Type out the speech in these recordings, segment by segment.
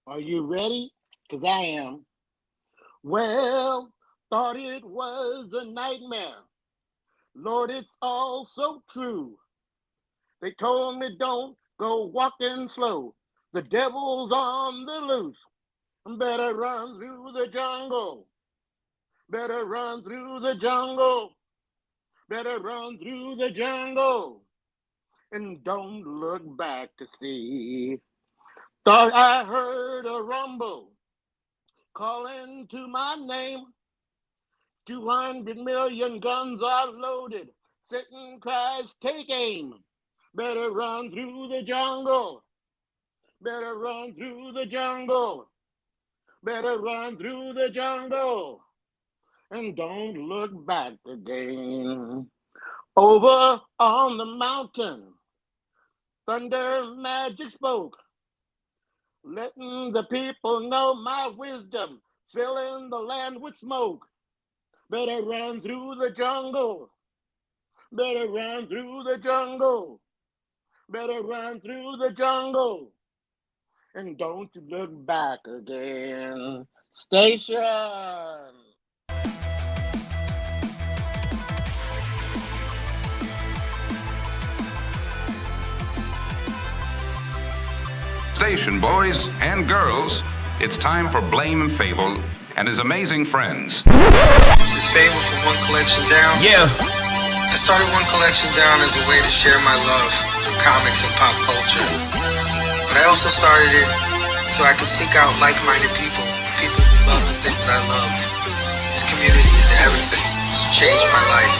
Are you ready? Because I am. Well, thought it was a nightmare. Lord, it's all so true. They told me don't go walking slow. The devil's on the loose. Better run through the jungle. Better run through the jungle. Better run through the jungle. And don't look back to see. Thought I heard a rumble calling to my name. 200 million guns are loaded. Satan cries, take aim. Better run through the jungle. Better run through the jungle. Better run through the jungle. And don't look back again. Over on the mountain, thunder magic spoke, letting the people know my wisdom, filling the land with smoke. Better run through the jungle. Better run through the jungle. Better run through the jungle. And don't look back again. Station. Station boys and girls, it's time for Blame and Fable and his amazing friends. This is Fable from One Collection Down. Yeah. I started One Collection Down as a way to share my love for comics and pop culture. But I also started it so I could seek out like-minded people who love the things I loved. This community is everything. It's changed my life.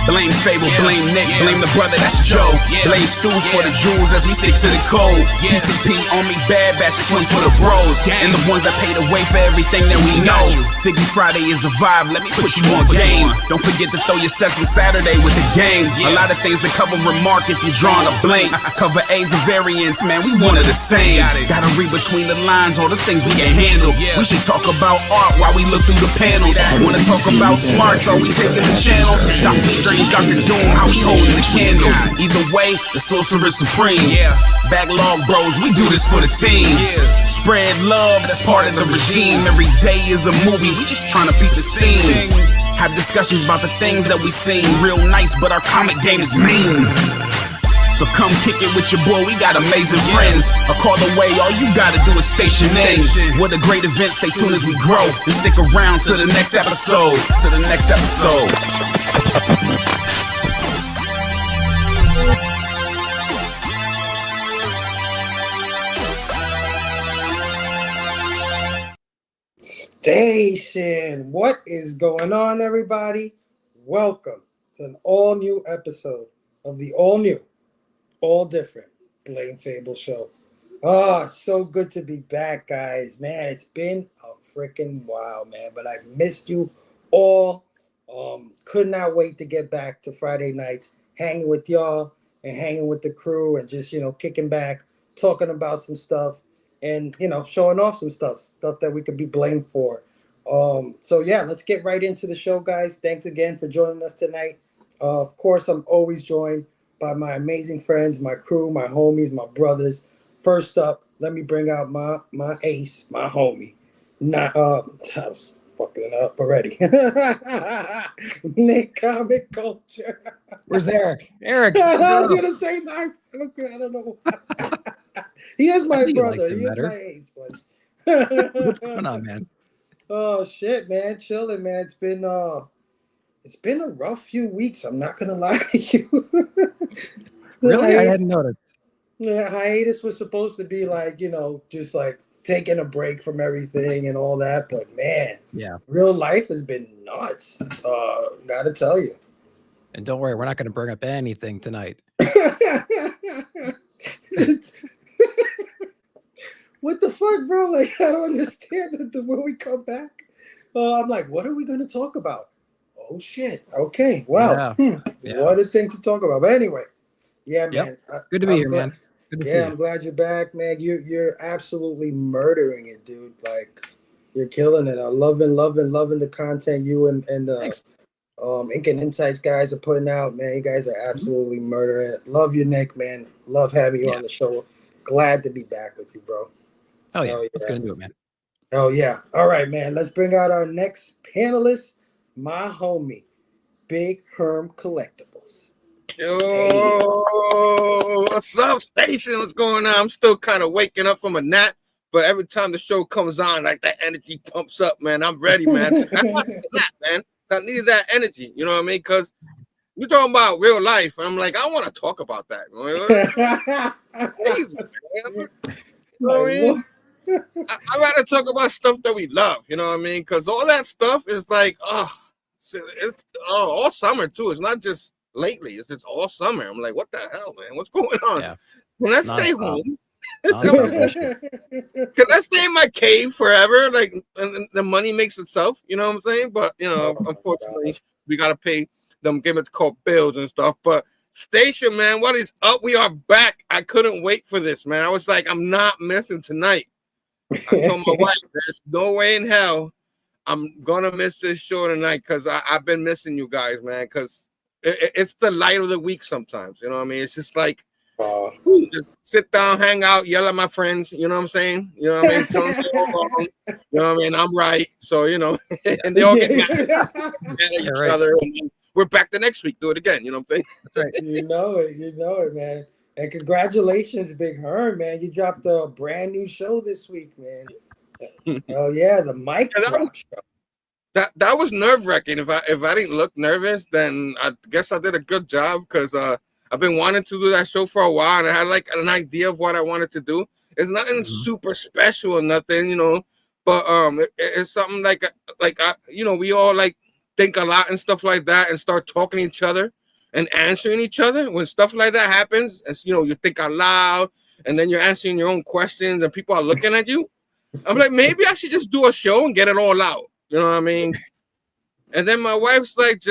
Blame Fable, blame Nick, blame the brother, that's Joe. Blame Stu for the jewels as we stick to the code. PCP on me, bad batch, this one's for the bros. And the ones that pay the way for everything that we know. Figgy Friday is a vibe, let me put you on game. Don't forget to throw your sets on Saturday with the game. A lot of things that cover remark if you're drawing a blank. Cover A's and variants, man, we one of the same. Gotta read between the lines, all the things we can handle. We should talk about art while we look through the panels. Wanna talk about smarts, are we taking the channels? Dr. Strange, Dr. Doom, how we holding the candle. Either way, the sorcerer supreme. Backlog bros, we do this for the team. Spread love, that's part of the regime. Every day is a movie, we just trying to beat the scene. Have discussions about the things that we seen. Real nice, but our comic game is mean. So come kick it with your boy, we got amazing friends. A call away, all you gotta do is station in. What a great event, stay tuned as we grow. And stick around to the next episode. To the next episode. Station. What is going on, everybody? Welcome to an all-new episode of the all-new, all-different Blame Fable show. Oh, so good to be back, guys. Man, it's been a freaking while, man, but I missed you all. Could not wait to get back to Friday nights, hanging with y'all and hanging with the crew and just, kicking back, talking about some stuff. And, showing off some stuff that we could be blamed for. So, yeah, let's get right into the show, guys. Thanks again for joining us tonight. Of course, I'm always joined by my amazing friends, my crew, my homies, my brothers. First up, let me bring out my ace, my homie. I was fucking it up already. Nick Comic Culture. Where's Eric? Eric. I was going to say my... I don't know. He is my brother. He is my ace, but What's going on, man? Oh shit, man, chilling, man. It's been a rough few weeks. I'm not gonna lie to you. Really, I hadn't noticed. Yeah, hiatus was supposed to be like just like taking a break from everything and all that, but man, yeah, real life has been nuts. Gotta tell you. And don't worry, we're not going to bring up anything tonight. What the fuck, bro? Like, I don't understand that when we come back. I'm like, what are we going to talk about? Oh, shit. Okay. Wow. Yeah. What a thing to talk about. But anyway, yeah, man. Good to be here, man. Good to see you. I'm glad you're back, man. You're absolutely murdering it, dude. Like, you're killing it. I'm loving the content you and Thanks. Ink and Insights guys are putting out, man. You guys are absolutely murdering it. Love you, Nick, man. Love having you on the show. Glad to be back with you, bro. Oh yeah, let's get into it, man. Oh yeah. All right, man. Let's bring out our next panelist, my homie, Big Herm Collectibles. Yo, what's up, Station? What's going on? I'm still kind of waking up from a nap, but every time the show comes on, like that energy pumps up, man. I'm ready, man. I wanted a nap, man. I needed that energy, you know what I mean? Because you're talking about real life, and I'm like, I want to talk about that. Crazy, man. You know what I mean? I'd rather talk about stuff that we love, you know what I mean? Because all that stuff is like, it's all summer too. It's not just lately. It's just all summer. I'm like, what the hell, man? What's going on? Yeah. Can I stay home? Can I stay in my cave forever? Like, and the money makes itself, you know what I'm saying? But, you know, unfortunately, we got to pay them gimmicks called bills and stuff. But Station, man, what is up? We are back. I couldn't wait for this, man. I was like, I'm not missing tonight. I told my wife, there's no way in hell I'm gonna miss this show tonight because I've been missing you guys, man. Because it's the light of the week sometimes. You know what I mean? It's just like just sit down, hang out, yell at my friends. You know what I'm saying? You know what I mean? Tell them they're wrong. You know what I mean? I'm right. So you know, and they all get mad at each other. And we're back the next week. Do it again. You know what I'm saying? That's right. You know it, man. And congratulations, Big Herm, man. You dropped a brand new show this week, man. Oh yeah, the mic drop show. That was nerve-wracking. If I didn't look nervous, then I guess I did a good job because I've been wanting to do that show for a while, and I had like an idea of what I wanted to do. It's nothing super special or nothing, you know, but it's something like you know, we all like think a lot and stuff like that, and start talking to each other and answering each other. When stuff like that happens, and you know, you think out loud, and then you're answering your own questions, and people are looking at you. I'm like, maybe I should just do a show and get it all out. You know what I mean? And then my wife's like,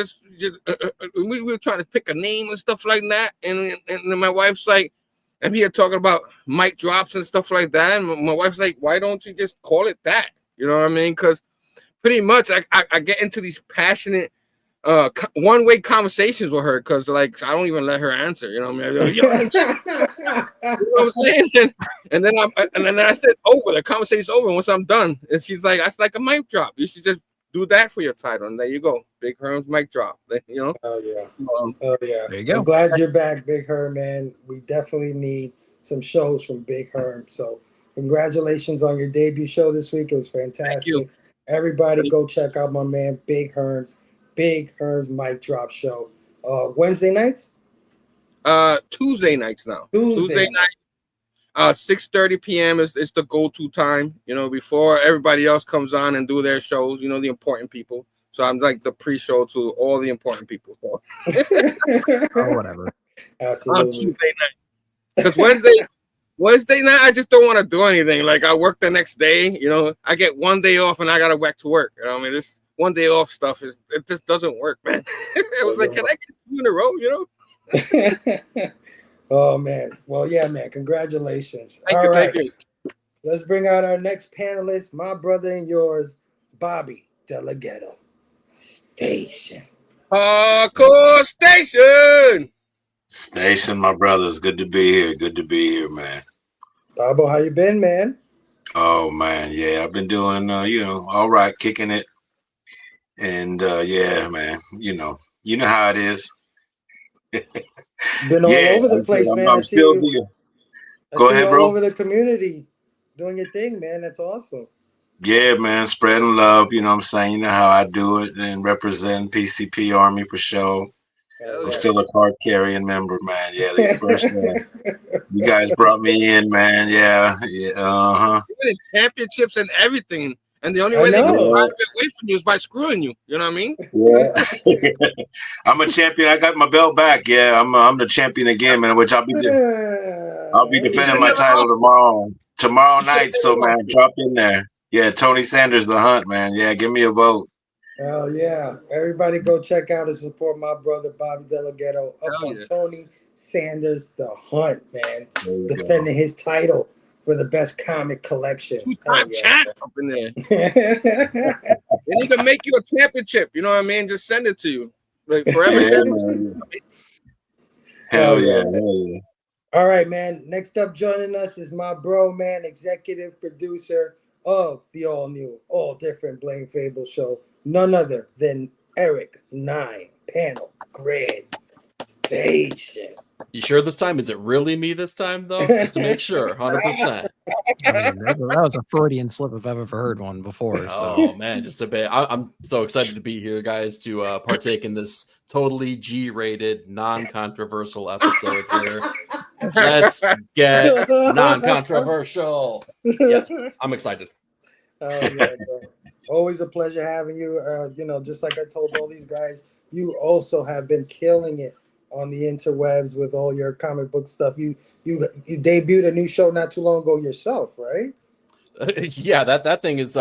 we were trying to pick a name and stuff like that. And then my wife's like, I'm here talking about mic drops and stuff like that. And my wife's like, why don't you just call it that? You know what I mean? Because pretty much I get into these passionate one-way conversations with her because like I don't even let her answer. You know what I mean? You know what I'm saying? And then I said, over, the conversation's over. Once I'm done, and she's like, that's like a mic drop. You should just do that for your title, and there you go, Big Herm's mic drop. You know? Oh yeah, oh yeah. There you go. I'm glad you're back, Big Herm, man. We definitely need some shows from Big Herm. So congratulations on your debut show this week. It was fantastic. Thank you. Everybody, go check out my man Big Herm's mic drop show. Wednesday nights? Tuesday nights now. Tuesday night. 6:30 p.m. is the go-to time, you know, before everybody else comes on and do their shows, you know, the important people. So I'm like the pre-show to all the important people. So. Oh, whatever. Absolutely. On Tuesday night. Because Wednesday night, I just don't want to do anything. Like I work the next day, you know, I get one day off and I got to back to work. You know what I mean? This one day off stuff it just doesn't work, man. It was like, can I get 2 in a row, you know? Oh man. Well, yeah, man. Congratulations. Thank you. Let's bring out our next panelist, my brother and yours, Bobby Delgado. Station. Hardcore Station, my brother. It's good to be here. Good to be here, man. Bobo, how you been, man? Oh man, yeah, I've been doing you know, all right, kicking it. And yeah, man, you know how it is. Been all over the place, man. I'm still here. Go ahead, bro. All over the community doing your thing, man. That's awesome. Yeah, man, spreading love. You know what I'm saying? You know how I do it and represent PCP Army for sure. I'm still a card carrying member, man. Yeah, the first man. You guys brought me in, man. Yeah. Winning championships and everything. And the only way they can drive it away from you is by screwing you. You know what I mean? Yeah. I'm a champion. I got my belt back. Yeah, I'm the champion again, man. Which I'll be defending my title tomorrow night. So man, drop in there. Yeah, Tony Sanders, the Hunt, man. Yeah, give me a vote. Hell yeah! Everybody go check out and support my brother Bobby Delgado up on Tony Sanders, the Hunt, man. Defending his title for the best comic collection. Two-time champ up in there. They need to make you a championship. You know what I mean? Just send it to you, like forever. Yeah, championship. man. Hell yeah, hell yeah. All right, man. Next up joining us is my bro, man, executive producer of the all new, all different Blame Fable show. None other than Eric 9 Panel Grid Station. You sure this time? Is it really me this time, though? Just to make sure, 100%. I mean, that was a Freudian slip if I've ever heard one before. So. Oh, man, just a bit. I'm so excited to be here, guys, to partake in this totally G-rated, non-controversial episode here. Let's get non-controversial. Yes, I'm excited. Oh, yeah, bro. Always a pleasure having you. Just like I told all these guys, you also have been killing it on the interwebs with all your comic book stuff. You debuted a new show not too long ago yourself, right? Yeah, that thing is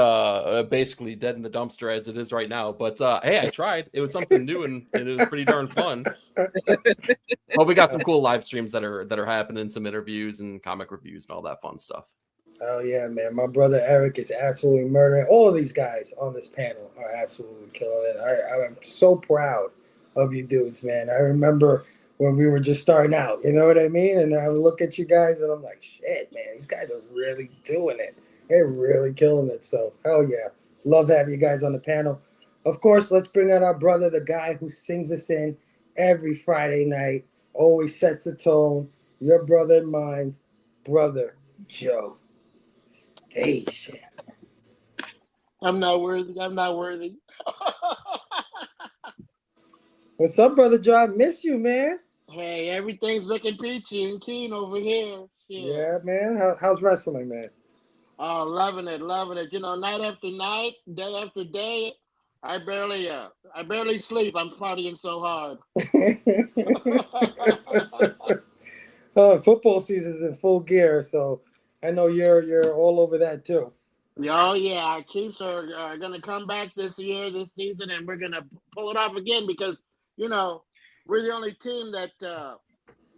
basically dead in the dumpster as it is right now. But hey, I tried. It was something new and it was pretty darn fun. Well, we got some cool live streams that are happening, some interviews and comic reviews and all that fun stuff. Oh yeah, man! My brother Eric is absolutely murdering. All of these guys on this panel are absolutely killing it. I'm so proud of you dudes, man. I remember when we were just starting out, you know what I mean? And I look at you guys and I'm like, shit, man, these guys are really doing it. They're really killing it. So, hell yeah. Love having you guys on the panel. Of course, let's bring out our brother, the guy who sings us in every Friday night, always sets the tone. Your brother and mine, Brother Joe Station. I'm not worthy. What's up, Brother Joe? I miss you, man. Hey, everything's looking peachy and keen over here. Shit. Yeah, man. How's wrestling, man? Oh, loving it. You know, night after night, day after day, I barely sleep. I'm partying so hard. Football season's in full gear, so I know you're all over that too. Oh yeah, our Chiefs are going to come back this season, and we're going to pull it off again because you know we're the only team that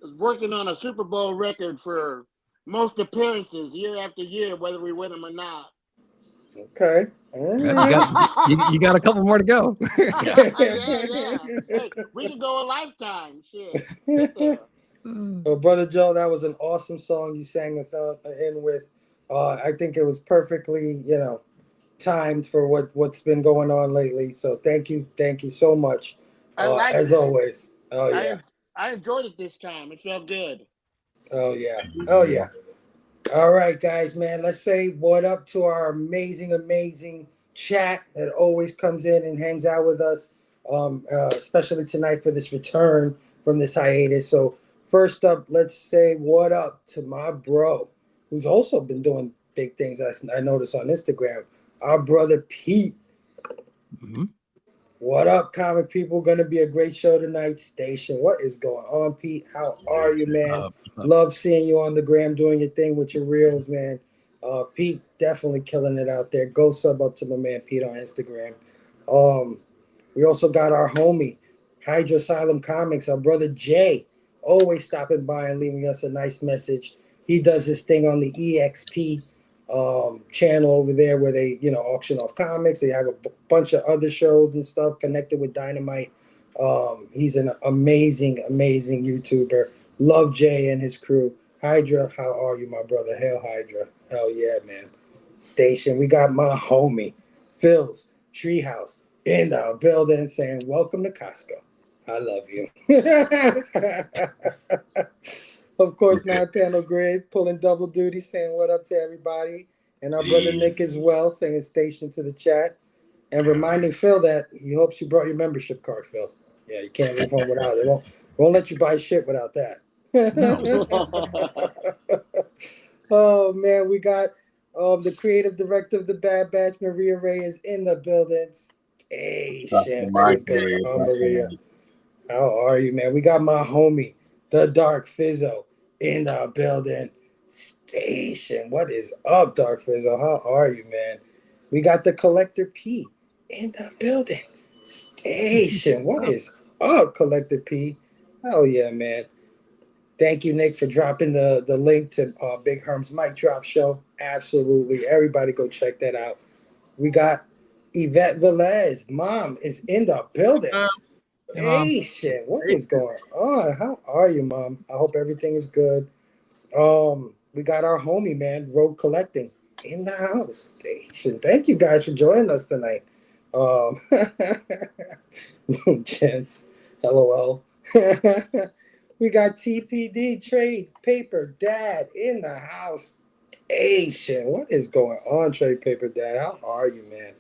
is working on a Super Bowl record for most appearances year after year, whether we win them or not. Okay. You got a couple more to go. Yeah. Hey, we can go a lifetime. Shit. Well, Brother Joe, that was an awesome song you sang us in with. I think it was perfectly, timed for what's been going on lately. So thank you so much. As always. Oh yeah. I enjoyed it this time. It felt good. Oh yeah. All right, guys, man. Let's say what up to our amazing chat that always comes in and hangs out with us, especially tonight for this return from this hiatus. So first up, let's say what up to my bro, who's also been doing big things. I noticed on Instagram. Our brother Pete. Mm-hmm. What up, comic people? Going to be a great show tonight. Station. What is going on, Pete? How are you, man? Love seeing you on the gram doing your thing with your reels, man. Pete definitely killing it out there. Go sub up to my man Pete on Instagram. We also got our homie, Hydra Asylum Comics, our brother Jay, always stopping by and leaving us a nice message. He does this thing on the EXP channel over there where they, auction off comics. They have a bunch of other shows and stuff connected with Dynamite. He's an amazing YouTuber. Love Jay and his crew. Hydra, how are you, my brother? Hail Hydra. Hell yeah, man. Station. We got my homie, Phil's Treehouse in the building saying, welcome to Costco. I love you. Of course, 9-panel grid, pulling double duty, saying what up to everybody. And our brother Nick as well, saying station to the chat. And reminding Phil that he hopes you brought your membership card, Phil. Yeah, you can't leave home without it. Won't let you buy shit without that. Oh, man, we got the creative director of the Bad Batch, Maria Ray, is in the building. Station. Maria. How are you, man? We got my homie, the Dark Fizzo, in the building. Station. What is up, Dark Fizzo? How are you, man? We got the Collector P in the building. Station. What is up, Collector P? Oh, yeah, man. Thank you, Nick, for dropping the link to Big Herm's Mic Drop Show. Absolutely. Everybody go check that out. We got Yvette Velez, mom, is in the building. Hey, Mom. Hey, shit, what is going on? How are you, Mom? I hope everything is good. We got our homie, man, Road Collecting, in the house station. Thank you guys for joining us tonight. Gents, LOL. We got TPD, Trade Paper Dad, in the house station. What is going on, Trade Paper Dad? How are you, man?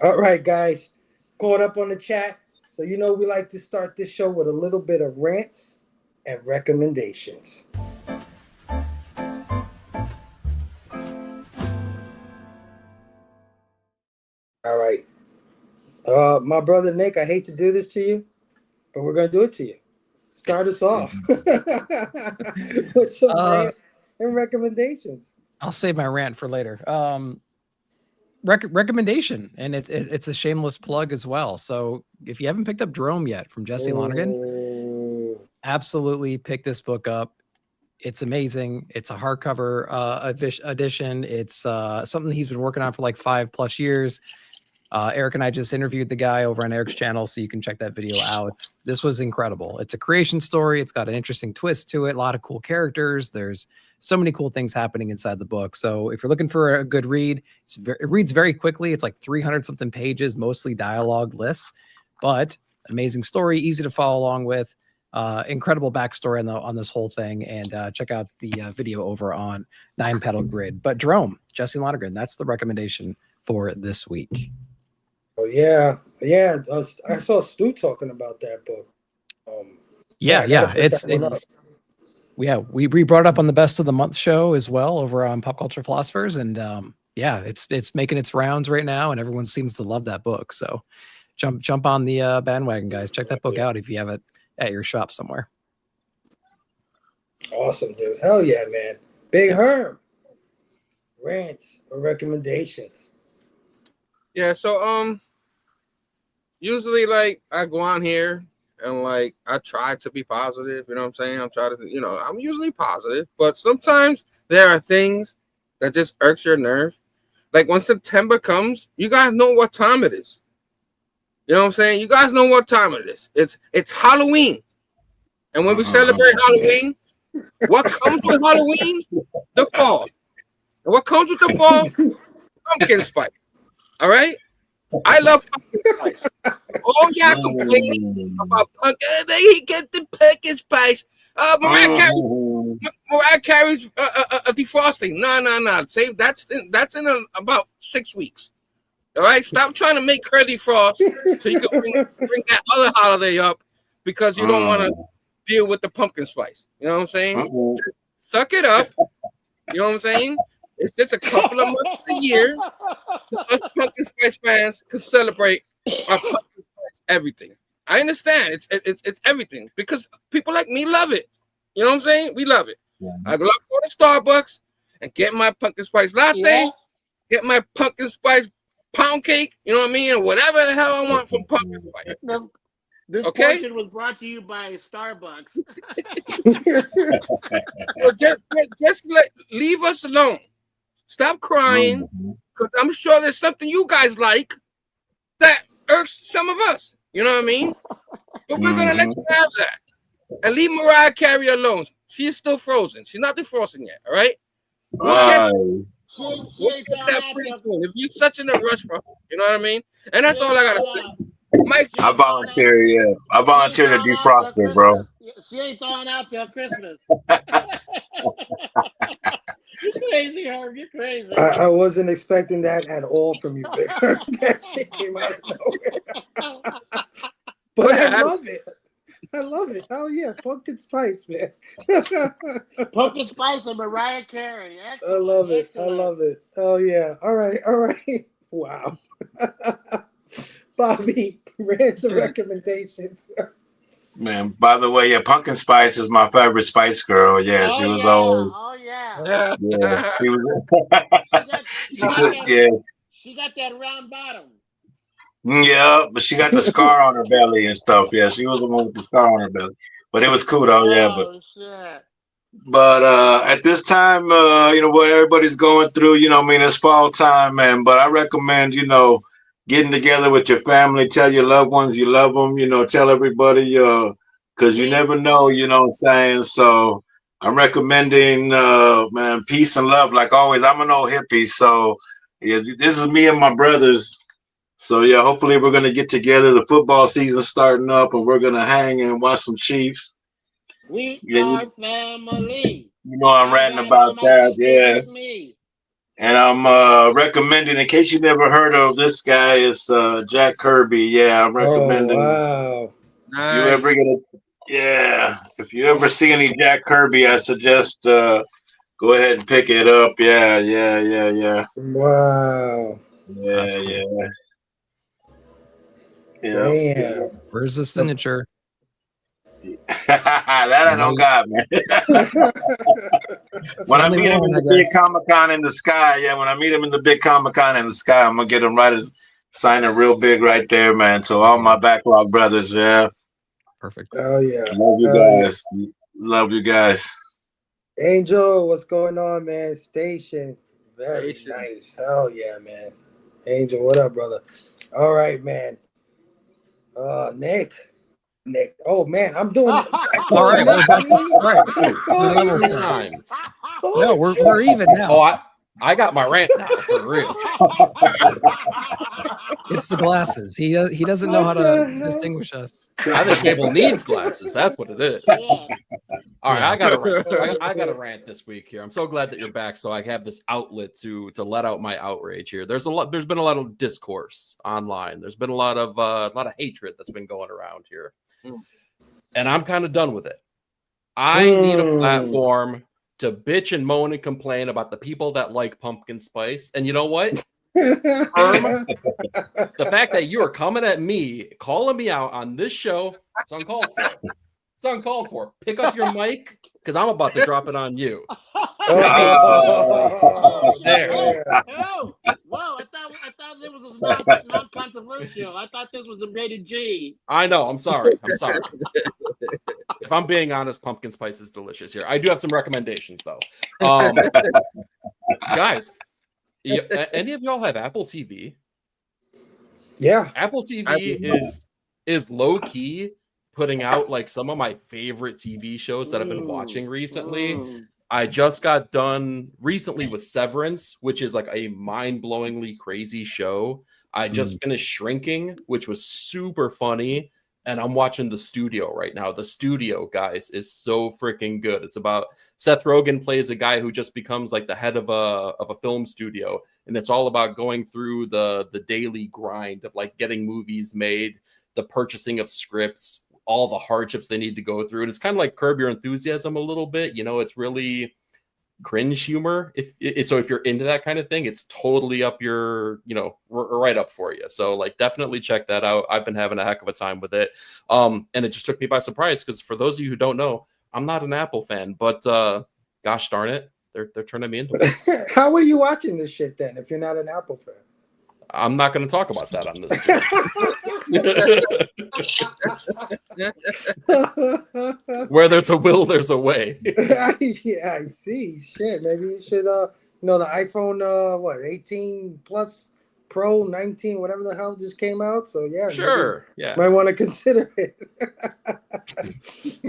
All right, guys, caught up on the chat. So you know we like to start this show with a little bit of rants and recommendations. All right. My brother Nick, I hate to do this to you, but we're gonna do it to you. Start us off with some rants and recommendations. I'll save my rant for later. Recommendation, and it's a shameless plug as well. So if you haven't picked up Jerome yet from Jesse Lonergan, absolutely pick this book up. It's amazing. It's a hardcover edition. It's something he's been working on for like 5+ years. Eric and I just interviewed the guy over on Eric's channel, so you can check that video out. This was incredible. It's a creation story. It's got an interesting twist to it. A lot of cool characters. There's so many cool things happening inside the book. So if you're looking for a good read, it reads very quickly. It's like 300 something pages, mostly dialogue lists, but amazing story, easy to follow along with. Incredible backstory on this whole thing, and check out the video over on 9 Pedal Grid. But Jerome, Jesse Lonergan, that's the recommendation for this week. Oh yeah. I saw Stu talking about that book. We brought it up on the Best of the Month show as well over on Pop Culture Philosophers, and it's making its rounds right now, and everyone seems to love that book. So jump on the bandwagon, guys. Check that book out if you have it at your shop somewhere. Awesome, dude. Hell yeah, man. Big Herm. Rants or recommendations? Yeah, so usually like I go on here and like I try to be positive, you know what I'm saying? I'm trying to, I'm usually positive, but sometimes there are things that just irks your nerve. Like when September comes, you guys know what time it is. You know what I'm saying? You guys know what time it is. It's Halloween. And when we celebrate Halloween, what comes with Halloween? The fall. And what comes with the fall? Pumpkin spice. All right? I love pumpkin spice. Oh, yeah, complaining about pumpkin. They get the pumpkin spice. Mariah Carey's defrosting. No. Save that's in about 6 weeks. All right, stop trying to make her defrost so you can bring that other holiday up because you don't want to deal with the pumpkin spice. You know what I'm saying? Just suck it up. You know what I'm saying? It's just a couple of months a year so us pumpkin spice fans can celebrate our pumpkin spice everything. I understand it's everything because people like me love it. You know what I'm saying? We love it. Yeah. I go to Starbucks and get my pumpkin spice latte, get my pumpkin spice pound cake, you know what I mean, and whatever the hell I want from pumpkin spice. This portion was brought to you by Starbucks. So just leave us alone. Stop crying, because I'm sure there's something you guys like that irks some of us. You know what I mean? But we're gonna let you have that and leave Mariah Carey alone. She's still frozen. She's not defrosting yet. All right. We'll get that pretty soon. If you're such in a rush for her, you know what I mean? And that's all I gotta say. Mike, I volunteer, I volunteer to defrost her, bro. She ain't throwing out till Christmas. Crazy, Herb. You're crazy. I wasn't expecting that at all from you, Big Herb. That shit came out of nowhere. But I love it. Hell yeah, pumpkin spice, man. Pumpkin spice and Mariah Carey. Excellent. I love it. Excellent. I love it. Oh yeah. All right. Wow. Bobby, rants and recommendations. Man, by the way, pumpkin spice is my favorite Spice Girl. Yeah, she was always. Oh yeah. Yeah, she was. She got that round bottom. Yeah, but she got the scar on her belly and stuff. Yeah, she was the one with the scar on her belly. But it was cool though. Yeah, but at this time, what everybody's going through, it's fall time, man. But I recommend, getting together with your family. Tell your loved ones you love them. You know, tell everybody, because you never know. You know what I'm saying? So I'm recommending, man, peace and love. Like always, I'm an old hippie, so yeah, this is me and my brothers. So yeah, hopefully we're gonna get together. The football season's starting up, and we're gonna hang and watch some Chiefs. We Yeah, are family. you know I'm I ranting got all about my that. sisters Yeah. with me. And I'm recommending, in case you never heard of this guy, is Jack Kirby. Yeah, I'm Oh recommending. wow. You ever Nice. get a, yeah, if you ever see any Jack Kirby, I suggest go ahead and pick it up. Yeah, yeah, yeah, yeah, Wow. yeah, That's cool. yeah, yeah. Damn. Where's the signature? That I don't got, man. It's When the I only meet him one, in I the big guess. Comic Con in the sky, yeah, when I meet him in the big Comic Con in the sky, I'm gonna get him right, sign it real big right there, man. To all my backlog brothers, yeah. Perfect. Oh yeah. Love you Oh yeah. guys. Love you guys. Angel, what's going on, man? Station. Very Station. nice. Hell yeah, man. Angel, what up, brother? All right, man. Nick. Nick. Oh man, I'm doing it. I All called right, Nick, we're back to dude. right. I called Double you. Two stuff. times. No, Holy we're shit. even now. Oh, I got my rant now for real. It's the glasses. He doesn't know how What to the hell? distinguish us. I think Fable needs glasses. That's what it is. Yeah. All right, Yeah. I got a rant. I got a rant this week here. I'm so glad that you're back, so I have this outlet to let out my outrage here. There's been a lot of discourse online. There's been a lot of hatred that's been going around here, and I'm kind of done with it. I need a platform to bitch and moan and complain about the people that like pumpkin spice. And you know what? The fact that you are coming at me, calling me out on this show, it's uncalled for. It's uncalled for. Pick up your mic because I'm about to drop it on you. There. Oh, whoa! I thought it was non-controversial. I thought this was a rated G. I know. I'm sorry. If I'm being honest, pumpkin spice is delicious here. I do have some recommendations though. Guys, any of y'all have Apple TV? Yeah. Apple TV is low key putting out like some of my favorite TV shows that I've been watching recently. I just got done recently with Severance, which is like a mind-blowingly crazy show. I just finished Shrinking, which was super funny, and I'm watching The Studio right now. The Studio, guys, is so freaking good. It's about Seth Rogen plays a guy who just becomes like the head of a film studio, and it's all about going through the daily grind of like getting movies made, the purchasing of scripts, all the hardships they need to go through. And it's kind of like Curb Your Enthusiasm a little bit. You know, it's really cringe humor. So if you're into that kind of thing, it's totally up your, right up for you. So like definitely check that out. I've been having a heck of a time with it. And it just took me by surprise because for those of you who don't know, I'm not an Apple fan, but gosh darn it, they're turning me into one. How are you watching this shit then if you're not an Apple fan? I'm not going to talk about that on this. Where there's a will, there's a way. Yeah, I see. Shit, maybe you should the iPhone 18 Plus Pro 19, whatever the hell just came out. So yeah, sure. Yeah. Might want to consider it.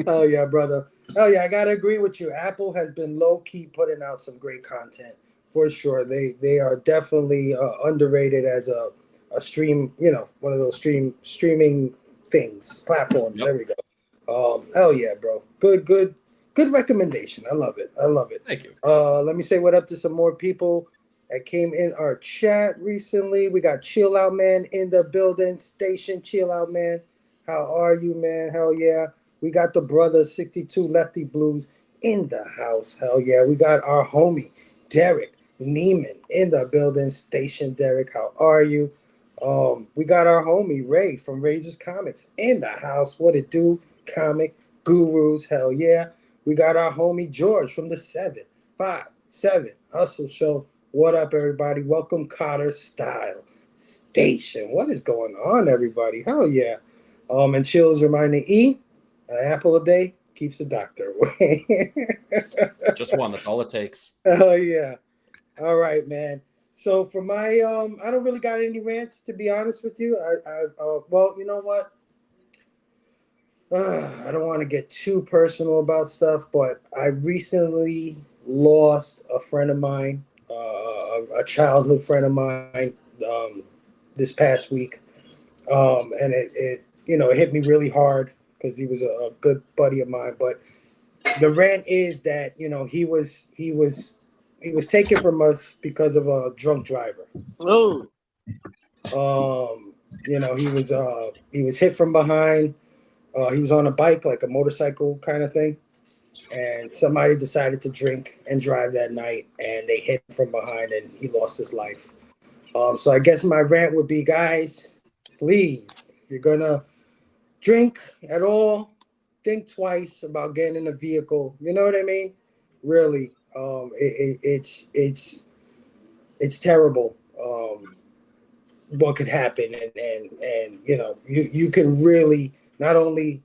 Oh yeah, brother. Oh yeah, I gotta agree with you. Apple has been low key putting out some great content for sure. They are definitely underrated as a stream, one of those streaming things, platforms. Yep. There we go. Hell yeah, bro. Good recommendation. I love it. Thank you. Let me say what up to some more people that came in our chat recently. We got Chill Out Man in the building. Station Chill Out Man. How are you, man? Hell yeah. We got the brother 62 Lefty Blues in the house. Hell yeah. We got our homie Derek Neiman in the building. Station Derek, how are you? We got our homie Ray from Razor's Comics in the house. What it do? Comic gurus, hell yeah. We got our homie George from the 757 Hustle Show. What up, everybody? Welcome, Cotter Style Station. What is going on, everybody? Hell yeah. And Chill's reminding E, an apple a day keeps the doctor away. Just one. That's all it takes. Hell yeah. All right, man. So for my I don't really got any rants, to be honest with you. Well, you know what? I don't want to get too personal about stuff, but I recently lost a friend of mine, a childhood friend of mine, this past week, and it it hit me really hard because he was a good buddy of mine. But the rant is that he was taken from us because of a drunk driver. Oh, He was hit from behind. He was on a bike, like a motorcycle kind of thing, and somebody decided to drink and drive that night, and they hit him from behind, and he lost his life. So I guess my rant would be, guys, please, if you're gonna drink at all, think twice about getting in a vehicle. You know what I mean? Really, it's terrible. What could happen, and you can really not only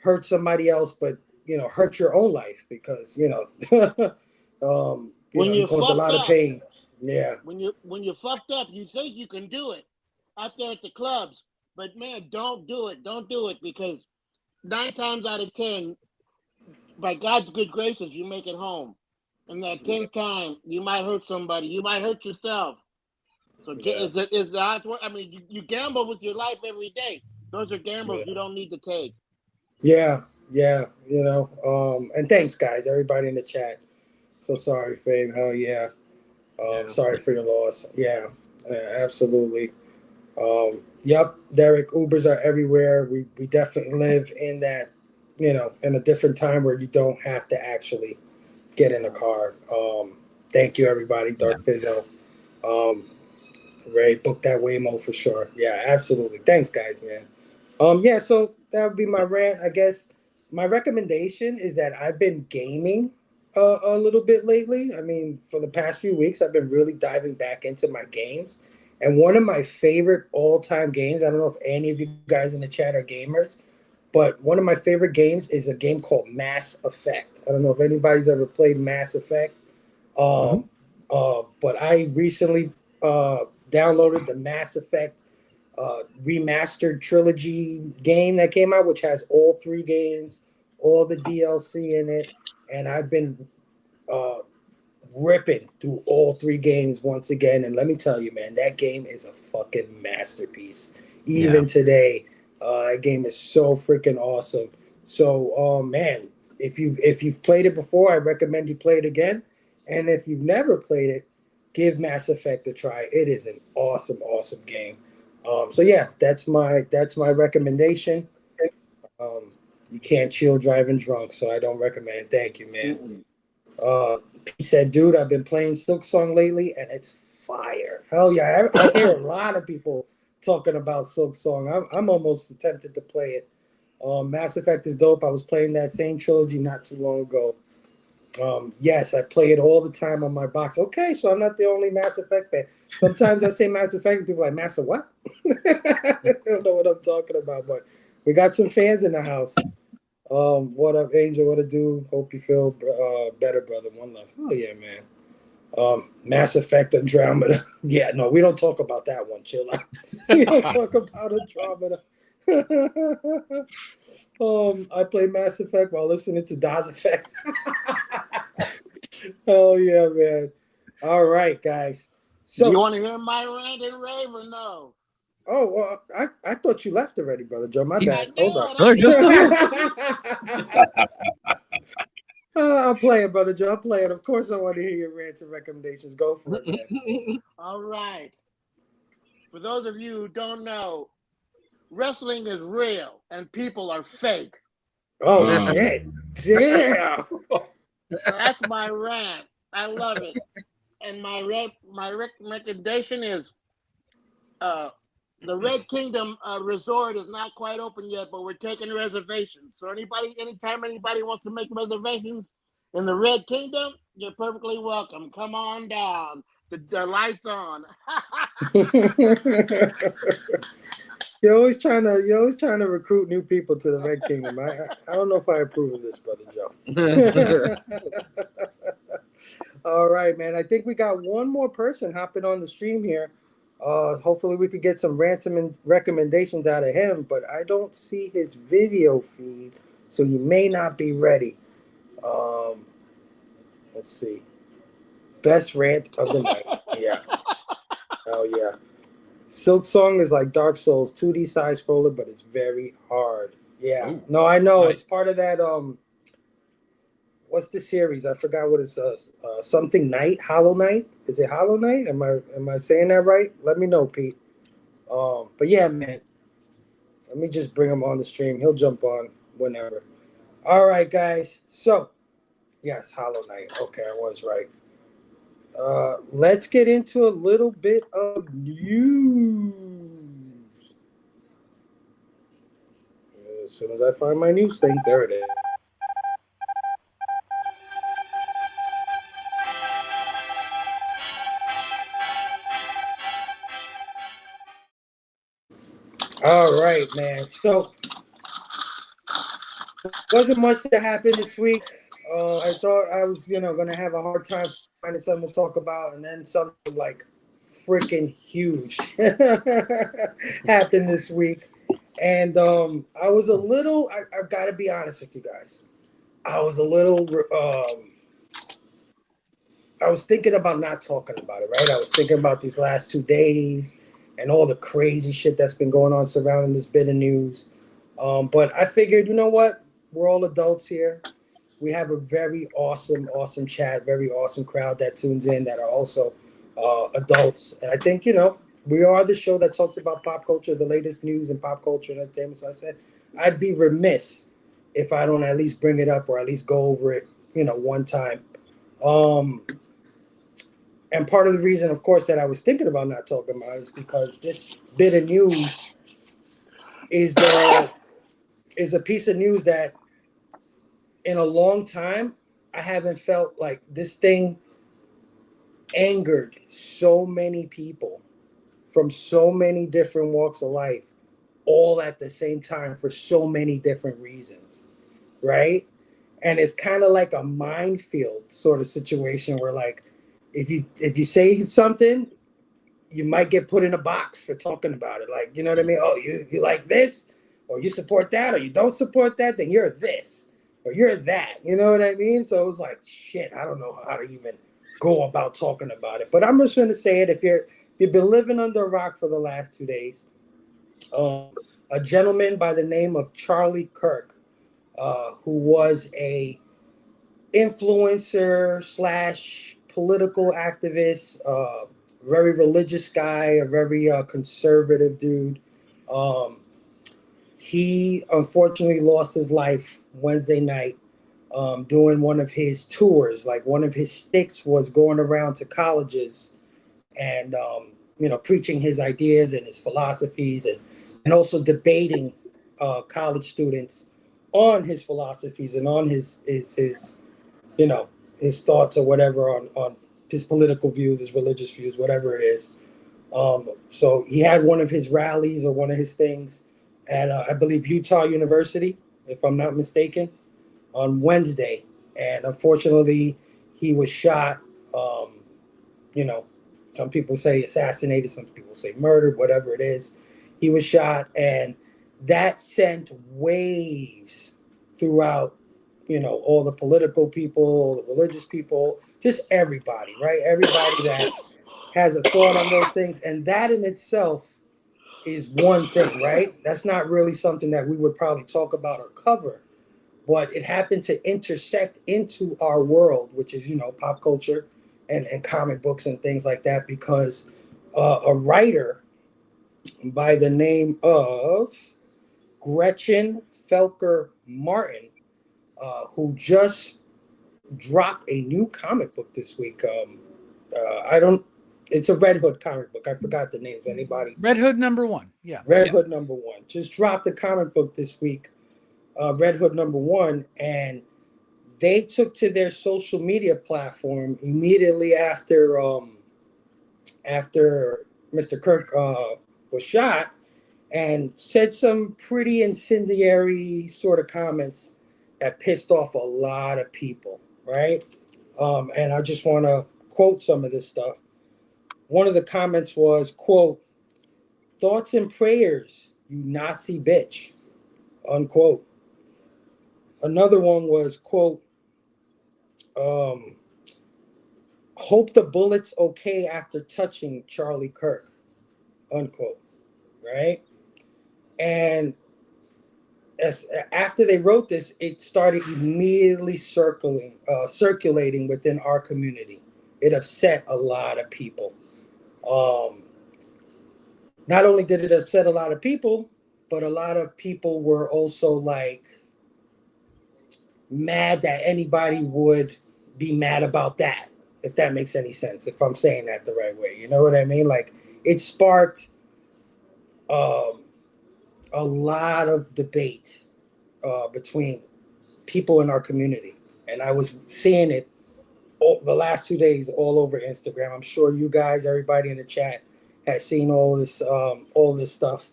hurt somebody else, but hurt your own life because when you you're caused a fucked lot of up, pain. Yeah, when you're fucked up, you think you can do it out there at the clubs, but man, don't do it. Don't do it because 9 times out of 10, by God's good graces, you make it home. And that 10th time, you might hurt somebody. You might hurt yourself. So yeah, is the odds worth? I mean, you gamble with your life every day. Those are gambles yeah, you don't need to take. yeah, yeah. And thanks, guys, everybody in the chat. So sorry, Fame. Hell yeah. Yeah. Sorry for your loss. Yeah, absolutely. Yep, Derek. Ubers are everywhere. We definitely live in that, in a different time where you don't have to actually get in a car. Thank you, everybody. Dark Fizzo. Um, Ray, book that Waymo for sure. Yeah, absolutely. Thanks, guys, man. Yeah, so that would be my rant. I guess my recommendation is that I've been gaming a little bit lately. I mean, for the past few weeks, I've been really diving back into my games. And one of my favorite all-time games, I don't know if any of you guys in the chat are gamers, but one of my favorite games is a game called Mass Effect. I don't know if anybody's ever played Mass Effect. But I recently downloaded the Mass Effect remastered trilogy game that came out, which has all three games, all the DLC in it, and I've been uh, ripping through all three games once again. And let me tell you, man, that game is a fucking masterpiece. Even today, that game is so freaking awesome. So, man, if you've played it before, I recommend you play it again. And if you've never played it, give Mass Effect a try. It is an awesome, awesome game. So yeah, that's my recommendation. You can't chill driving drunk, so I don't recommend it. Thank you, man. He said, dude, I've been playing Silk Song lately, and it's fire. Hell yeah, I hear a lot of people talking about Silk Song. I'm almost tempted to play it. Mass Effect is dope. I was playing that same trilogy not too long ago. Yes, I play it all the time on my box. Okay, so I'm not the only Mass Effect fan. Sometimes I say Mass Effect, and people are like, Mass of what? I don't know what I'm talking about, but we got some fans in the house. What up, Angel? What to do? Hope you feel better, brother. One love. Oh yeah, man. Mass Effect Andromeda. Yeah, no, we don't talk about that one. Chill out. We don't talk about Andromeda. I play Mass Effect while listening to Daz Effects. Oh yeah, man. All right, guys. So Do you want to hear my rant and rave or no? oh well, I thought you left already, brother Joe. My He's- bad. Hold on. Brother Joe's still here. I'm playing, brother Joe. I'm playing. Of course, I want to hear your rants and recommendations. Go for it, man. All right. For those of you who don't know, wrestling is real and people are fake. Oh shit! Damn. That's my rant. I love it. And my recommendation is the Red Kingdom resort is not quite open yet, but we're taking reservations. So anytime anybody wants to make reservations in the Red Kingdom, you're perfectly welcome. Come on down. The lights on. You're always trying to recruit new people to the Red Kingdom. I don't know if I approve of this, brother Joe. All right, man. I think we got one more person hopping on the stream here. Hopefully we could get some ransom recommendations out of him, but I don't see his video feed, so he may not be ready. Let's see. Best rant of the night. Yeah. Oh yeah. Silk Song is like Dark Souls, 2D side scroller, but it's very hard. Yeah. Ooh. No, I know. Right. It's part of that what's the series? I forgot what it's something Knight, Hollow Knight. Is it Hollow Knight? Am I saying that right? Let me know, Pete. But yeah, man. Let me just bring him on the stream. He'll jump on whenever. All right, guys. So, yes, Hollow Knight. Okay, I was right. Let's get into a little bit of news. As soon as I find my news thing, there it is. All right, man. So, wasn't much that happened this week. I thought I was, going to have a hard time finding something to talk about, and then something like freaking huge happened this week. And I was a little, I've got to be honest with you guys. I was a little, I was thinking about not talking about it, right? I was thinking about these last 2 days and all the crazy shit that's been going on surrounding this bit of news. But I figured, you know what? We're all adults here. We have a very awesome chat, very awesome crowd that tunes in that are also adults. And I think, we are the show that talks about pop culture, the latest news in pop culture and entertainment. So I said, I'd be remiss if I don't at least bring it up or at least go over it, one time. And part of the reason, of course, that I was thinking about not talking about it is because this bit of news is a piece of news that in a long time, I haven't felt like this thing angered so many people from so many different walks of life, all at the same time for so many different reasons, right? And it's kind of like a minefield sort of situation where, like, if you say something, you might get put in a box for talking about it. Like, you know what I mean? Oh, you like this, or you support that, or you don't support that, then you're this, or you're that. You know what I mean? So it was like, shit, I don't know how to even go about talking about it. But I'm just going to say it. If you've been living under a rock for the last 2 days, a gentleman by the name of Charlie Kirk, who was a influencer / political activist, very religious guy, a very conservative dude. He unfortunately lost his life Wednesday night doing one of his tours. Like, one of his sticks was going around to colleges and preaching his ideas and his philosophies, and also debating college students on his philosophies and on his his thoughts or whatever on his political views, his religious views, whatever it is. So he had one of his rallies or one of his things at, I believe, Utah University, if I'm not mistaken, on Wednesday. And unfortunately, he was shot. Some people say assassinated, some people say murdered, whatever it is. He was shot, and that sent waves throughout, all the political people, all the religious people, just everybody, right? Everybody that has a thought on those things. And that in itself is one thing, right? That's not really something that we would probably talk about or cover, but it happened to intersect into our world, which is, pop culture and comic books and things like that, because a writer by the name of Gretchen Felker Martin, who just dropped a new comic book this week. It's a Red Hood comic book. I forgot the name of anybody. Red Hood #1. Yeah. Red Hood #1. Just dropped a comic book this week, Red Hood #1, and they took to their social media platform immediately after Mr. Kirk was shot, and said some pretty incendiary sort of comments that pissed off a lot of people, right? And I just want to quote some of this stuff. One of the comments was, quote, "Thoughts and prayers, you Nazi bitch," unquote. Another one was, quote, um, "Hope the bullet's okay after touching Charlie Kirk," unquote. Right? And as after they wrote this, it started immediately circulating within our community. It upset a lot of people. Um, Not only did it upset a lot of people, but a lot of people were also like mad that anybody would be mad about that, if that makes any sense, if I'm saying that the right way. You know what I mean? Like it sparked um, a lot of debate between people in our community. And I was seeing it the last 2 days all over Instagram. I'm sure you guys, everybody in the chat, has seen all this stuff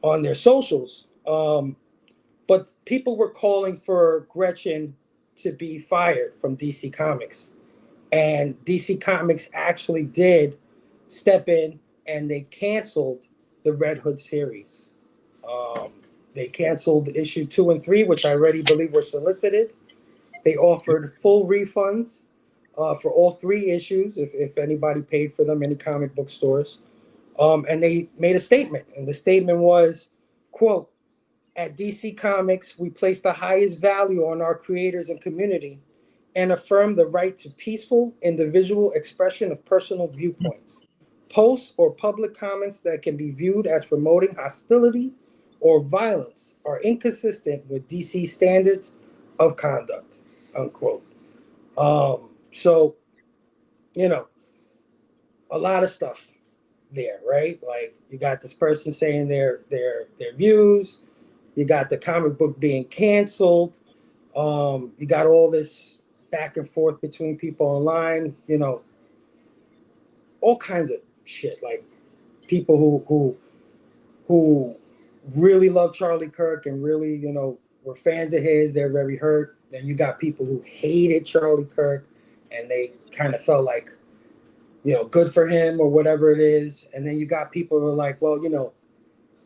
on their socials. But people were calling for Gretchen to be fired from DC Comics. And DC Comics actually did step in and they canceled the Red Hood series. They canceled issue 2 and 3, which I already believe were solicited. They offered full refunds for all 3 issues if anybody paid for them, any comic book stores. And they made a statement. And the statement was, quote, "At DC Comics, we place the highest value on our creators and community and affirm the right to peaceful individual expression of personal viewpoints. Posts or public comments that can be viewed as promoting hostility or violence are inconsistent with DC standards of conduct," unquote. So, you know, a lot of stuff there, right? Like you got this person saying their views. You got the comic book being canceled. You got all this back and forth between people online. You know, all kinds of shit. Like people who really love Charlie Kirk and really, you know, were fans of his. They're very hurt. Then you got people who hated Charlie Kirk, and they kind of felt like, you know, good for him or whatever it is. And then you got people who are like, well, you know,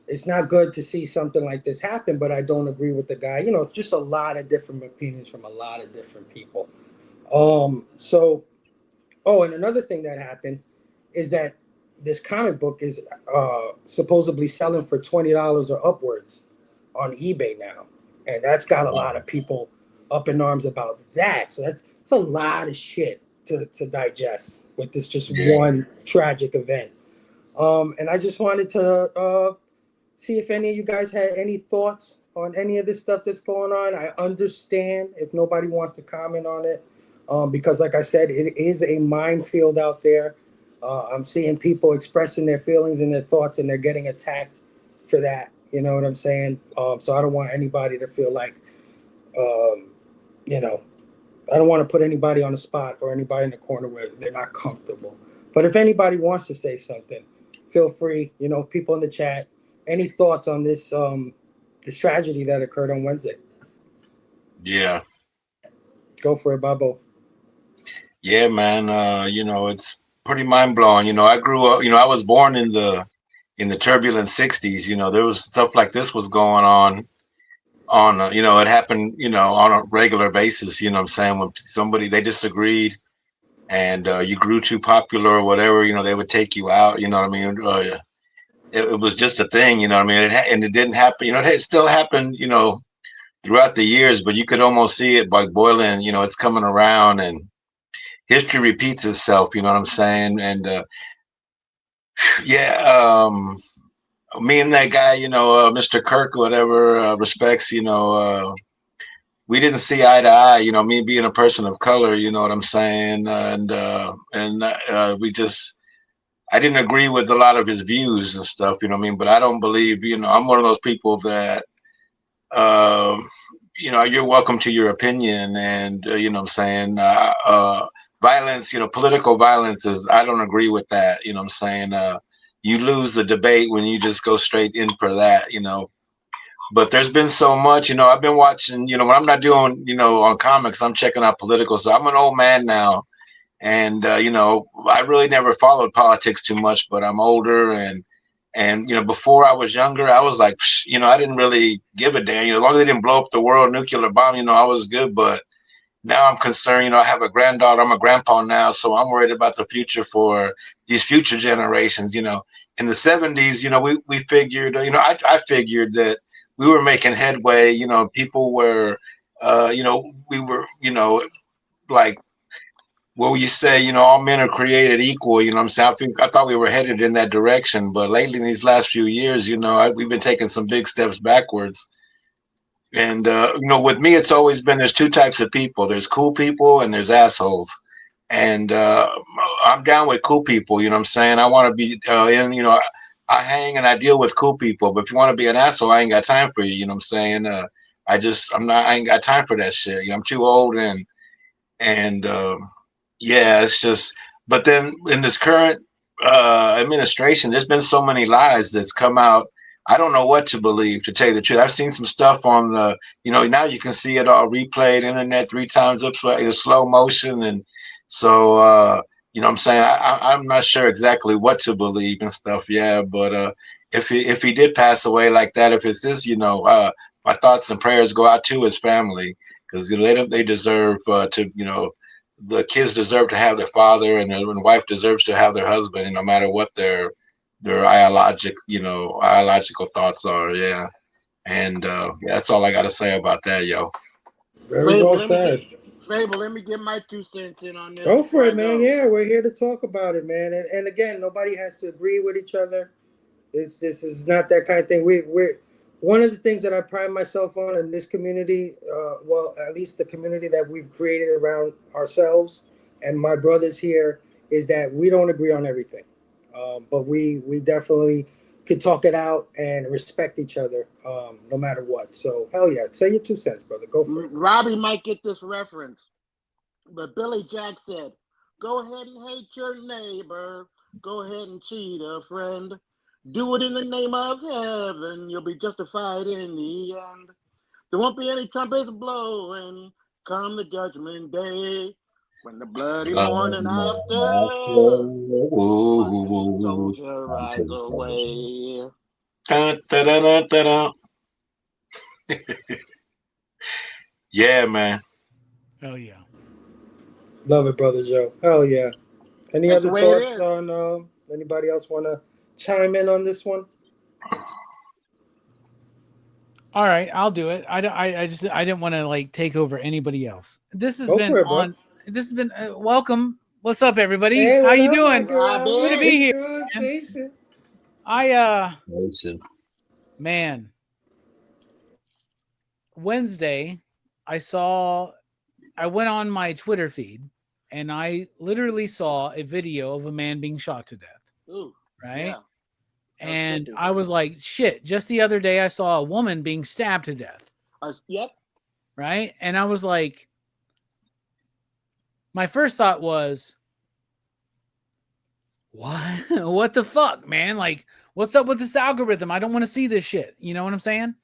it's not good to see something like this happen, but I don't agree with the guy. You know, it's just a lot of different opinions from a lot of different people. And another thing that happened is that this comic book is supposedly selling for $20 or upwards on eBay now. And that's got a lot of people up in arms about that. So it's a lot of shit to digest with this just one tragic event. And I just wanted to see if any of you guys had any thoughts on any of this stuff that's going on. I understand if nobody wants to comment on it, because like I said, it is a minefield out there. I'm seeing people expressing their feelings and their thoughts, and they're getting attacked for that. You know what I'm saying? So I don't want anybody to feel like, you know, I don't want to put anybody on the spot or anybody in the corner where they're not comfortable. But if anybody wants to say something, feel free. You know, people in the chat. Any thoughts on this this tragedy that occurred on Wednesday? Yeah. Go for it, Babo. Yeah, man. You know, it's pretty mind blowing. You know, I grew up. You know, I was born in the turbulent '60s. You know, there was stuff like this was going on. You know, it happened. You know, on a regular basis. You know what I'm saying? When somebody they disagreed, and you grew too popular or whatever, you know, they would take you out. You know what I mean? It was just a thing. You know what I mean? And it didn't happen. You know, it still happened. You know, throughout the years, but you could almost see it by boiling. You know, it's coming around and history repeats itself, you know what I'm saying? And me and that guy, you know, Mr. Kirk, whatever, respects, you know, we didn't see eye to eye, you know, me being a person of color, you know what I'm saying? I didn't agree with a lot of his views and stuff, you know what I mean? But I don't believe, you know, I'm one of those people that, you know, you're welcome to your opinion, and you know what I'm saying, violence, you know, political violence I don't agree with that, you know what I'm saying. You lose the debate when you just go straight in for that, you know. But there's been so much, I've been watching, when I'm not doing, on comics, I'm checking out political. So I'm an old man now. And, I really never followed politics too much, but I'm older. And before I was younger, I was like, I didn't really give a damn. As long as they didn't blow up the world, nuclear bomb, I was good. But now I'm concerned, I have a granddaughter. I'm a grandpa now. So I'm worried about the future for these future generations. In the 70s, we figured, I figured that we were making headway. People were, we were, like, well, you say, all men are created equal. I'm saying? I thought we were headed in that direction. But lately, in these last few years, we've been taking some big steps backwards. And, with me, it's always been there's two types of people. There's cool people and there's assholes. And I'm down with cool people. You know what I'm saying? I want to be I hang and I deal with cool people. But if you want to be an asshole, I ain't got time for you. You know what I'm saying? I ain't got time for that shit. I'm too old and yeah, it's just. But then in this current administration, there's been so many lies that's come out. I don't know what to believe, to tell you the truth. I've seen some stuff on the, now you can see it all replayed, internet 3 times up, slow motion. And so, what I'm saying? I'm not sure exactly what to believe and stuff. Yeah. But if he did pass away like that, if it's this, my thoughts and prayers go out to his family, because they deserve to, the kids deserve to have their father, and the wife deserves to have their husband, and no matter what their ideological thoughts are. Yeah. And that's all I got to say about that, yo. Very well said. Fable, let me get my 2 cents in on this. Go for it, man. Yeah, we're here to talk about it, man. And again, nobody has to agree with each other. This is not that kind of thing. We're one of the things that I pride myself on in this community, well, at least the community that we've created around ourselves and my brothers here, is that we don't agree on everything. But we definitely can talk it out and respect each other, no matter what. So, hell yeah. Say your 2 cents, brother. Go for it. Robbie might get this reference, but Billy Jack said, go ahead and hate your neighbor. Go ahead and cheat a friend. Do it in the name of heaven. You'll be justified in the end. There won't be any trumpets blowing come the judgment day. When the bloody morning after, soldier rise away. Yeah, man. Hell yeah. Love it, brother Joe. Hell yeah. Any That's other thoughts on anybody else want to chime in on this one? All right, I'll do it. I didn't want to like take over anybody else. This has been welcome. What's up, everybody? Hey, how you doing? Good to be here. Man. Wednesday, I went on my Twitter feed and I literally saw a video of a man being shot to death. Ooh, right? Yeah. And I was like, shit, just the other day I saw a woman being stabbed to death. Yep. Right? And I was like, my first thought was, what? What the fuck, man? Like, what's up with this algorithm? I don't want to see this shit. You know what I'm saying?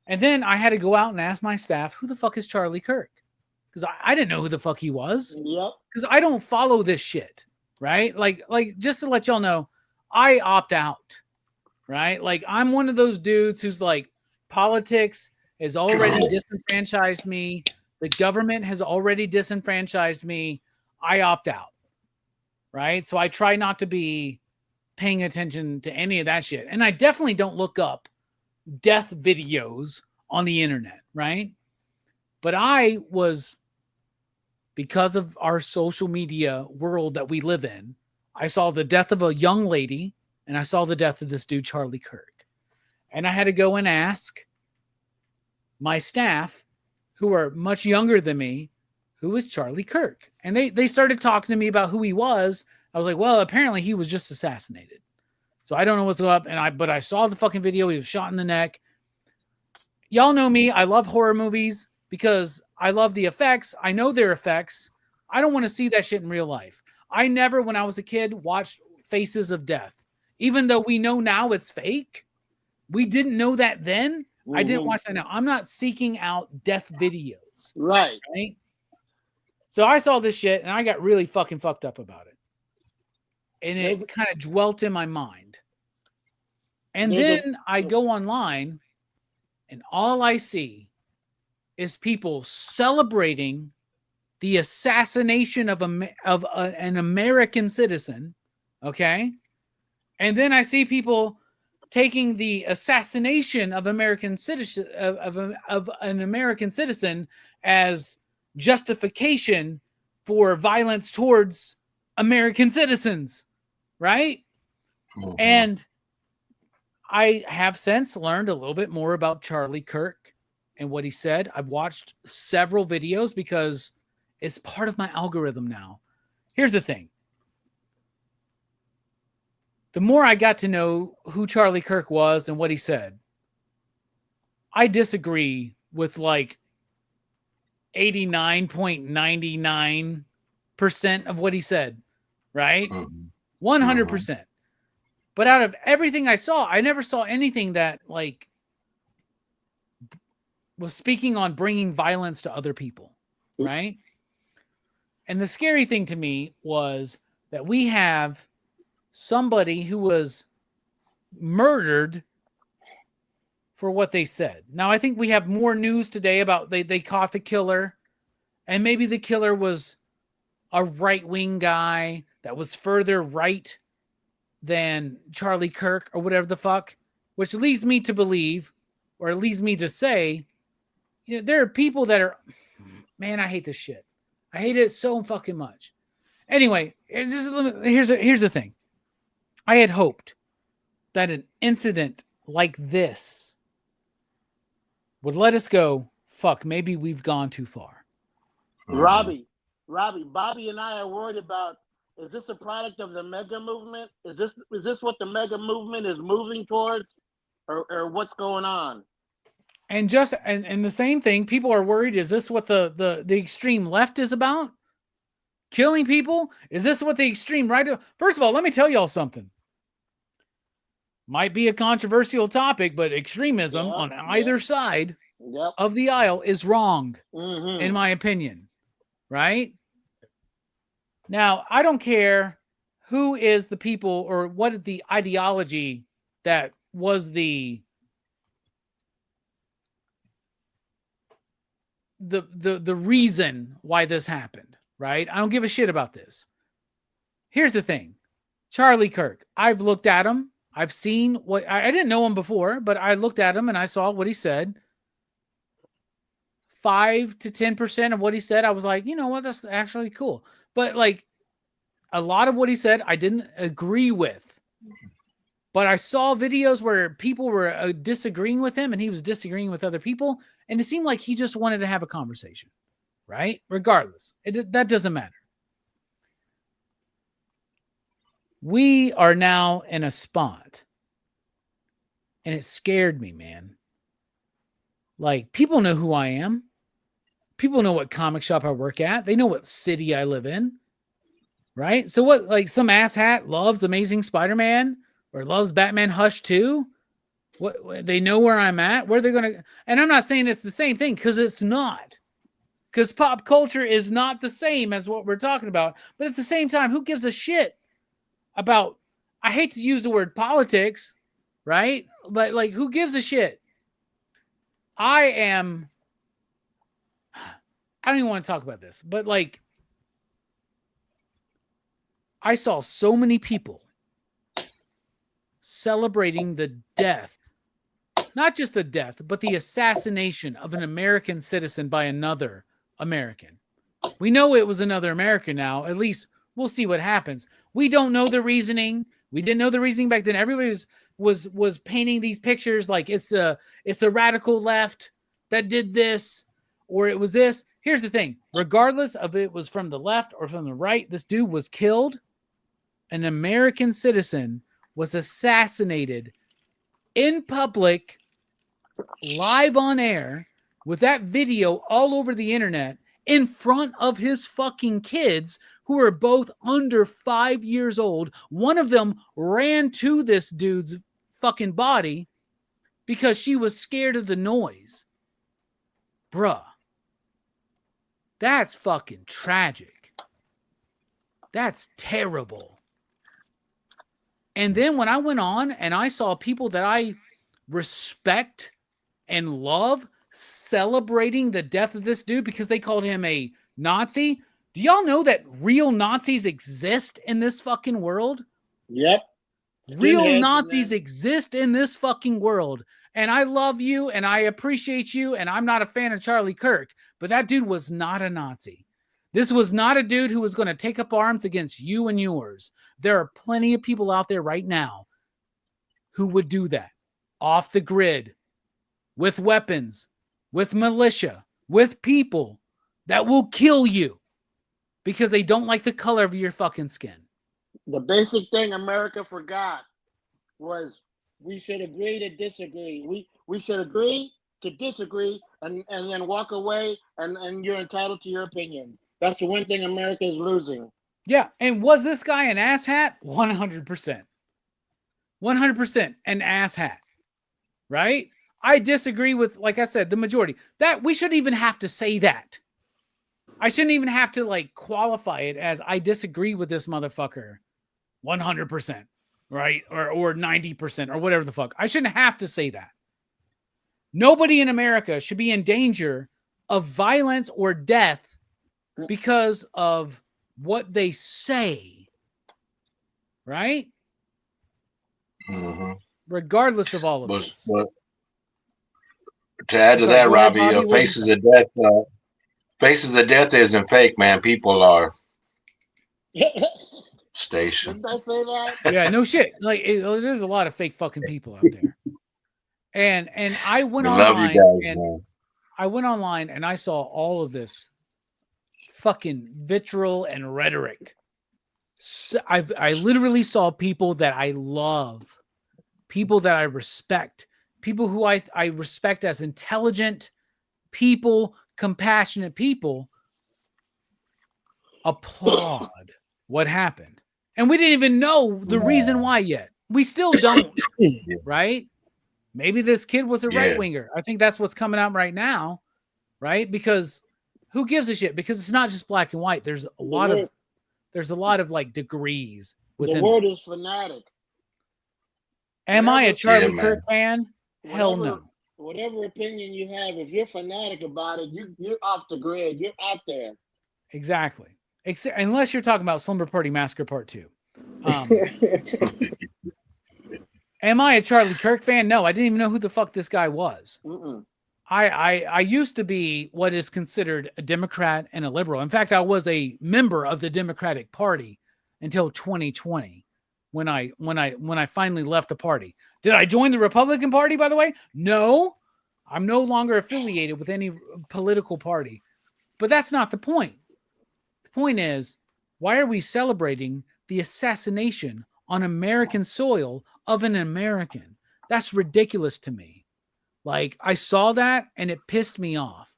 And then I had to go out and ask my staff, who the fuck is Charlie Kirk? Because I didn't know who the fuck he was. Yep. Because I don't follow this shit. Right? Like just to let y'all know, I opt out, right? Like I'm one of those dudes who's like, politics has already disenfranchised me. The government has already disenfranchised me. I opt out, right? So I try not to be paying attention to any of that shit. And I definitely don't look up death videos on the internet, right? But because of our social media world that we live in, I saw the death of a young lady and I saw the death of this dude, Charlie Kirk. And I had to go and ask my staff, who are much younger than me, who is Charlie Kirk? And they started talking to me about who he was. I was like, well, apparently he was just assassinated. So I don't know what's up. But I saw the fucking video. He was shot in the neck. Y'all know me. I love horror movies because I love the effects. I know their effects. I don't want to see that shit in real life. I never, when I was a kid, watched Faces of Death. Even though we know now it's fake, we didn't know that then. I didn't watch that. Now I'm not seeking out death videos. Right. Right. So I saw this shit and I got really fucking fucked up about it. And it kind of dwelt in my mind. And then I go online and all I see is people celebrating the assassination of an American citizen. Okay. And then I see people taking the assassination of American citizen of an American citizen as justification for violence towards American citizens, right? Mhm. And I have since learned a little bit more about Charlie Kirk and what he said. I've watched several videos because it's part of my algorithm now. Here's the thing. The more I got to know who Charlie Kirk was and what he said, I disagree with like 89.99% of what he said, right? 100%. But out of everything I saw, I never saw anything that like was speaking on bringing violence to other people, right? And the scary thing to me was that we have somebody who was murdered for what they said. Now, I think we have more news today about they caught the killer, and maybe the killer was a right-wing guy that was further right than Charlie Kirk or whatever the fuck, which leads me to believe, or it leads me to say, you know, there are people that are, man, I hate this shit. I hate it so fucking much. Anyway, here's the thing. I had hoped that an incident like this would let us go, fuck, maybe we've gone too far. Robbie, Bobby and I are worried about, is this a product of the mega movement? Is this what the mega movement is moving towards? Or what's going on? And just and the same thing, people are worried, is this what the extreme left is about? Killing people? Is this what the extreme right? First of all, let me tell y'all something. Might be a controversial topic, but extremism on either side of the aisle is wrong, in my opinion. Right? Now, I don't care who is the people or what the ideology that was the reason why this happened, right? I don't give a shit about this. Here's the thing. Charlie Kirk, I've looked at him. I've seen what I didn't know him before, but I looked at him and I saw what he said. 5 to 10% of what he said, I was like, you know what? That's actually cool. But like a lot of what he said, I didn't agree with. But I saw videos where people were disagreeing with him and he was disagreeing with other people. And it seemed like he just wanted to have a conversation, right? Regardless, that doesn't matter. We are now in a spot. And it scared me, man. Like, people know who I am. People know what comic shop I work at. They know what city I live in. Right? So what, like some asshat loves Amazing Spider-Man or loves Batman Hush 2? What, they know where I'm at? Where they're going to... And I'm not saying it's the same thing, because it's not. Because pop culture is not the same as what we're talking about. But at the same time, who gives a shit about... I hate to use the word politics, right? But like, who gives a shit? I don't even want to talk about this, but like, I saw so many people celebrating the death, not just the death, but the assassination of an American citizen by another American. We know it was another American now. At least we'll see what happens. We don't know the reasoning. We didn't know the reasoning back then. Everybody was painting these pictures like it's the radical left that did this, or it was this. Here's the thing. Regardless of it was from the left or from the right, this dude was killed. An American citizen was assassinated in public, live on air, with that video all over the internet in front of his fucking kids, who are both under 5 years old. One of them ran to this dude's fucking body because she was scared of the noise. Bruh. That's fucking tragic. That's terrible. And then when I went on and I saw people that I respect and love celebrating the death of this dude because they called him a Nazi. Do y'all know that real Nazis exist in this fucking world? Yep. Real Skinheads, Nazis man. exist in this fucking world. And I love you and I appreciate you. And I'm not a fan of Charlie Kirk, but that dude was not a Nazi. This was not a dude who was going to take up arms against you and yours. There are plenty of people out there right now who would do that off the grid with weapons, with militia, with people that will kill you because they don't like the color of your fucking skin. The basic thing America forgot was we should agree to disagree. We should agree to disagree and then walk away and you're entitled to your opinion. That's the one thing America is losing. Yeah. And was this guy an asshat? 100%. 100% an asshat. Right? I disagree with, like I said, the majority. That we shouldn't even have to say that. I shouldn't even have to like qualify it as I disagree with this motherfucker 100%, right? Or 90% or whatever the fuck. I shouldn't have to say that. Nobody in America should be in danger of violence or death because of what they say, right? Mm-hmm. Regardless of all of this. But to add to that, Robbie, faces of death isn't fake, man. People are. Station. Did I say that? Yeah, no shit. Like there's a lot of fake fucking people out there. And I went online I went online and I saw all of this fucking vitriol and rhetoric. So I literally saw people that I love, people that I respect, people who I respect as intelligent people, compassionate people, applaud what happened. And we didn't even know the reason why yet. We still don't, right? Maybe this kid was a right-winger. I think that's what's coming out right now, right? Because who gives a shit? Because it's not just black and white. There's a lot of like degrees within. The word is fanatic. Am I a Charlie Kirk fan? Hell no. Whatever opinion you have, if you're fanatic about it, you're off the grid. You're out there. Exactly. Unless you're talking about Slumber Party Massacre Part 2. Am I a Charlie Kirk fan? No, I didn't even know who the fuck this guy was. I used to be what is considered a Democrat and a liberal. In fact, I was a member of the Democratic Party until 2020 when I finally left the party. Did I join the Republican Party, by the way? No. I'm no longer affiliated with any political party. But that's not the point. The point is, why are we celebrating the assassination on American soil of an American? That's ridiculous to me. Like, I saw that and it pissed me off.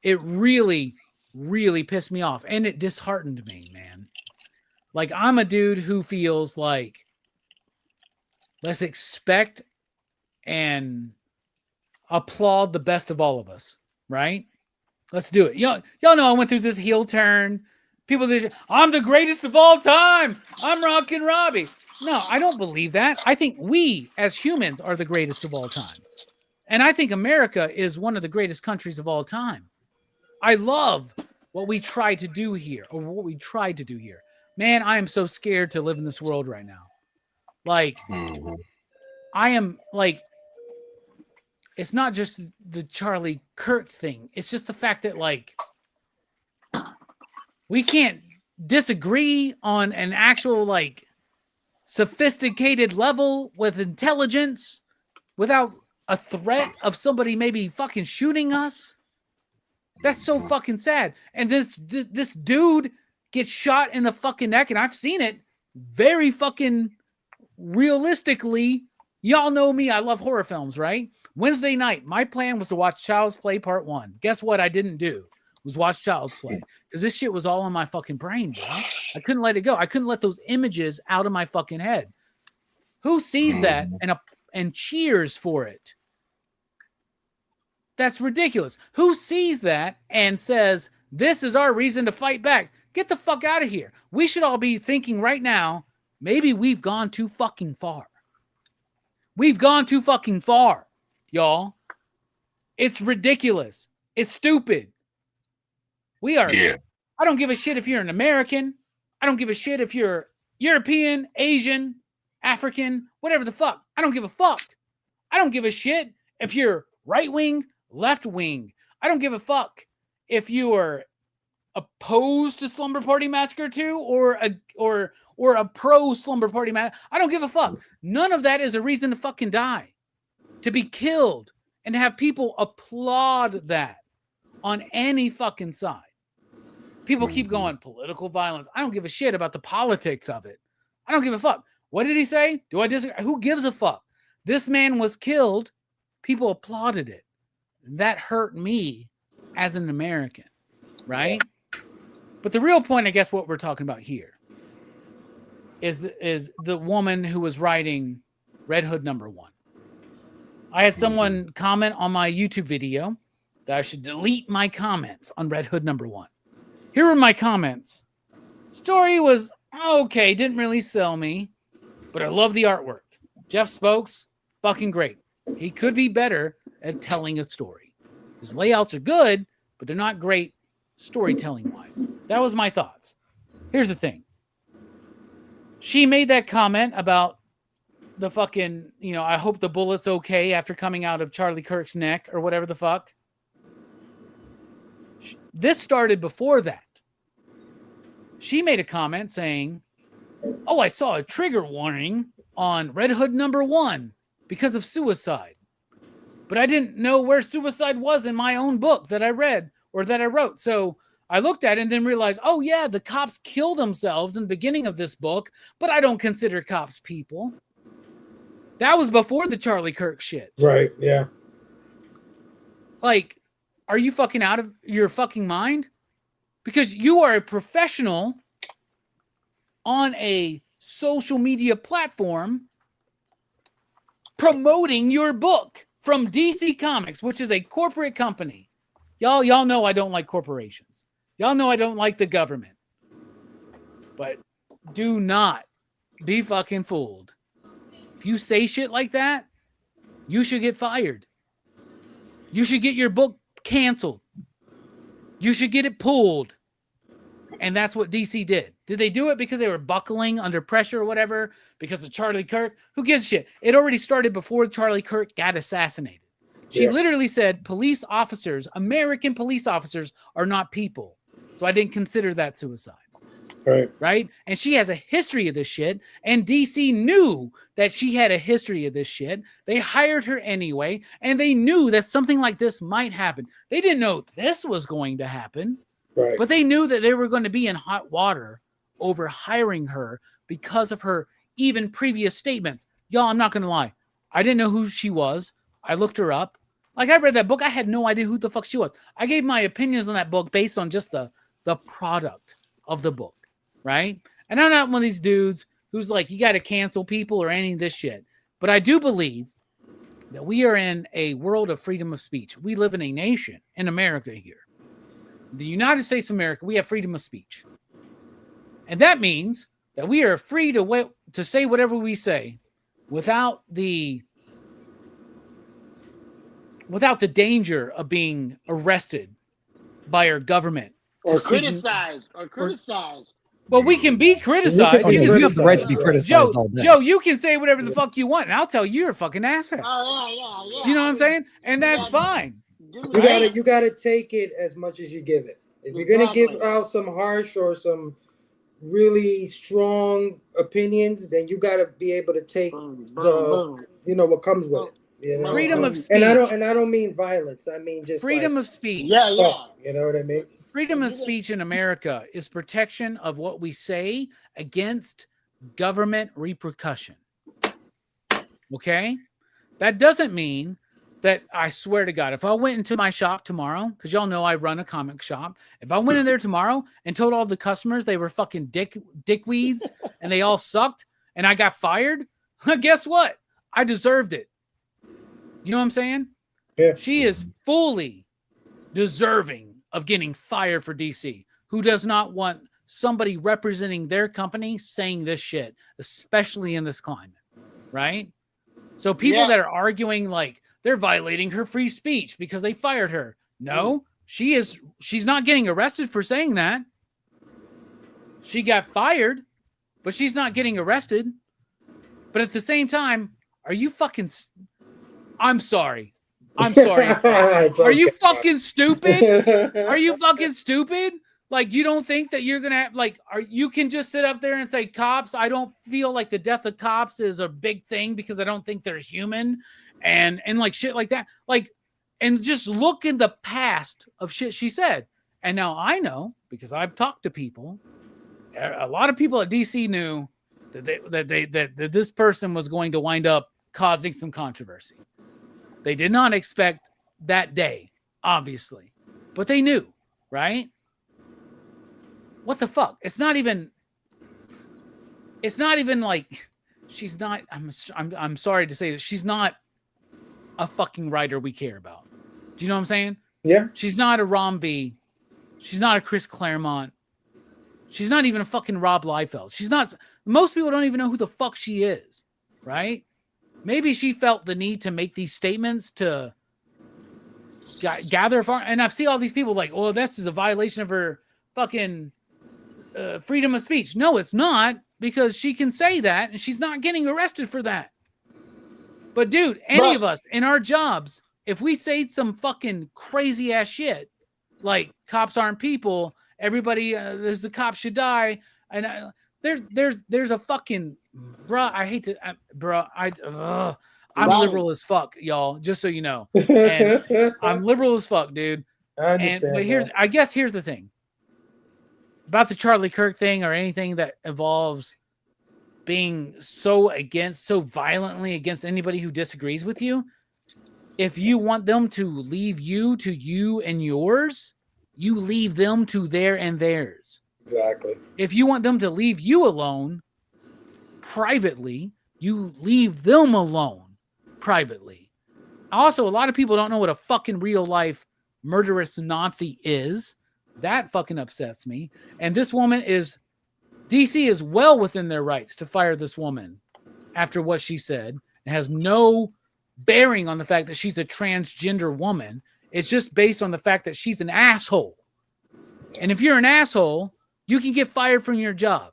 It really, really pissed me off. And it disheartened me, man. Like, I'm a dude who feels like let's expect and applaud the best of all of us, right? Let's do it. Y'all know I went through this heel turn. People say, I'm the greatest of all time. I'm Rockin' Robbie. No, I don't believe that. I think we as humans are the greatest of all times. And I think America is one of the greatest countries of all time. I love what we try to do here, or what we tried to do here. Man, I am so scared to live in this world right now. Like, I am like, it's not just the Charlie Kirk thing. It's just the fact that, like, we can't disagree on an actual, like, sophisticated level with intelligence without a threat of somebody maybe fucking shooting us. That's so fucking sad. And this dude gets shot in the fucking neck, and I've seen it very fucking realistically. Y'all know me. I love horror films, right? Wednesday night, my plan was to watch Child's Play Part 1. Guess what I didn't do? Was watch Child's Play. Because this shit was all in my fucking brain, bro. I couldn't let it go. I couldn't let those images out of my fucking head. Who sees that and cheers for it? That's ridiculous. Who sees that and says, this is our reason to fight back? Get the fuck out of here. We should all be thinking right now, maybe we've gone too fucking far. We've gone too fucking far, y'all. It's ridiculous. It's stupid. We are. Yeah. I don't give a shit if you're an American. I don't give a shit if you're European, Asian, African, whatever the fuck. I don't give a fuck. I don't give a shit if you're right wing, left wing. I don't give a fuck if you are opposed to Slumber Party Massacre 2 or a pro Slumber Party Massacre. I don't give a fuck. None of that is a reason to fucking die, to be killed, and to have people applaud that on any fucking side. People keep going, political violence. I don't give a shit about the politics of it. I don't give a fuck. What did he say? Do I disagree? Who gives a fuck? This man was killed. People applauded it. That hurt me as an American, right? But the real point, I guess, what we're talking about here is the woman who was writing Red Hood #1. I had someone comment on my YouTube video that I should delete my comments on Red Hood #1. Here were my comments. Story was okay, didn't really sell me, but I love the artwork. Jeff Spokes, fucking great. He could be better at telling a story. His layouts are good, but they're not great storytelling-wise. That was my thoughts. Here's the thing. She made that comment about the fucking, I hope the bullet's okay after coming out of Charlie Kirk's neck or whatever the fuck. This started before that. She made a comment saying, oh, I saw a trigger warning on Red Hood #1 because of suicide. But I didn't know where suicide was in my own book that I read or that I wrote. So I looked at it and then realized, oh yeah, the cops kill themselves in the beginning of this book, but I don't consider cops people. That was before the Charlie Kirk shit. Right, yeah. Like, are you fucking out of your fucking mind? Because you are a professional on a social media platform promoting your book from DC Comics, which is a corporate company. Y'all know I don't like corporations. Y'all know I don't like the government. But do not be fucking fooled. If you say shit like that, you should get fired. You should get your book canceled. You should get it pulled. And that's what DC did. Did they do it because they were buckling under pressure or whatever? Because of Charlie Kirk? Who gives a shit? It already started before Charlie Kirk got assassinated. She literally said police officers, American police officers, are not people. So I didn't consider that suicide. Right? And she has a history of this shit. And DC knew that she had a history of this shit. They hired her anyway. And they knew that something like this might happen. They didn't know this was going to happen. Right. But they knew that they were going to be in hot water over hiring her because of her even previous statements. Y'all, I'm not going to lie. I didn't know who she was. I looked her up. Like, I read that book. I had no idea who the fuck she was. I gave my opinions on that book based on just the product of the book. Right? And I'm not one of these dudes who's like, you got to cancel people or any of this shit. But I do believe that we are in a world of freedom of speech. We live in a nation in America here. The United States of America, we have freedom of speech. And that means that we are free to say whatever we say without the danger of being arrested by our government. Or criticize. Well, we can be criticized. You have the right to be criticized all day. Joe, you can say whatever the fuck you want, and I'll tell you you're a fucking asshole. Yeah. Do you know what I'm saying? And that's fine. You gotta take it as much as you give it. If you're gonna give out some harsh or some really strong opinions, then you gotta be able to take what comes with it. You know? Freedom of speech. And I don't mean violence. I mean just freedom of speech. Yeah. You know what I mean? Freedom of speech in America is protection of what we say against government repercussion. Okay? That doesn't mean that, I swear to God, if I went into my shop tomorrow, because y'all know I run a comic shop, if I went in there tomorrow and told all the customers they were fucking dickweeds and they all sucked and I got fired, guess what? I deserved it. You know what I'm saying? Yeah. She is fully deserving of getting fired for DC. Who does not want somebody representing their company saying this shit, especially in this climate, right? So people that are arguing like they're violating her free speech because they fired her. No, she's not getting arrested for saying that. She got fired, but she's not getting arrested. But at the same time, are you fucking I'm sorry. Are you fucking stupid? Are you fucking stupid? Like, you don't think that you're gonna have you can just sit up there and say cops? I don't feel like the death of cops is a big thing because I don't think they're human and like shit like that. Like, and just look in the past of shit she said. And now I know because I've talked to people. A lot of people at DC knew that this person was going to wind up causing some controversy. They did not expect that day, obviously, but they knew, right? What the fuck? It's not even like she's not. I'm sorry to say this. She's not a fucking writer we care about. Do you know what I'm saying? Yeah. She's not a Rom V. She's not a Chris Claremont. She's not even a fucking Rob Liefeld. She's not. Most people don't even know who the fuck she is, right? Maybe she felt the need to make these statements to gather. And I see all these people like, oh, this is a violation of her fucking freedom of speech. No, it's not, because she can say that and she's not getting arrested for that. But dude, any of us in our jobs, if we say some fucking crazy ass shit, like cops aren't people, everybody, there's the cops should die. And there's a fucking, bruh, I hate to, I'm liberal as fuck, y'all, just so you know. And I'm liberal as fuck, dude. I understand. But I guess here's the thing about the Charlie Kirk thing, or anything that involves being so violently against anybody who disagrees with you. If you want them to leave you to you and yours, you leave them to their and theirs. Exactly. If you want them to leave you alone privately, you leave them alone privately. Also, a lot of people don't know what a fucking real life murderous Nazi is. That fucking upsets me. And this woman DC is well within their rights to fire this woman after what she said. It has no bearing on the fact that she's a transgender woman. It's just based on the fact that she's an asshole. And if you're an asshole, you can get fired from your job.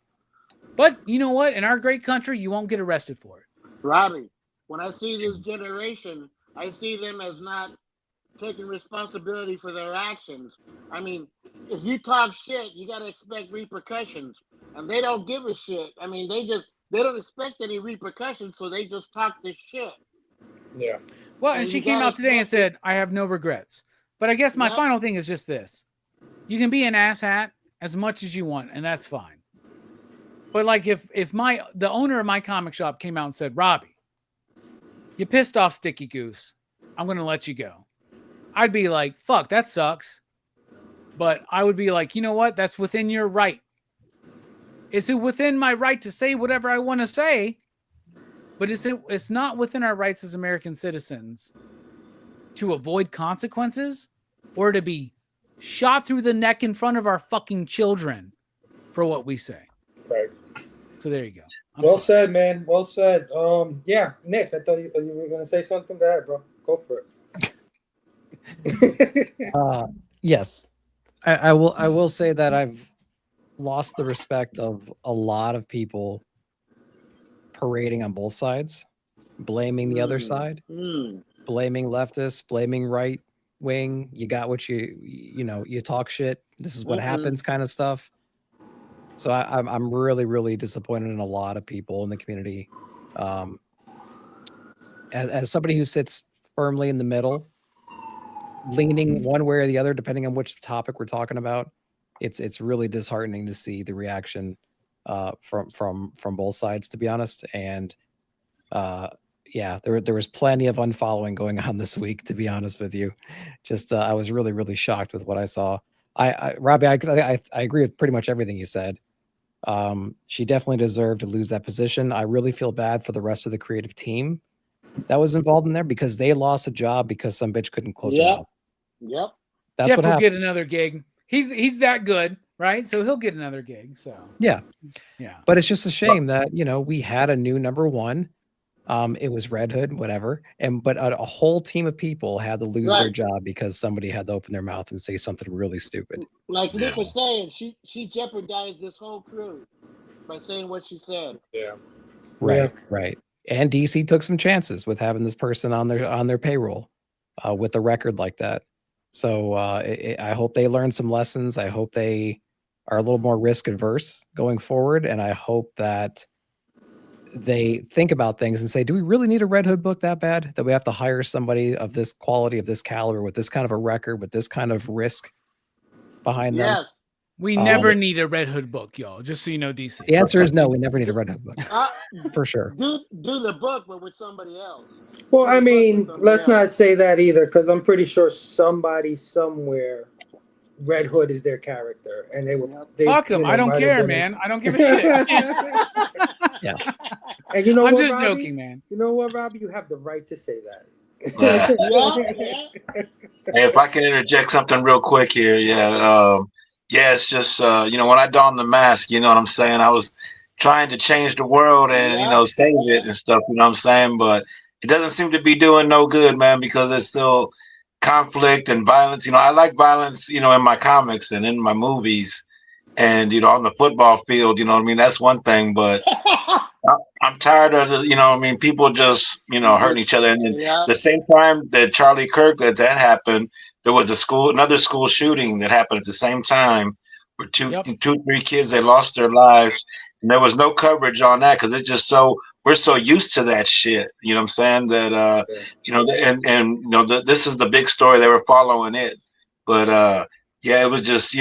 But you know what? In our great country, you won't get arrested for it. Robbie, when I see this generation, I see them as not taking responsibility for their actions. I mean, if you talk shit, you got to expect repercussions. And they don't give a shit. I mean, they don't expect any repercussions, so they just talk this shit. Yeah. Well, and she came out today and said, I have no regrets. But I guess my final thing is just this. You can be an asshat as much as you want, and that's fine. But like if the owner of my comic shop came out and said, Robbie, you pissed off Sticky Goose, I'm going to let you go. I'd be like, fuck, that sucks. But I would be like, you know what? That's within your right. Is it within my right to say whatever I want to say? But it's not within our rights as American citizens to avoid consequences or to be shot through the neck in front of our fucking children for what we say. Right. So there you go. Well said, man. Well said. Yeah, Nick, I thought you were going to say something. Go ahead, bro. Go for it. Yes, I will say that I've lost the respect of a lot of people parading on both sides, blaming the other side, blaming leftists, blaming right wing. You got what you talk shit. This is what happens, kind of stuff. So I'm really, really disappointed in a lot of people in the community. As somebody who sits firmly in the middle, leaning one way or the other, depending on which topic we're talking about, it's really disheartening to see the reaction from both sides, to be honest. And yeah, there was plenty of unfollowing going on this week, to be honest with you. Just I was really, really shocked with what I saw. Robbie, I agree with pretty much everything you said. She definitely deserved to lose that position. I really feel bad for the rest of the creative team that was involved in there because they lost a job because some bitch couldn't close her Yep. mouth. Yep. That's Jeff what will happened. get another gig. He's that good, right? So he'll get another gig. So Yeah. yeah. But it's just a shame that, we had a new number one. It was Red Hood, whatever. But a whole team of people had to lose their Right. job because somebody had to open their mouth and say something really stupid. Like Nick was saying, she jeopardized this whole crew by saying what she said. Yeah. Right. And DC took some chances with having this person on their payroll with a record like that. So I hope they learn some lessons. I hope they are a little more risk adverse going forward. And I hope that they think about things and say, do we really need a Red Hood book that bad that we have to hire somebody of this quality, of this caliber, with this kind of a record, with this kind of risk behind them? Yes. We never need a Red Hood book, y'all. Just so you know, DC. The answer is no. We never need a Red Hood book. For sure. Do the book, but with somebody else. Well, I mean, let's not say that either, because I'm pretty sure somebody somewhere, Red Hood is their character, and they were. Fuck them. I don't care, man. I don't give a shit. Yeah. And you know I'm what, just Robbie? joking, man. You know what, Robbie? You have the right to say that. Hey, if I can interject something real quick here, it's just when I donned the mask, you know what I'm saying, I was trying to change the world and save it and stuff, you know what I'm saying, but it doesn't seem to be doing no good, man, because there's still conflict and violence. I like violence, in my comics and in my movies, and on the football field, you know what I mean, that's one thing, but I'm tired of the, people just, hurting each other. And then the same time that Charlie Kirk, that happened, there was another school shooting that happened at the same time where three kids, they lost their lives. And there was no coverage on that because it's just we're so used to that shit. You know what I'm saying? That, this is the big story. They were following it. But, it was just,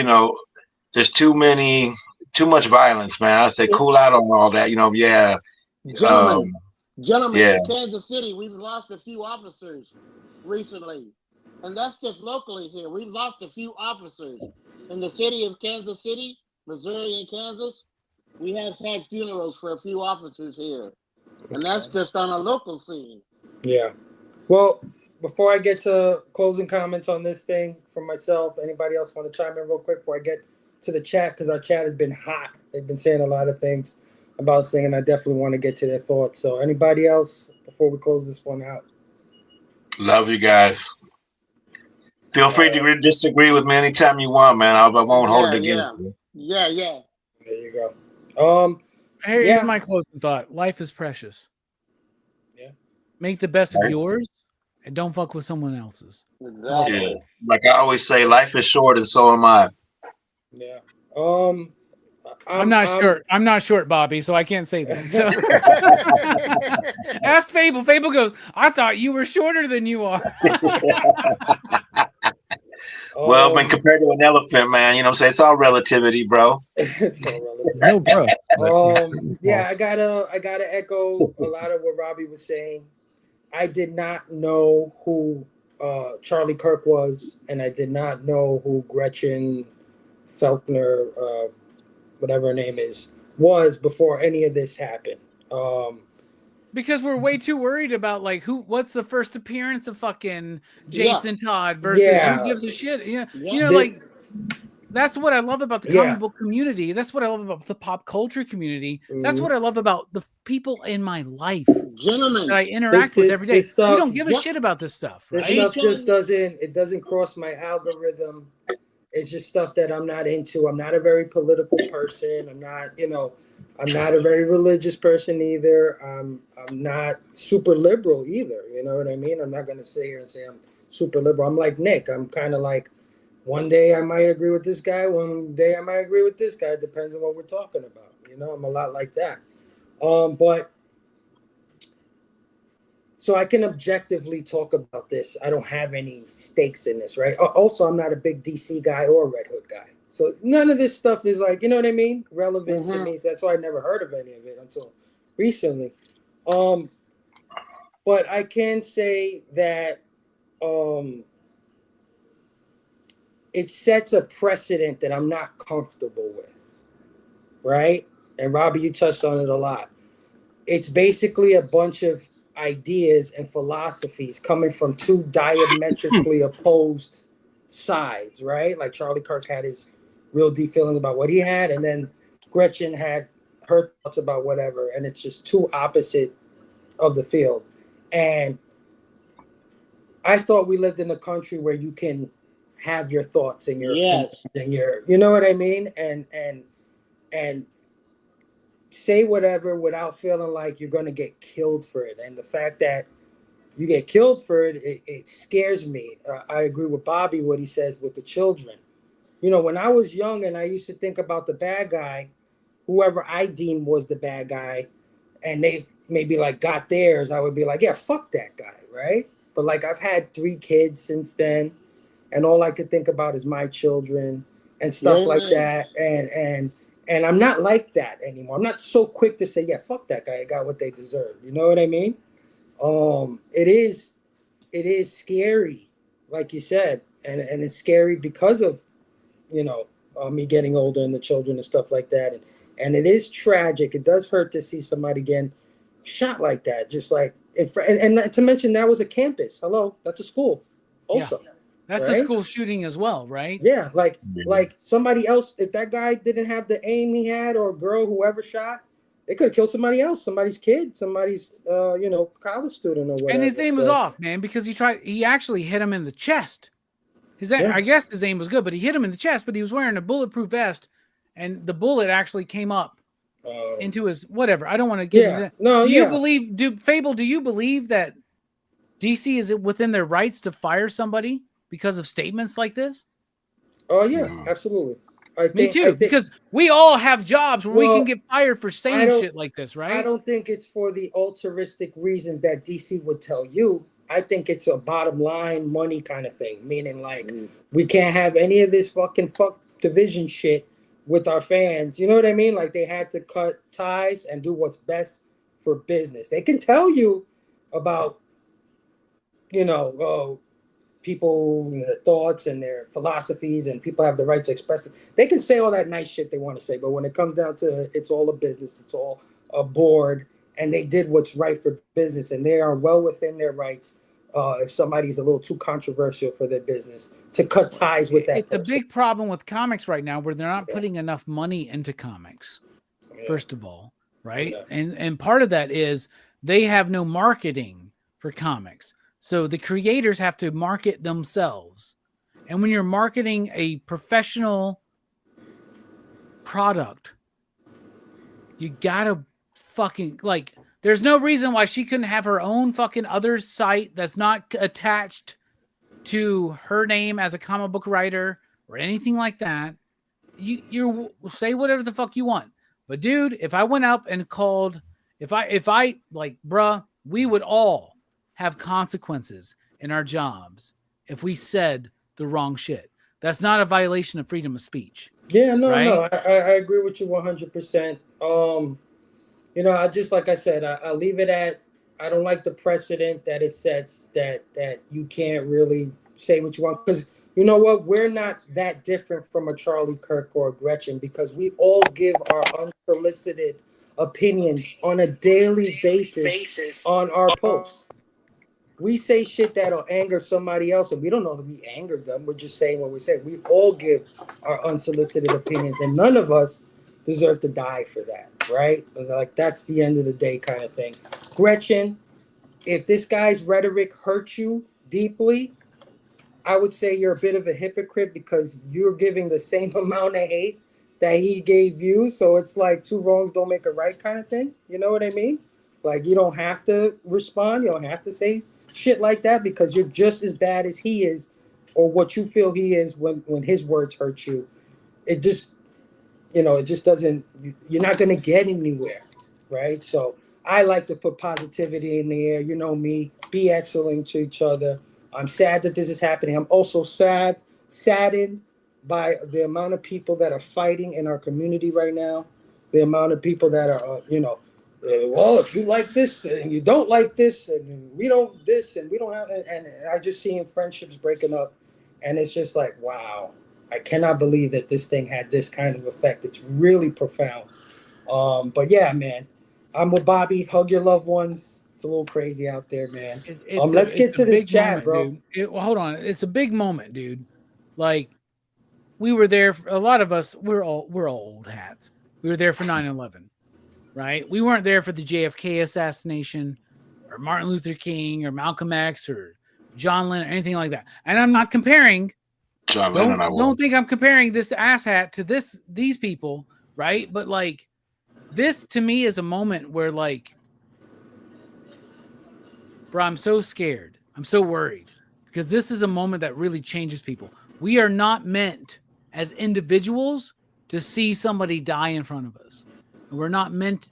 there's too much violence, man. I say cool out on all that, Gentlemen, in Kansas City, we've lost a few officers recently. And that's just locally here. We've lost a few officers. In the city of Kansas City, Missouri and Kansas, we have had funerals for a few officers here. And that's just on a local scene. Yeah. Well, before I get to closing comments on this thing from myself, anybody else want to chime in real quick before I get to the chat? Because our chat has been hot. They've been saying a lot of things about this thing, and I definitely want to get to their thoughts. So anybody else before we close this one out? Love you guys. Feel free to disagree with me anytime you want, man. I won't hold it against you. Yeah. There you go. Here's my closing thought. Life is precious. Yeah. Make the best of yours and don't fuck with someone else's. Exactly. Yeah. Like I always say, life is short and so am I. Yeah. I'm not short. I'm not short, Bobby, so I can't say that. So ask Fable. Fable goes, I thought you were shorter than you are. Well, when compared to an elephant, man, you know what I'm saying? It's all relativity, bro. It's all relative. No, bro. Yeah, I gotta echo a lot of what Robbie was saying. I did not know who Charlie Kirk was, and I did not know who Gretchen Felkner, whatever her name is, was before any of this happened. Because we're way too worried about what's the first appearance of fucking Jason Todd versus who gives a shit. Yeah. That's what I love about the comic book community. That's what I love about the pop culture community. That's what I love about the people in my life, gentlemen, that I interact with every day. We don't give a shit about this stuff, right? This stuff just doesn't cross my algorithm. It's just stuff that I'm not into. I'm not a very political person. I'm not a very religious person either. I'm not super liberal either. You know what I mean? I'm not going to sit here and say I'm super liberal. I'm like Nick. I'm kind of like, one day I might agree with this guy. One day I might agree with this guy. It depends on what we're talking about. I'm a lot like that. But so I can objectively talk about this. I don't have any stakes in this, right? Also, I'm not a big DC guy or Red Hood guy. So none of this stuff is like, you know what I mean? Relevant to me. So that's why I never heard of any of it until recently. But I can say that it sets a precedent that I'm not comfortable with, right? And Robbie, you touched on it a lot. It's basically a bunch of ideas and philosophies coming from two diametrically opposed sides, right? Like Charlie Kirk had his real deep feelings about what he had, and then Gretchen had her thoughts about whatever, and it's just two opposite of the field. And I thought we lived in a country where you can have your thoughts and your Yes. and your, you know what I mean, and say whatever without feeling like you're going to get killed for it. And the fact that you get killed for it, it scares me. I agree with Bobby what he says with the children. You know, when I was young and I used to think about the bad guy, whoever I deemed was the bad guy, and they maybe like got theirs, I would be like, yeah, fuck that guy, right? But like I've had 3 kids since then, and all I could think about is my children and stuff Yeah, like man. that. And I'm not like that anymore. I'm not so quick to say, yeah, fuck that guy. I got what they deserve. You know what I mean? It is scary, like you said, and it's scary because of, you know, me getting older and the children and stuff like that. And it is tragic. It does hurt to see somebody getting shot like that. Just like, and to mention that was a campus. Hello, that's a school also. That's right? a school shooting as well, right? Yeah, like somebody else, if that guy didn't have the aim he had, or a girl, whoever shot, they could have killed somebody else, somebody's kid, somebody's college student or whatever. And his aim was off, man, because he actually hit him in the chest. I guess his aim was good, but he hit him in the chest, but he was wearing a bulletproof vest, and the bullet actually came up into his whatever. I don't want to get into that. No, do you believe, Fable, do you believe that DC is within their rights to fire somebody because of statements like this? Oh yeah, absolutely. Me too, because we all have jobs where we can get fired for saying shit like this, right? I don't think it's for the altruistic reasons that DC would tell you. I think it's a bottom line money kind of thing, meaning like we can't have any of this fuck division shit with our fans. You know what I mean? Like they had to cut ties and do what's best for business. They can tell you about, people and their thoughts and their philosophies, and people have the right to express it. They can say all that nice shit they want to say, but when it comes down to it's all a business, it's all a board, and they did what's right for business, and they are well within their rights. If somebody's a little too controversial for their business, to cut ties with that it's person. a big problem with comics right now, where they're not putting enough money into comics, first of all, right? And part of that is they have no marketing for comics. So the creators have to market themselves. And when you're marketing a professional product, you gotta fucking, like, there's no reason why she couldn't have her own fucking other site that's not attached to her name as a comic book writer or anything like that. You say whatever the fuck you want. But dude, if I went up and called, if I like, bruh, we would all have consequences in our jobs if we said the wrong shit. That's not a violation of freedom of speech. Yeah, no, right? no, I agree with you 100%. I just, like I said, I leave it at, I don't like the precedent that it sets that you can't really say what you want, because you know what, we're not that different from a Charlie Kirk or a Gretchen, because we all give our unsolicited opinions on a daily basis on our posts. We say shit that'll anger somebody else, and we don't know that we angered them. We're just saying what we say. We all give our unsolicited opinions, and none of us deserve to die for that, right? Like, that's the end of the day kind of thing. Gretchen, if this guy's rhetoric hurts you deeply, I would say you're a bit of a hypocrite, because you're giving the same amount of hate that he gave you. So it's like 2 wrongs don't make a right kind of thing. You know what I mean? Like, you don't have to respond. You don't have to say shit like that, because you're just as bad as he is, or what you feel he is when his words hurt you. It just, it just doesn't, you're not going to get anywhere, right? So I like to put positivity in the air. You know me, be excellent to each other. I'm sad that this is happening. I'm also saddened by the amount of people that are fighting in our community right now, the amount of people that are, well, if you like this and you don't like this, and we don't this and we don't have, and I just seeing friendships breaking up, and it's just like, wow, I cannot believe that this thing had this kind of effect. It's really profound. But yeah, man, I'm with Bobby. Hug your loved ones. It's a little crazy out there, man. It's Let's get to this chat, moment, bro. dude. Hold on. It's a big moment, dude. Like, we were there. A lot of us, we're all old hats. We were there for 9/11, right? We weren't there for the JFK assassination or Martin Luther King or Malcolm X or John Lennon, anything like that. And I'm not comparing. John Lennon, Don't think I'm comparing this asshat to these people, right? But like, this to me is a moment where, like, bro, I'm so scared. I'm so worried because this is a moment that really changes people. We are not meant as individuals to see somebody die in front of us. We're not meant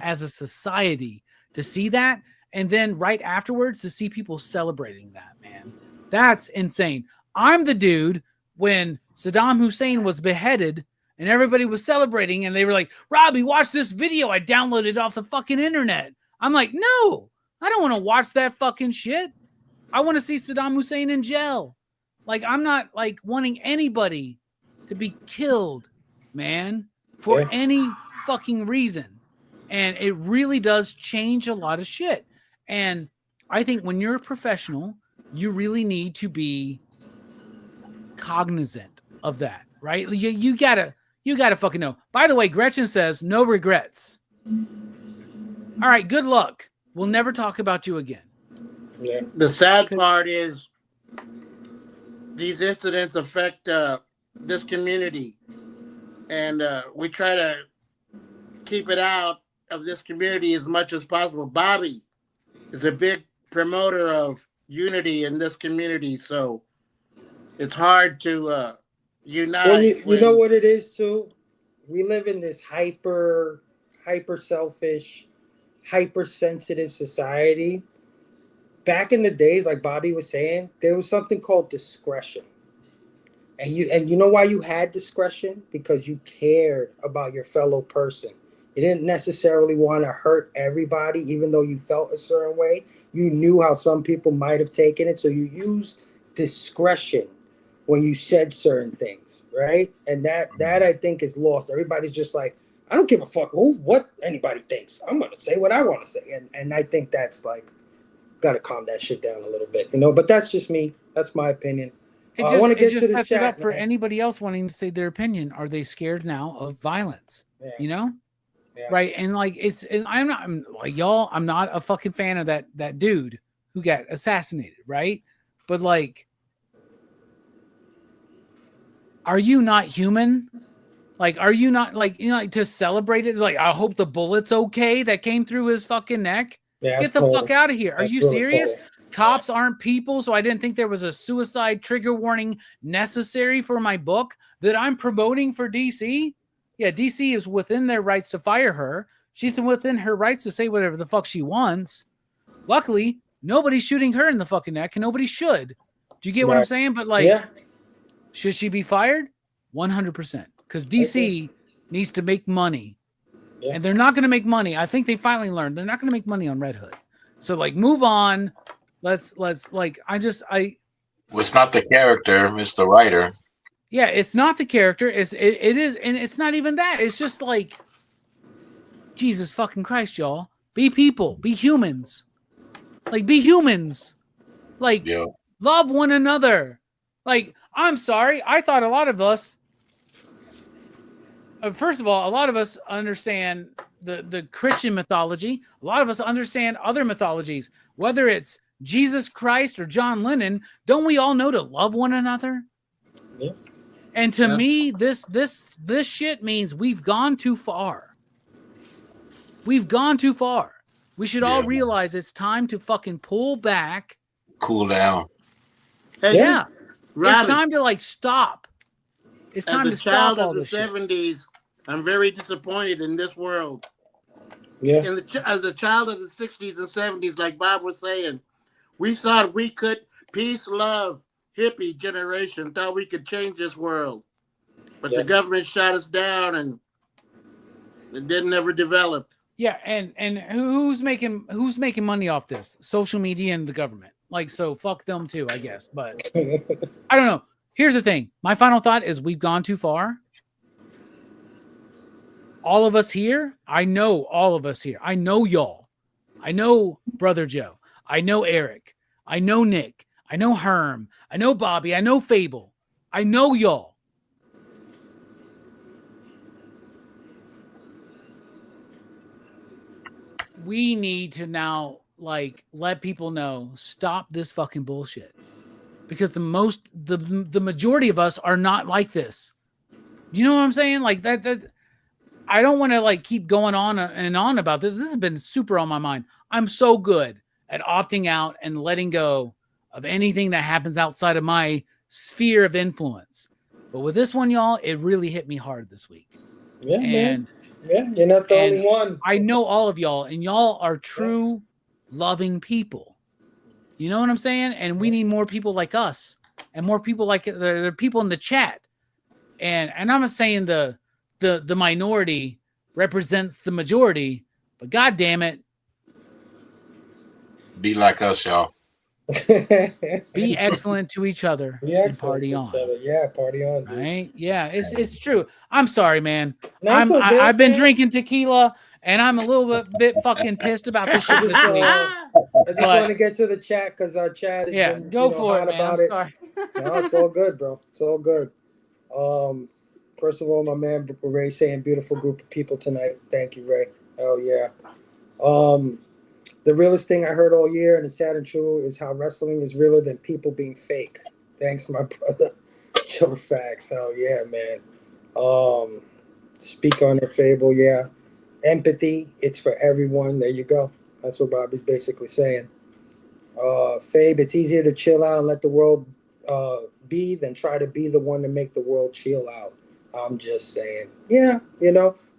as a society to see that. And then right afterwards to see people celebrating that, man. That's insane. I'm the dude when Saddam Hussein was beheaded and everybody was celebrating and they were like, Robbie, watch this video I downloaded off the fucking internet. I'm like, no, I don't want to watch that fucking shit. I want to see Saddam Hussein in jail. Like, I'm not like wanting anybody to be killed, man, for any fucking reason. And it really does change a lot of shit. And I think when you're a professional, you really need to be cognizant of that, right? You gotta fucking know. By the way, Gretchen says no regrets. All right, good luck. We'll never talk about you again. Yeah. The sad part is these incidents affect this community, and we try to keep it out of this community as much as possible. Bobby is a big promoter of unity in this community, so it's hard to unite. Well, you know what it is too? We live in this hyper selfish, hypersensitive society. Back in the days, like Bobby was saying, there was something called discretion. And you know why you had discretion? Because you cared about your fellow person. You didn't necessarily want to hurt everybody, even though you felt a certain way. You knew how some people might have taken it, so you used discretion when you said certain things, right? And that I think is lost. Everybody's just like, I don't give a fuck what anybody thinks. I'm gonna say what I want to say, and I think that's like, gotta calm that shit down a little bit, you know. But that's just me. That's my opinion. I want to get to this chat. It up for anybody else wanting to say their opinion. Are they scared now of violence? Yeah. You know, right? And like, I'm like y'all. I'm not a fucking fan of that dude who got assassinated, right? But like, are you not human? Like, are you not like, you know, like, to celebrate it? Like, I hope the bullet's okay that came through his fucking neck. Yeah, get the fuck out of here. Are you serious? Cops aren't people, so I didn't think there was a suicide trigger warning necessary for my book that I'm promoting for DC. Yeah, DC is within their rights to fire her. She's within her rights to say whatever the fuck she wants. Luckily, nobody's shooting her in the fucking neck, and nobody should. Do you get what I'm saying? But like, should she be fired? 100%. Because DC needs to make money. And they're not going to make money. I think they finally learned they're not going to make money on Red Hood. So like, move on. Let's like, it's not the character, it's the writer. Yeah, it's not the character. It is, and it's not even that. It's just like, Jesus fucking Christ, y'all. Be people. Be humans. Like, be humans. Like, love one another. Like, I'm sorry. I thought a lot of us, first of all, a lot of us understand the Christian mythology. A lot of us understand other mythologies, whether it's Jesus Christ or John Lennon. Don't we all know to love one another? Yeah. And to me, this shit means we've gone too far. We've gone too far. We should all realize it's time to fucking pull back. Cool down. Hey, yeah. It's time to like stop. It's time to stop all this shit. As a child of the 70s, I'm very disappointed in this world. Yeah. As a child of the 60s and 70s, like Bob was saying, we thought we could, peace, love, hippie generation, thought we could change this world. But the government shot us down and it didn't ever develop. Yeah, and who's making money off this? Social media and the government. Like, so fuck them too, I guess. But I don't know. Here's the thing. My final thought is we've gone too far. All of us here, I know all of us here. I know y'all. I know Brother Joe. I know Eric. I know Nick. I know Herm. I know Bobby. I know Fable. I know y'all. We need to now let people know, stop this fucking bullshit. Because the majority of us are not like this. Do you know what I'm saying? Like that I don't want to keep going on and on about this. This has been super on my mind. I'm so good at opting out and letting go of anything that happens outside of my sphere of influence. But with this one, y'all, it really hit me hard this week. Yeah, man. Yeah, you're not the only one. I know all of y'all, and y'all are true, loving people. You know what I'm saying? And we need more people like us, and more people like there are people in the chat. And I'm not saying the minority represents the majority, but God damn it, Be like us, y'all. be excellent to each other and party on. Yeah, party on, dude. Right? Yeah, it's true. I'm sorry, man. Not so bad, I've been man. drinking tequila, and I'm a little bit fucking pissed about this shit this week. I just want to get to the chat because our chat has been go for hot it, man. about I'm it. sorry. No, it's all good, bro. It's all good. First of all, my man Ray saying beautiful group of people tonight. Thank you, Ray. Oh yeah. The realest thing I heard all year, and it's sad and true, is how wrestling is realer than people being fake. Thanks, my brother. Joe Facts. Hell yeah, man. Speak on it, Fable. Yeah. Empathy, it's for everyone. There you go. That's what Bobby's basically saying. Fabe, it's easier to chill out and let the world be than try to be the one to make the world chill out. I'm just saying. Yeah,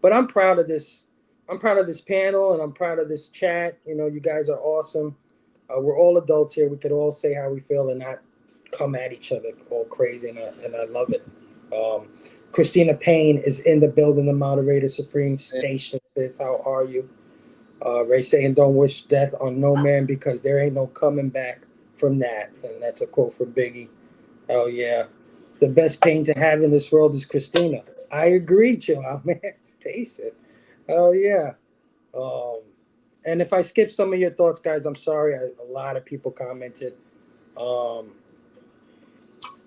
but I'm proud of this. I'm proud of this panel, and I'm proud of this chat. You guys are awesome. We're all adults here. We could all say how we feel and not come at each other all crazy, and I love it. Christina Payne is in the building, the moderator supreme station says, how are you? Ray saying, don't wish death on no man because there ain't no coming back from that. And that's a quote from Biggie. Oh, yeah. The best pain to have in this world is Christina. I agree, chill out, man. Station. Oh, yeah. And if I skip some of your thoughts, guys, I'm sorry. A lot of people commented.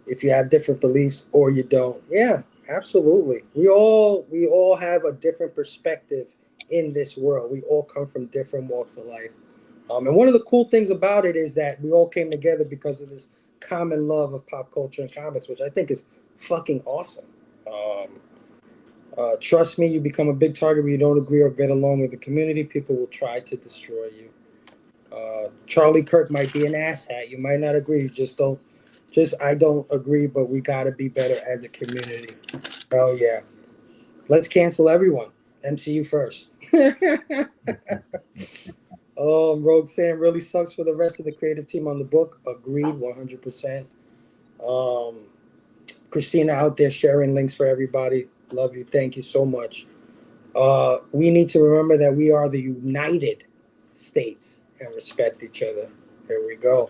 If you have different beliefs or you don't. Yeah, absolutely. We all have a different perspective in this world. We all come from different walks of life. And one of the cool things about it is that we all came together because of this common love of pop culture and comics, which I think is fucking awesome. Trust me, you become a big target when you don't agree or get along with the community. People will try to destroy you. Charlie Kirk might be an asshat. You might not agree. I don't agree, but we got to be better as a community. Oh, yeah. Let's cancel everyone. MCU first. Rogue Sam really sucks for the rest of the creative team on the book. Agreed, 100%. Christina out there sharing links for everybody. Love you. Thank you so much. We need to remember that we are the United States and respect each other. There we go.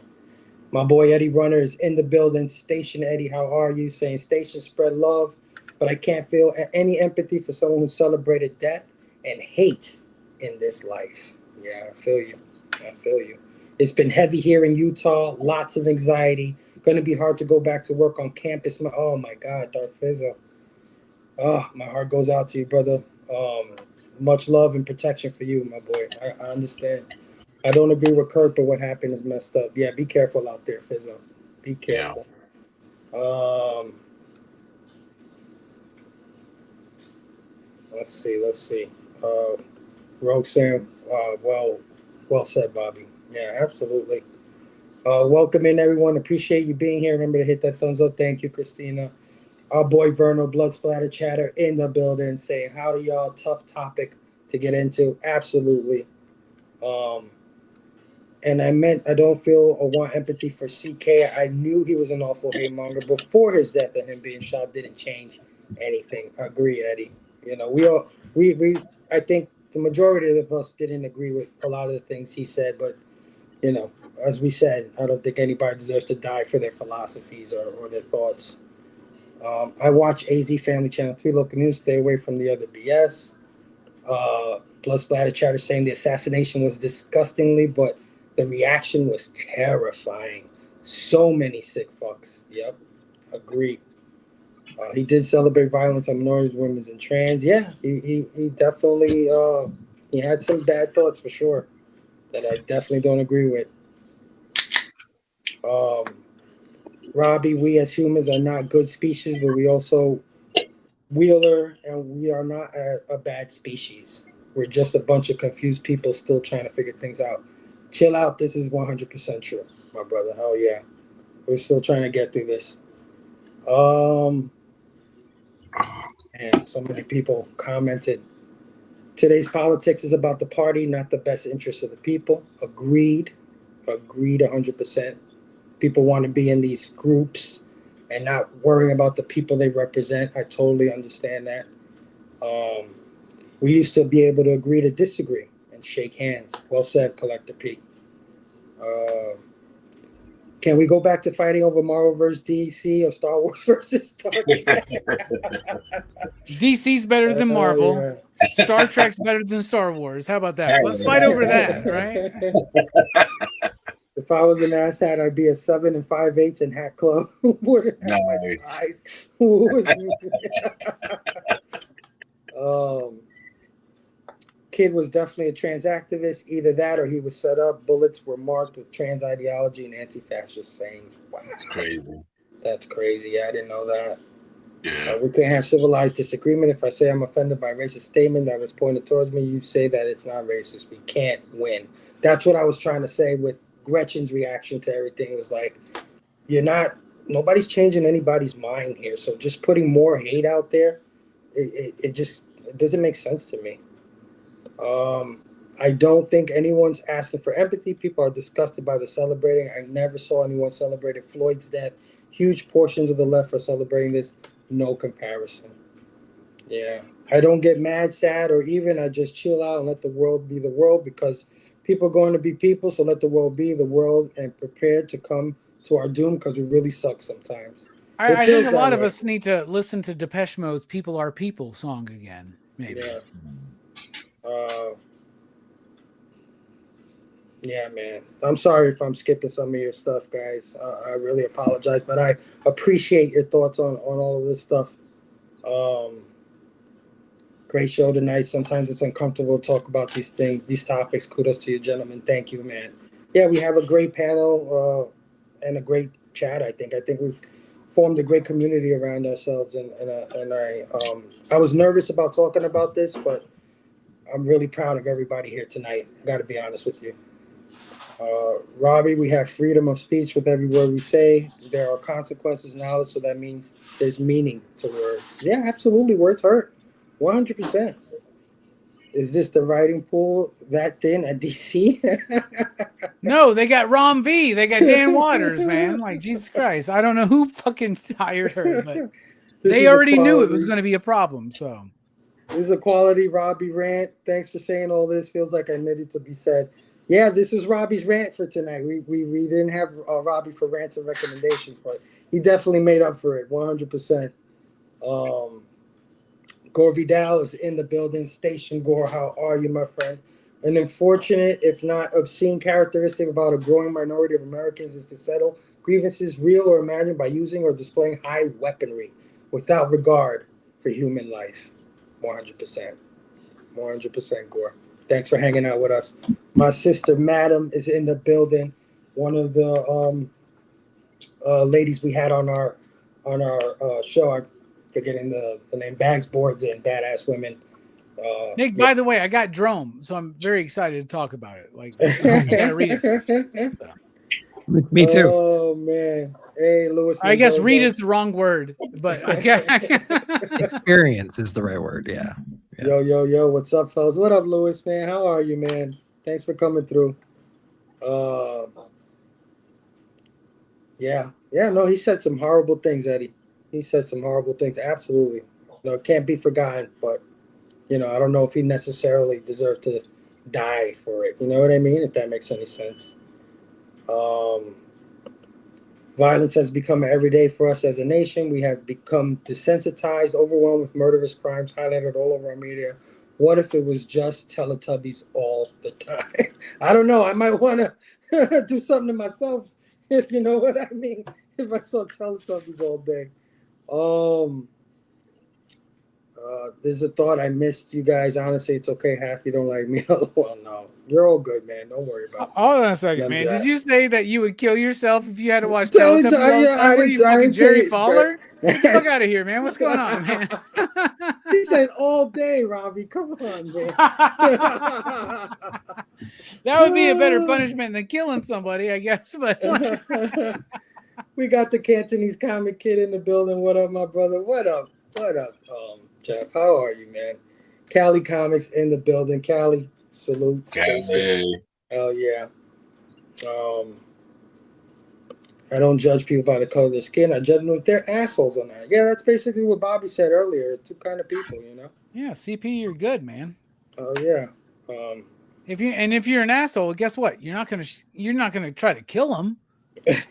My boy Eddie Runner is in the building. Station Eddie, how are you? Saying Station spread love, but I can't feel any empathy for someone who celebrated death and hate in this life. Yeah, I feel you. It's been heavy here in Utah. Lots of anxiety. Going to be hard to go back to work on campus. Oh my God, Dark Fizzo. Oh, my heart goes out to you, brother. Much love and protection for you, my boy. I understand. I don't agree with Kurt, but what happened is messed up. Yeah, be careful out there, Fizzo. Be careful. Yeah. Let's see. Rogue Sam, well said, Bobby. Yeah, absolutely. Welcome in, everyone. Appreciate you being here. Remember to hit that thumbs up. Thank you, Christina. Our boy Verno, Blood Splatter Chatter in the building, saying, howdy, y'all. Tough topic to get into. Absolutely. And I don't feel or want empathy for CK. I knew he was an awful hate monger before his death, and him being shot didn't change anything. Agree, Eddie. I think the majority of us didn't agree with a lot of the things he said, but as we said, I don't think anybody deserves to die for their philosophies or their thoughts. I watch AZ Family Channel 3 local news. Stay away from the other BS. Blood Splatter Chatter saying the assassination was disgustingly, but the reaction was terrifying. So many sick fucks. Yep, agreed. He did celebrate violence on minorities, women, and trans. Yeah, he definitely he had some bad thoughts for sure that I definitely don't agree with. Robbie, we as humans are not good species, but we also Wheeler, and we are not a bad species. We're just a bunch of confused people still trying to figure things out. Chill out. This is 100% true, my brother. Hell yeah. We're still trying to get through this. And so many people commented. Today's politics is about the party, not the best interest of the people. Agreed. Agreed 100%. People want to be in these groups and not worrying about the people they represent. I totally understand that. We used to be able to agree to disagree and shake hands. Well said, Collector P. Can we go back to fighting over Marvel versus DC or Star Wars versus Star Trek? DC's better than Marvel. Yeah. Star Trek's better than Sar Wars. How about that? Let's fight over that, right? If I was an asshat, I'd be a 7 and 5/8 in Hat Club. Wouldn't have my Nice. size. Kid was definitely a trans activist. Either that or he was set up. Bullets were marked with trans ideology and anti-fascist sayings. Wow. That's crazy. That's crazy. Yeah, I didn't know that. Yeah. We can have civilized disagreement. If I say I'm offended by a racist statement that was pointed towards me, you say that it's not racist. We can't win. That's what I was trying to say with Gretchen's reaction to everything. It was like, nobody's changing anybody's mind here. So just putting more hate out there, it doesn't make sense to me. I don't think anyone's asking for empathy. People are disgusted by the celebrating. I never saw anyone celebrating Floyd's death. Huge portions of the left are celebrating this. No comparison. Yeah. I don't get mad, sad, or even. I just chill out and let the world be the world because people are going to be people. So let the world be the world and prepare to come to our doom because we really suck sometimes. I think a lot of us need to listen to Depeche Mode's People Are People song again. Maybe. Yeah. Yeah, man. I'm sorry if I'm skipping some of your stuff, guys. I really apologize, but I appreciate your thoughts on all of this stuff. Great show tonight. Sometimes it's uncomfortable to talk about these things, these topics. Kudos to you, gentlemen. Thank you, man. Yeah, we have a great panel and a great chat. I think we've formed a great community around ourselves, and I was nervous about talking about this, but I'm really proud of everybody here tonight. I got to be honest with you. Robbie, we have freedom of speech with every word we say. There are consequences now, so that means there's meaning to words. Yeah, absolutely. Words hurt. 100%. Is this the writing pool that thin at DC? No, they got Rom V. They got Dan Waters, man. Like, Jesus Christ. I don't know who fucking hired her, but they already knew it was going to be a problem, so. This is a quality Robbie rant. Thanks for saying all this. Feels like I needed to be said. Yeah, this was Robbie's rant for tonight. We didn't have Robbie for rants and recommendations, but he definitely made up for it, 100%. Gore Vidal is in the building. Station Gore, how are you, my friend? An unfortunate, if not obscene, characteristic about a growing minority of Americans is to settle grievances, real or imagined, by using or displaying high weaponry without regard for human life. 100%. 100%, Gore. Thanks for hanging out with us. My sister, Madam, is in the building. One of the ladies we had on our show, I'm forgetting the name, Bags, Boards, and Badass Women. Nick, by the way, I got Drome, so I'm very excited to talk about it. Like, I gotta read it. So. Me too. Oh, man. Hey, Louis. I guess read is the wrong word, but I experience is the right word. Yeah. Yo. What's up, fellas? What up, Louis, man? How are you, man? Thanks for coming through. Yeah. No, he said some horrible things, Eddie. He said some horrible things. Absolutely. No, it can't be forgotten, but, I don't know if he necessarily deserved to die for it. You know what I mean? If that makes any sense. Violence has become everyday for us as a nation. We have become desensitized, overwhelmed with murderous crimes highlighted all over our media. What if it was just Teletubbies all the time? I don't know. I might want to do something to myself, if you know what I mean. If I saw Teletubbies all day. There's a thought I missed, you guys. Honestly, it's okay. Half you don't like me. Well, no, you're all good, man. Don't worry about it. Hold on a second, None of man. that. Did you say that you would kill yourself if you had to watch Teletubbies, Teletubbies all the yeah, time? I What are you, didn't- I fucking didn't say Jerry it, but- Fowler? Get the fuck out of here, man. What's going on, man? He said all day, Robbie. Come on, man. That would be a better punishment than killing somebody, I guess. But We got the Cantonese comic kid in the building. What up, my brother? What up? What up, Jeff? How are you, man? Cali Comics in the building. Cali, salute. Cali. Hell yeah. I don't judge people by the color of their skin. I judge them if they're assholes or not. Yeah, that's basically what Bobby said earlier. Two kind of people, you know. yeah, CP, you're good, man. Oh yeah. If you're an asshole, guess what? You're not gonna try to kill them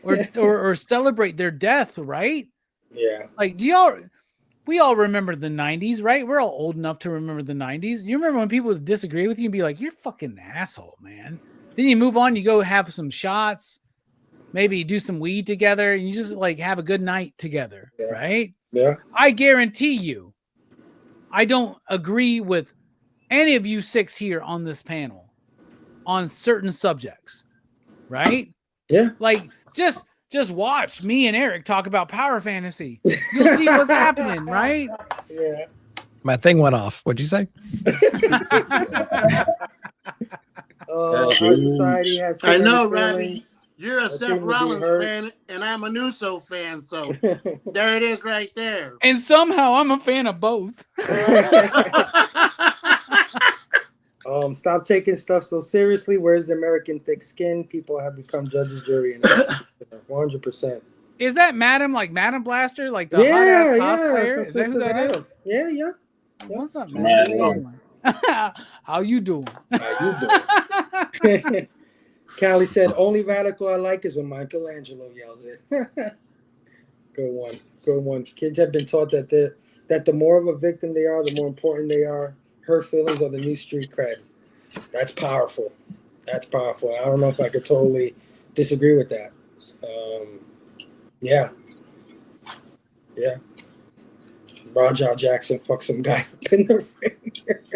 or celebrate their death, right? Yeah. Like, we all remember the 90s, right? We're all old enough to remember the 90s. You remember when people would disagree with you and be like, you're fucking an asshole, man. Then you move on, you go have some shots, maybe do some weed together, and you just like have a good night together, right? Yeah. I guarantee you, I don't agree with any of you six here on this panel on certain subjects, right? Yeah. Like, just watch me and Eric talk about power fantasy. You'll see what's happening, right? Yeah. My thing went off. What'd you say? Our society has. I know, Robbie. Robbie. You're a That Seth seemed to be Rollins hurt. fan, and I'm a Nusso fan, so there it is right there. And somehow I'm a fan of both. Stop taking stuff so seriously. Where's the American thick skin? People have become judges, jury, and 100%. Is that Madam Blaster, like the hot ass cosplayer? Is that who that is? Yeah, yeah. What's up, Man. man? How you doing? Callie said, only radical I like is when Michelangelo yells it. Good one. Good one. Kids have been taught that the more of a victim they are, the more important they are. Her feelings are the new street cred. That's powerful. That's powerful. I don't know if I could totally disagree with that. Yeah. Yeah. Rajah Jackson fucked some guy up in the ring.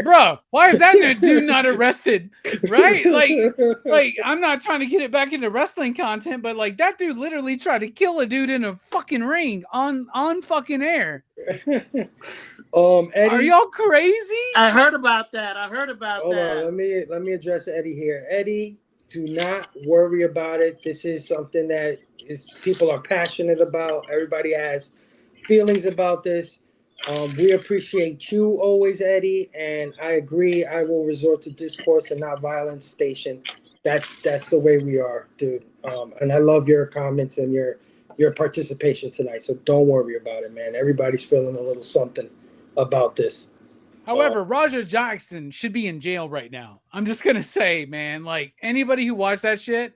Bro, why is that dude not arrested? Right? Like I'm not trying to get it back into wrestling content, but like that dude literally tried to kill a dude in a fucking ring on fucking air. Eddie, are y'all crazy? I heard about that. Hold on, let me address Eddie here. Eddie, do not worry about it. This is something that people are passionate about. Everybody has feelings about this. We appreciate you always, Eddie, and I agree. I will resort to discourse and not violence. Station. That's the way we are, dude. And I love your comments and your participation tonight. So don't worry about it, man. Everybody's feeling a little something about this. However, Rajah Jackson should be in jail right now. I'm just gonna say, man, like anybody who watched that shit,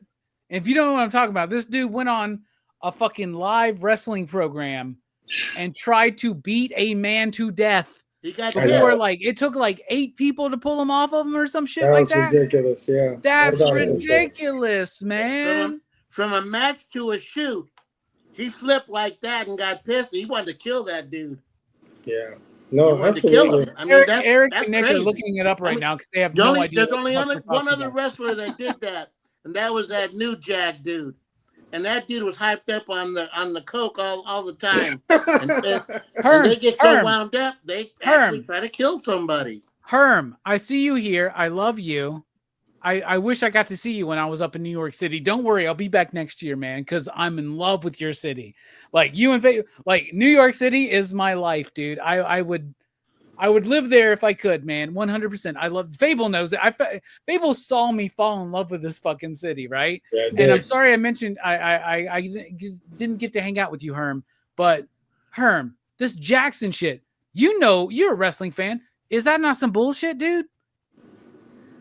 if you don't know what I'm talking about, this dude went on a fucking live wrestling program and tried to beat a man to death. He got before, like it took like 8 people to pull him off of him or some shit like that. That's ridiculous. Yeah, that's ridiculous, man. From a match to a shoot, he flipped like that and got pissed. He wanted to kill that dude. Yeah. No, absolutely. I mean, Eric that's and Nick crazy. are looking it up right now because they have no idea. There's only one other wrestler that did that, and that was that New Jack dude. And that dude was hyped up on the coke all the time. And they get so wound up, they actually try to kill somebody. Herm, I see you here. I love you. I wish I got to see you when I was up in New York City. Don't worry, I'll be back next year, man, because I'm in love with your city. Like you and like New York City is my life, dude. I would live there if I could, man. 100%. I love Fable knows it. Fable saw me fall in love with this fucking city, right? Yeah, and I'm sorry I mentioned I didn't get to hang out with you, Herm. But Herm, this Jackson shit, you know, you're a wrestling fan. Is that not some bullshit, dude?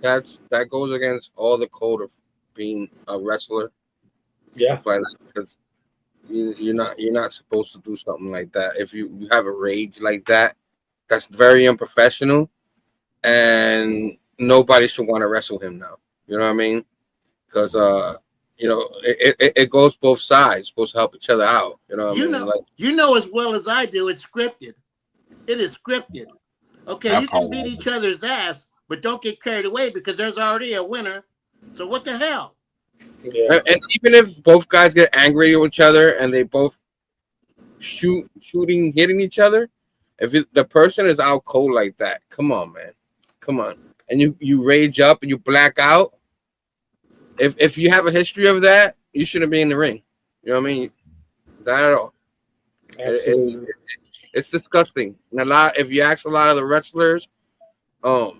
That goes against all the code of being a wrestler. Yeah, because you're not supposed to do something like that. If you have a rage like that, that's very unprofessional. and nobody should want to wrestle him now. You know what I mean? Because you know, it goes both sides. It's supposed to help each other out. You know what I mean? Like, you know as well as I do, it's scripted. It is scripted. Okay, you can beat each other's ass, but don't get carried away because there's already a winner. So what the hell? Yeah. And even if both guys get angry with each other and they both hitting each other, if the person is out cold like that, come on, man, come on, and you rage up and you black out. If you have a history of that, you shouldn't be in the ring. You know what I mean? Not at all. Absolutely. It's disgusting. And if you ask a lot of the wrestlers, out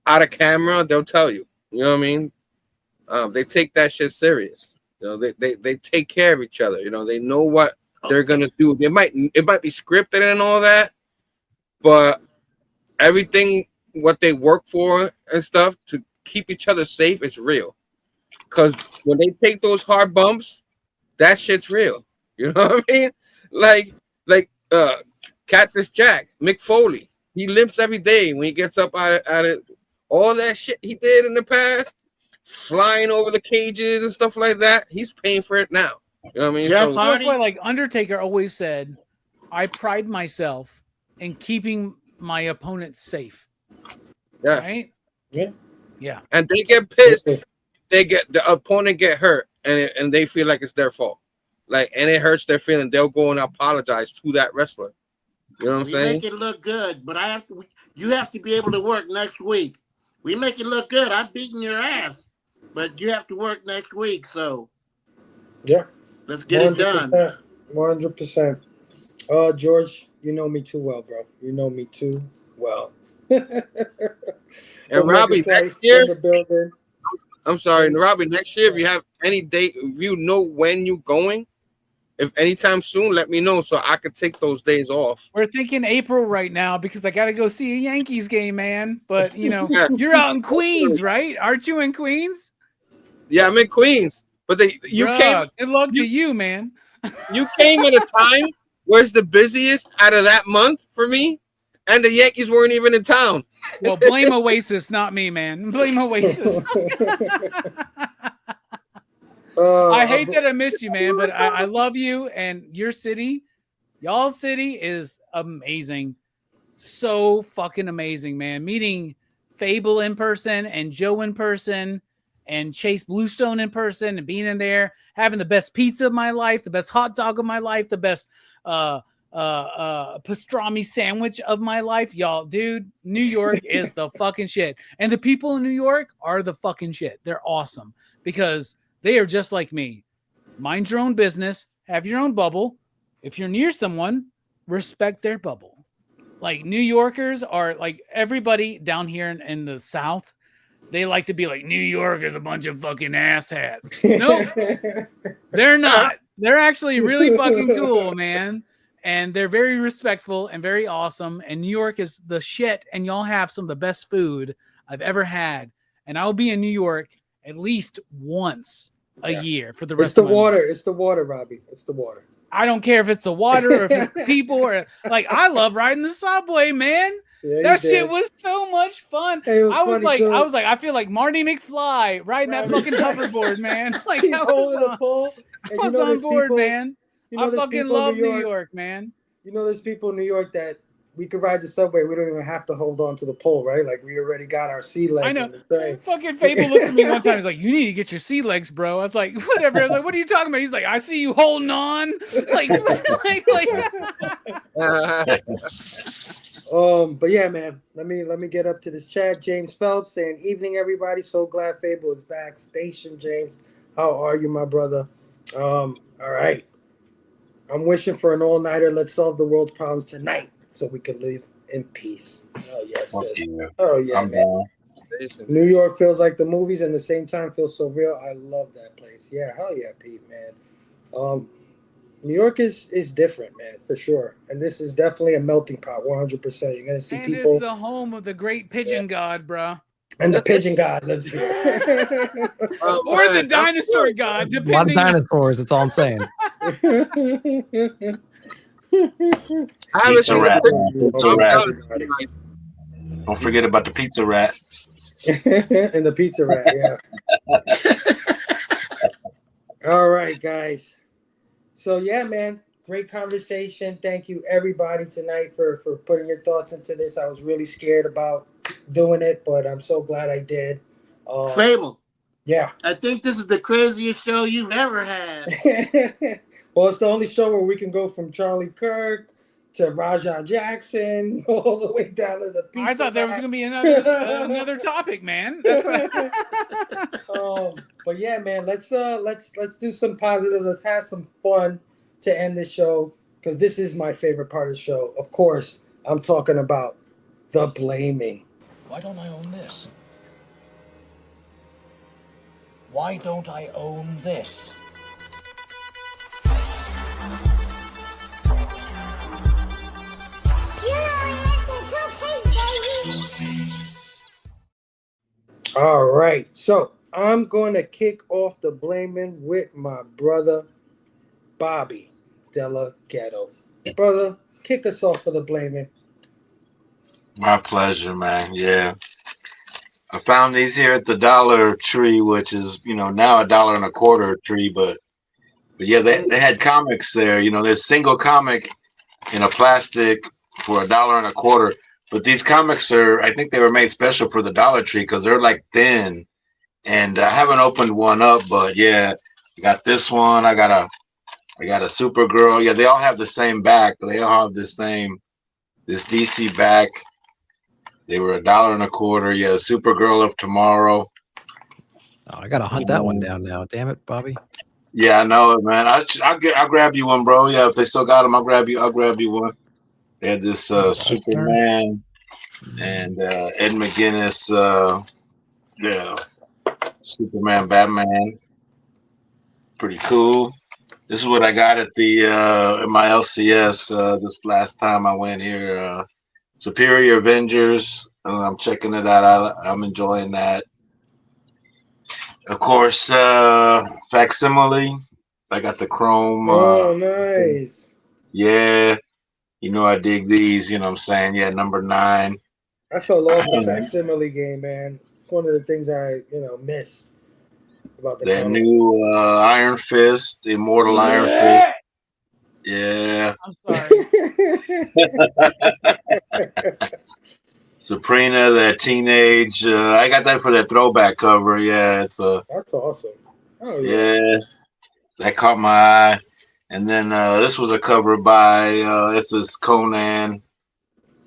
of camera, they'll tell you. You know what I mean? They take that shit serious. You know, they take care of each other. You know, they know what they're gonna do. It might be scripted and all that, but everything what they work for and stuff to keep each other safe is real. Because when they take those hard bumps, that shit's real. You know what I mean? Like Cactus Jack, Mick Foley, he limps every day when he gets up out of all that shit he did in the past, flying over the cages and stuff like that. He's paying for it now. You know what I mean? So that's why, like Undertaker always said, I pride myself in keeping my opponents safe. Yeah. Right? Yeah. Yeah. And they get pissed. The opponent get hurt, and they feel like it's their fault. Like, and it hurts their feeling. They'll go and apologize to that wrestler. You know what I'm saying? We make it look good, but you have to be able to work next week. We make it look good. I'm beating your ass, but you have to work next week. So yeah, let's get it done. 100%. George, you know me too well, bro. You know me too well. And Robbie, next year, I'm sorry, Robbie, next year, if you have any date, if you know when you're going, if anytime soon, let me know so I could take those days off. We're thinking April right now because I got to go see a Yankees game, man. But, you know, you're out in Queens, right? Aren't you in Queens? Yeah, I'm in Queens. But you came. Good luck to you, man. You came at a time where it's the busiest out of that month for me, and the Yankees weren't even in town. Well, blame Oasis, not me, man. Blame Oasis. I hate that I missed you, man, but I love you, and your city, y'all's city is amazing. So fucking amazing, man. Meeting Fable in person and Joe in person and Chase Bluestone in person and being in there, having the best pizza of my life, the best hot dog of my life, the best pastrami sandwich of my life. Y'all, dude, New York is the fucking shit. And the people in New York are the fucking shit. They're awesome because they are just like me. Mind your own business. Have your own bubble. If you're near someone, respect their bubble. Like New Yorkers are like everybody down here in the South. They like to be like, New York is a bunch of fucking asshats. Nope. They're not. They're actually really fucking cool, man. And they're very respectful and very awesome. And New York is the shit. And y'all have some of the best food I've ever had. And I'll be in New York at least once a year for the rest of my water. life. It's the water, Robbie. It's the water. I don't care if it's the water or if it's the people or like I love riding the subway, man. Yeah, that shit was so much fun. Hey, I was like, I feel like Marty McFly riding that fucking hoverboard, man. Like I was on board, man. I fucking love New York, man. You know, there's people in New York that we could ride the subway. We don't even have to hold on to the pole, right? Like we already got our sea legs. I know. Fucking Fable looks at me one time. He's like, "You need to get your sea legs, bro." I was like, "Whatever." I was like, "What are you talking about?" He's like, "I see you holding on." Like. But yeah, man. Let me get up to this chat. James Phelps saying, "Evening, everybody. So glad Fable is back. Station James, how are you, my brother? All right. I'm wishing for an all-nighter. Let's solve the world's problems tonight so we can live in peace." Oh, yes, sis. Oh, yeah, man. New York feels like the movies and at the same time feels so real. I love that place. Yeah, hell yeah, Pete, man. New York is different, man, for sure. And this is definitely a melting pot, 100%. You're going to see people. It's the home of the great pigeon god, bro. And the pigeon god lives here. Or the dinosaur god, depending. A lot of dinosaurs, that's all I'm saying. Don't forget about the pizza rat. And the pizza rat, yeah. All right, guys. So yeah, man, great conversation. Thank you everybody tonight for putting your thoughts into this. I was really scared about doing it, but I'm so glad I did. Fable. Yeah. I think this is the craziest show you've ever had. Well, it's the only show where we can go from Charlie Kirk to Raja Jackson all the way down to the pizza. I thought there was going to be another topic, man. That's what. But yeah, man, let's do some positive. Let's have some fun to end this show, because this is my favorite part of the show. Of course, I'm talking about the blaming. Why don't I own this? Why don't I own this? All right, so I'm going to kick off the blaming with my brother, Bobby Della Ghetto. Brother, kick us off for the blaming. My pleasure, man. Yeah. I found these here at the Dollar Tree, which is, now $1.25 a tree, but yeah, they had comics there. There's single comic in a plastic for $1.25. But these comics I think they were made special for the Dollar Tree because they're like thin. And I haven't opened one up, but yeah, I got this one. I got a Supergirl. Yeah, they all have the same back. They all have this DC back. They were $1.25. Yeah, Supergirl of Tomorrow. Oh, I gotta hunt that one down now. Damn it, Bobby. Yeah, I know it, man. I'll grab you one, bro. Yeah, if they still got them, I'll grab you one. They had this Superman and Ed McGuinness. Yeah, Superman, Batman. Pretty cool. This is what I got at the at my LCS this last time I went here. Superior Avengers. I'm checking it out. I'm enjoying that. Of course, Facsimile. I got the Chrome. Oh, nice. Yeah. I dig these. You know what I'm saying? Yeah, number 9. I fell off the Facsimile game, man. It's one of the things I, miss about the that comic. new Iron Fist, Immortal Iron Fist. Yeah. I'm sorry. Sabrina, that teenage. I got that for that throwback cover. Yeah, it's That's awesome. Oh yeah, that caught my eye. And then this was a cover by this is Conan.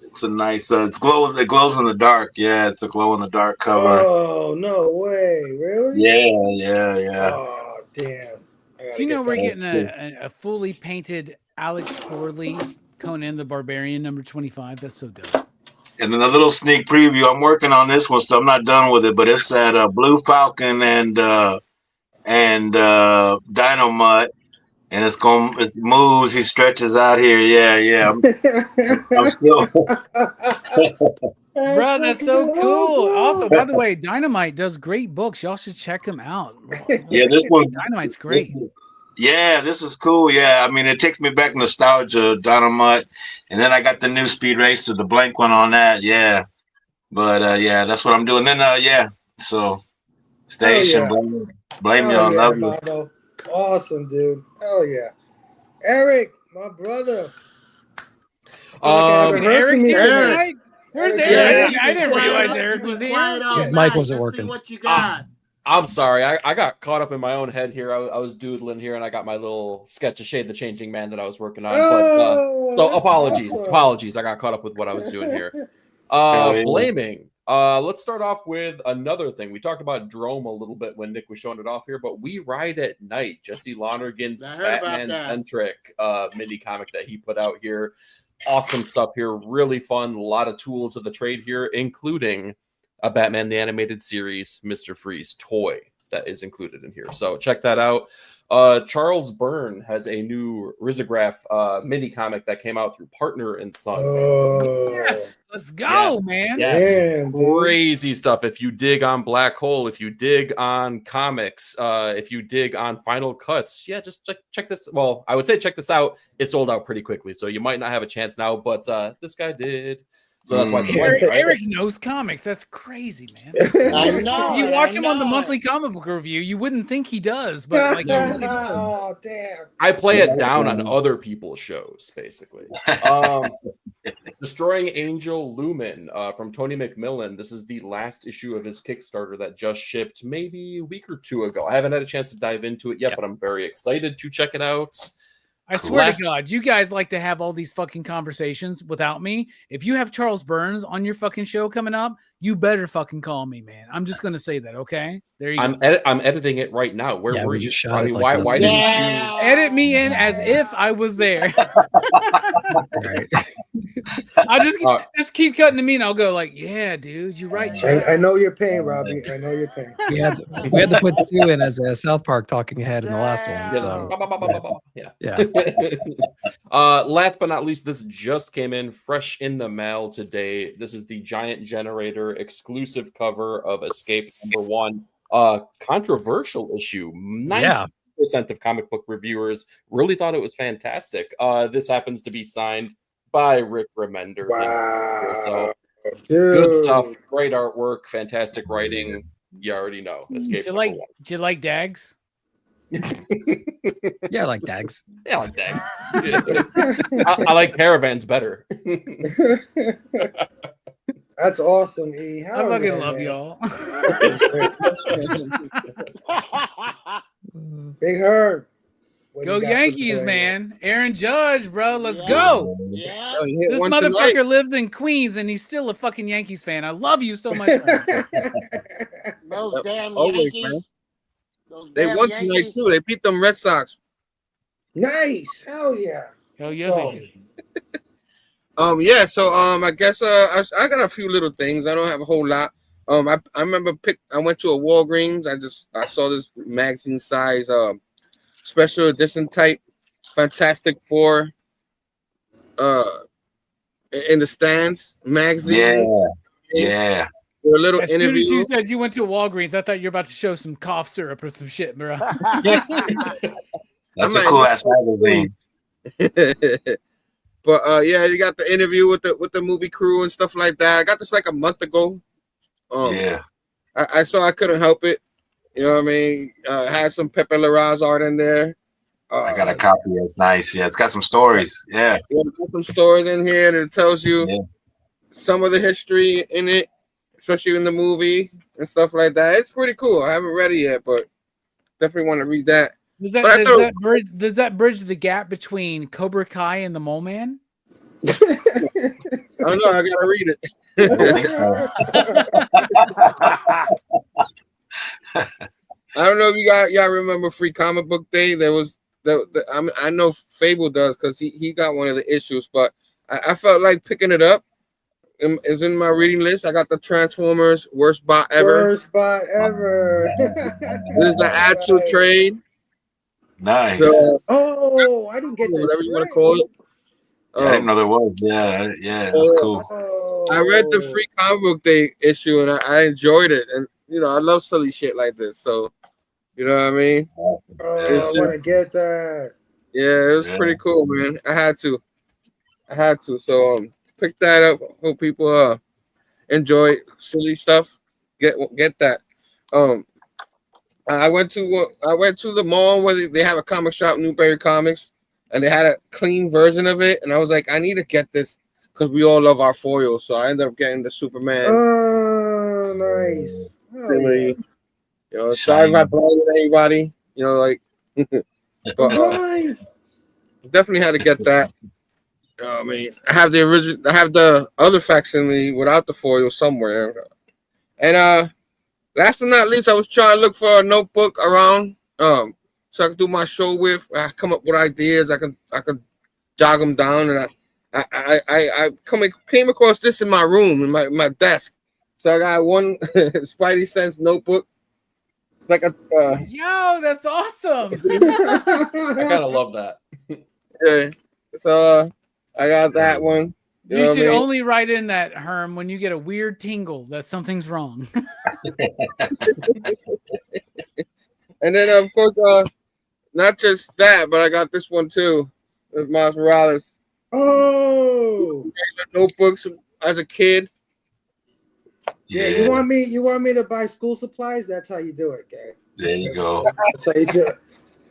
It's a nice. It glows in the dark. Yeah, it's a glow in the dark cover. Oh, no way! Really? Yeah. Oh, damn. Do you know we're getting a fully painted Alex Corley Conan the Barbarian number 25? That's so dope. And then a little sneak preview. I'm working on this one, so I'm not done with it. But it's that Blue Falcon and Dynamite, and it moves. He stretches out here. Yeah. I'm still. Bro, that's so cool. Also, by the way, Dynamite does great books. Y'all should check him out. Yeah, this one. Dynamite's great. This is cool. Yeah, I mean, it takes me back nostalgia, Dynamite, and then I got the new Speed Racer, the blank one on that. Yeah, but yeah, that's what I'm doing. Then so station, blame you on love you. Awesome, dude. Hell yeah, Eric, my brother. Eric's here tonight. Where's Eric? Yeah, I didn't realize Eric was here. His mic wasn't working. What you got? I'm sorry. I got caught up in my own head here. I was doodling here, and I got my little sketch of Shade the Changing Man that I was working on. So apologies. I got caught up with what I was doing here. Blaming. Let's start off with another thing. We talked about Drome a little bit when Nick was showing it off here, but We Ride at Night, Jesse Lonergan's Batman-centric mini comic that he put out here. Awesome stuff here. Really fun. A lot of tools of the trade here, including a Batman the Animated Series Mr. Freeze toy that is included in here. So check that out. Charles Byrne has a new Risograph mini comic that came out through Partner and Sons. Yes, let's go, man. Yes, damn, crazy stuff. If you dig on Black Hole, if you dig on comics, if you dig on Final Cuts, just check this. Well, I would say check this out. It sold out pretty quickly, so you might not have a chance now, but this guy did. So that's why it's Eric, blended, right? Eric knows comics. That's crazy, man. I know. If you watch him on the know. monthly comic book review, you wouldn't think he does, but like he really does. Oh damn! I play it down on other people's shows, basically. Destroying Angel Lumen from Tony McMillan. This is the last issue of his Kickstarter that just shipped maybe a week or two ago. I haven't had a chance to dive into it yet, but I'm very excited to check it out. I swear to God, you guys like to have all these fucking conversations without me. If you have Charles Burns on your fucking show coming up, you better fucking call me, man. I'm just gonna say that, okay? There you go. I'm editing it right now. Where were you? just shot Robbie? it like Why didn't you? Edit me in as if I was there. I'll just keep cutting to me, and I'll go like, "Yeah, dude, you're right, Chad." I know your pain, Robbie. I know your pain. We had to put Stu in as a South Park talking head in the last one. So yeah. Last but not least, this just came in fresh in the mail today. This is the Giant Generator exclusive cover of Escape #1. Controversial issue. 90% of comic book reviewers really thought it was fantastic. This happens to be signed by Rick Remender. Wow. So good stuff. Great artwork. Fantastic writing. You already know. Escape. Do you like Dags? Yeah, I like Dags. Yeah, I like Dags. I like Caravans better. That's awesome, E. I fucking love y'all. Big Herb. Go Yankees, man. Aaron Judge, bro. Let's go. Yeah. This motherfucker lives in Queens and he's still a fucking Yankees fan. I love you so much. Those damn Always, Yankees. man. Those They damn won tonight Yankees. too. They beat them Red Sox. Nice. Hell yeah. Hell yeah, they did. Yeah, so I guess I got a few little things. I don't have a whole lot. I remember I went to a Walgreens. I saw this magazine size special edition type Fantastic Four in the stands magazine. Yeah. For a little As interview. soon as you said you went to Walgreens, I thought you were about to show some cough syrup or some shit, bro. That's a cool ass magazine. But yeah, you got the interview with the movie crew and stuff like that. I got this like a month ago. Yeah. I saw I couldn't help it. You know what I mean? Had some Pepe Larraz art in there. I got a copy. It's nice. Yeah, it's got some stories. Yeah. Got some stories in here and it tells you some of the history in it, especially in the movie and stuff like that. It's pretty cool. I haven't read it yet, but definitely want to read that. Does that bridge the gap between Cobra Kai and the Mole Man? I don't know. I gotta read it. I don't think so. I don't know if y'all remember Free Comic Book Day. There was I know Fable does because he got one of the issues, but I felt like picking it up. It's in my reading list. I got the Transformers Worst Bot Ever. Worst bot ever. This is the actual trade. Nice. So, I didn't get that. whatever you want to call it. I didn't know there was. Yeah, that's cool. I read the Free Comic Book Day issue and I enjoyed it, and I love silly shit like this. So, you know what I mean? I want to get that. Yeah, it was pretty cool, man. I had to. So pick that up. Hope people enjoy silly stuff. Get that. I went to the mall where they have a comic shop, Newberry Comics, and they had a clean version of it. And I was like, I need to get this because we all love our foils. So I ended up getting the Superman. Oh, nice. Really, sorry if I blinded anybody. But definitely had to get that. I mean, I have the original. I have the other facsimile without the foil somewhere. And last but not least, I was trying to look for a notebook around, so I could do my show with. I come up with ideas. I could jog them down, and I came across this in my room, in my desk. So I got one Spidey Sense notebook. Like a yo, that's awesome. I kind of love that. Yeah. So I got that one. You should only write in that, Herm, when you get a weird tingle that something's wrong. And then, of course, not just that, but I got this one too. It's Miles Morales. Oh, notebooks. as a kid. Yeah, you want me to buy school supplies? That's how you do it, gang. There you go. That's how you do it.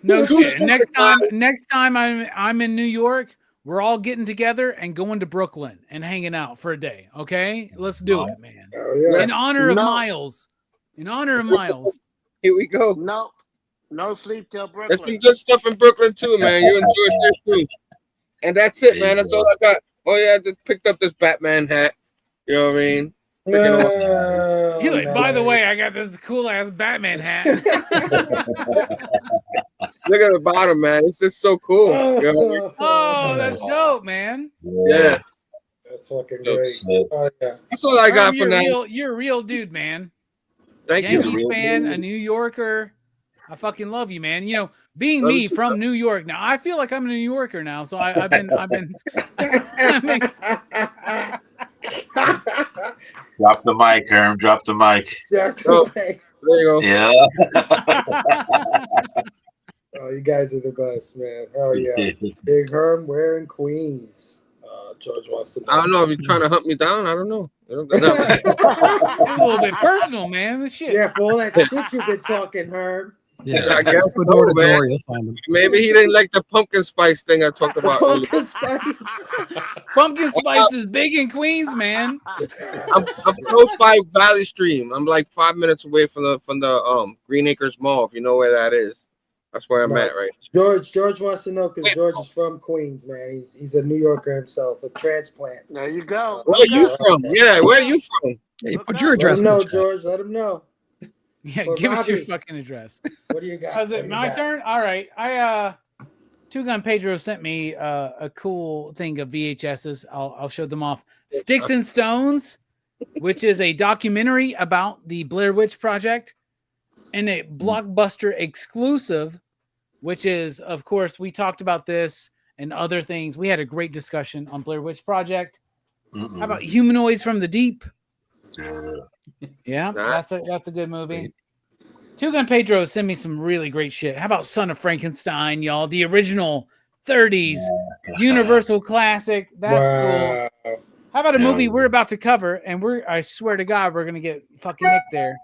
No shit. Next time I'm in New York, we're all getting together and going to Brooklyn and hanging out for a day. Okay, let's do it, man. Oh, yeah. In honor of No. Miles. In honor of Miles. Here we go. No sleep till Brooklyn. There's some good stuff in Brooklyn too, man. You enjoy this too. And that's it, man. That's all I got. Oh yeah, I just picked up this Batman hat. You know what I mean? He's like, by the way, I got this cool ass Batman hat. Look at the bottom, man. It's just so cool. You know what I mean? Oh, that's dope, man. Yeah. That's fucking great. Oh, yeah. That's all I got for now. You're a real dude, man. Thank you. Yankees fan, a New Yorker. I fucking love you, man. You know, being me from New York now, I feel like I'm a New Yorker now. So I've been. Drop the mic, Herm. Drop the mic. Drop the mic. There you go. Yeah. Oh, you guys are the best, man. Oh yeah. Big Herm, where in Queens? George wants to know. I don't know if you're trying to hunt me down. I don't know. It's a little bit personal, man. This shit. Yeah, for all that shit you've been talking, Herm. Yeah, I guess go door to man. door, you'll find them. Maybe he didn't like the pumpkin spice thing I talked about. Pumpkin spice. Pumpkin spice is big in Queens, man. I'm close by Valley Stream. I'm like 5 minutes away from the Green Acres Mall. If you know where that is, that's where I'm at, right? George wants to know because George is from Queens, man. He's a New Yorker himself, a transplant. There you go. Where are you from? Yeah, where are you from? Yeah, you put your address. Let him know, George. Let him know. Yeah, But give us your Robbie, fucking address. What do you got? Is it my turn? All right. Two Gun Pedro sent me a cool thing of VHSs. I'll show them off. Sticks and Stones, which is a documentary about the Blair Witch Project, and a Blockbuster exclusive, which is, of course, we talked about this and other things. We had a great discussion on Blair Witch Project. How about Humanoids from the Deep? Yeah, that's a good movie. Two Gun Pedro sent me some really great shit. How about Son of Frankenstein, y'all? The original 30s Universal classic. That's cool. How about a movie we're about to cover, and I swear to God, we're gonna get fucking Nick there.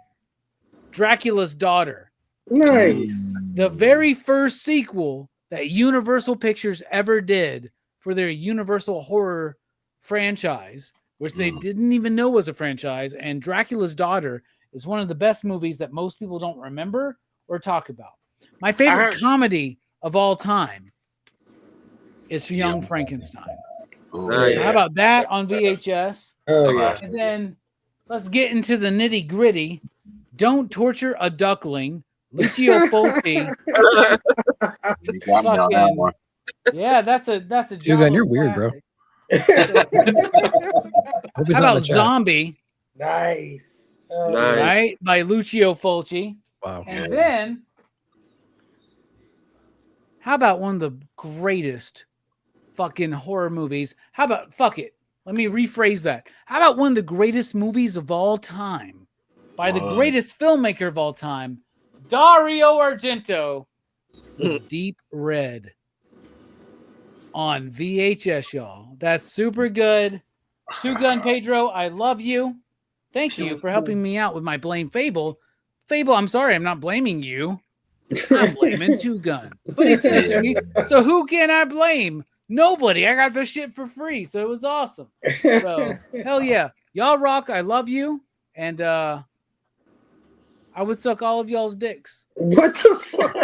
Dracula's Daughter. Nice. The very first sequel that Universal Pictures ever did for their Universal horror franchise, which they didn't even know was a franchise. And Dracula's Daughter is one of the best movies that most people don't remember or talk about. My favorite comedy of all time is Young Frankenstein. How about that on VHS? Oh, yeah. And then let's get into the nitty gritty. Don't Torture a Duckling. Lucio Fulci. Yeah, that's a Two Gun, you're weird, bro. How about Zombie? Nice. Right? By Lucio Fulci. Wow. And then, how about one of the greatest fucking horror movies? How about, fuck it. Let me rephrase that. How about one of the greatest movies of all time by the greatest filmmaker of all time, Dario Argento, with Deep Red on VHS, y'all. That's super good. Two Gun Pedro, I love you. Thank you for helping me out with my Blame Fable. Fable, I'm sorry, I'm not blaming you. I'm blaming Two Gun. But he sent it to me. So who can I blame? Nobody. I got this shit for free. So it was awesome. So hell yeah. Y'all rock. I love you. And I would suck all of y'all's dicks. What the fuck?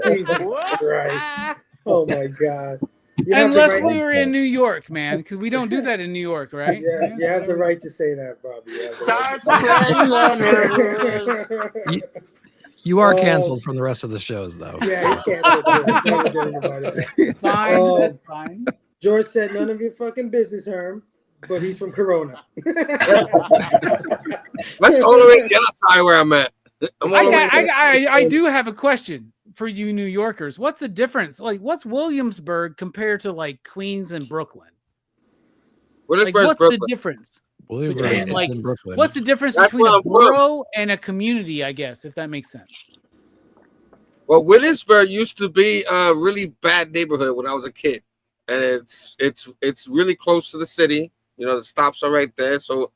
Jesus Christ. Oh my God. Unless we were in New York, man, because we don't do that in New York, right? Yeah, you have the right to say that, Bobby. You are canceled from the rest of the shows, though. Yeah, he's canceled. Fine, that's fine. George said none of your fucking business, Herm, but he's from Corona. That's all the way to the other side where I'm at. I do have a question for you New Yorkers. What's the difference? Like, what's Williamsburg compared to like Queens and Brooklyn? Like, what's the difference? Between, like, what's the difference between a borough and a community, I guess, if that makes sense? Well, Williamsburg used to be a really bad neighborhood when I was a kid. and it's really close to the city. You know, the stops are right there, so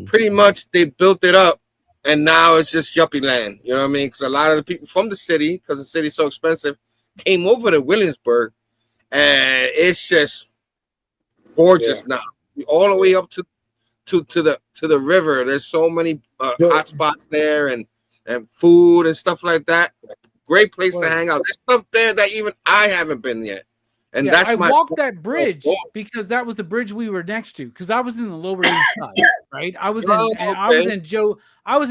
pretty much they built it up, and now it's just yuppie land. You know what I mean? Because a lot of the people from the city, because the city's so expensive, came over to Williamsburg, and it's just gorgeous now. All the way up to the river. There's so many hot spots there, and food and stuff like that. Great place to hang out. There's stuff there that even I haven't been yet. And that's I walked that bridge because that was the bridge we were next to. Because I was in the Lower East Side, right? I was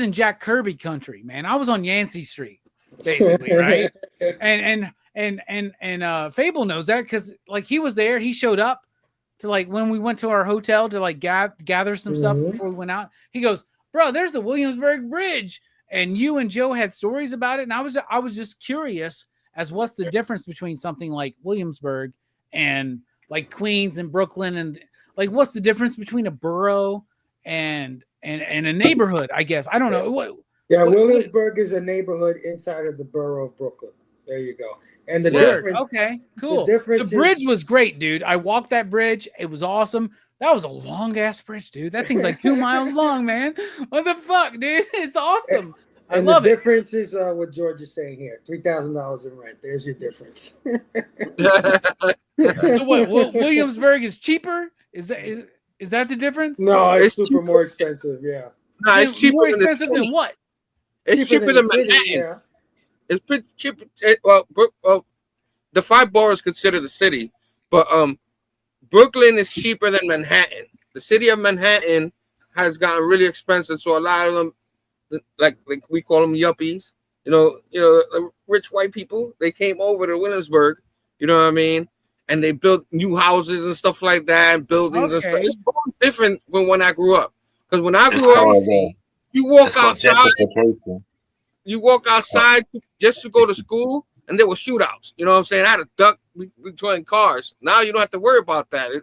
in Jack Kirby country, man. I was on Yancey Street, basically, right? And Fable knows that because like he was there. He showed up to like when we went to our hotel to like gather some stuff before we went out. He goes, "Bro, there's the Williamsburg Bridge," and you and Joe had stories about it, and I was just curious as what's the difference between something like Williamsburg and like Queens and Brooklyn, and like what's the difference between a borough and a neighborhood? I guess I don't know. Williamsburg is a neighborhood inside of the borough of Brooklyn. There you go. And the difference. Okay, cool. The bridge was great, dude. I walked that bridge. It was awesome. That was a long ass bridge, dude. That thing's like 2 miles long, man. What the fuck, dude? It's awesome. I love the difference is what George is saying here: $3,000 in rent. There's your difference. So what? Williamsburg is cheaper? Is that the difference? No, it's super more expensive. Yeah. No, it's cheaper more expensive than what? It's cheaper than Manhattan. Yeah. It's pretty cheap. The 5 boroughs consider the city, but Brooklyn is cheaper than Manhattan. The city of Manhattan has gotten really expensive, so a lot of them, like we call them yuppies, you know, rich white people, they came over to Williamsburg, you know what I mean, and they built new houses and stuff like that, and buildings and stuff. It's totally different from when I grew up, because when I grew up, you walk outside. You walk outside just to go to school, and there were shootouts. You know what I'm saying? I had to duck between cars. Now you don't have to worry about that.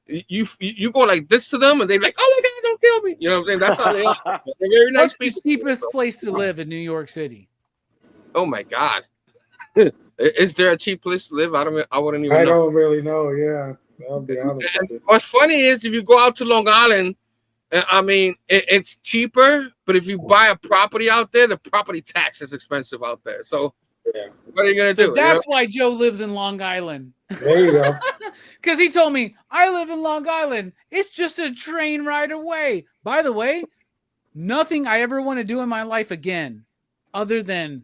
You go like this to them, and they're like, "Oh my God, don't kill me!" You know what I'm saying? That's how they are. They're very nice people. What's the cheapest place to live in New York City? Oh my God, is there a cheap place to live? I wouldn't even. I don't really know. Yeah, I'll be honest with you. What's funny is if you go out to Long Island. I mean, it's cheaper, but if you buy a property out there, the property tax is expensive out there. So, what are you going to do? That's why Joe lives in Long Island. There you go. Because he told me, I live in Long Island. It's just a train ride away. By the way, nothing I ever want to do in my life again other than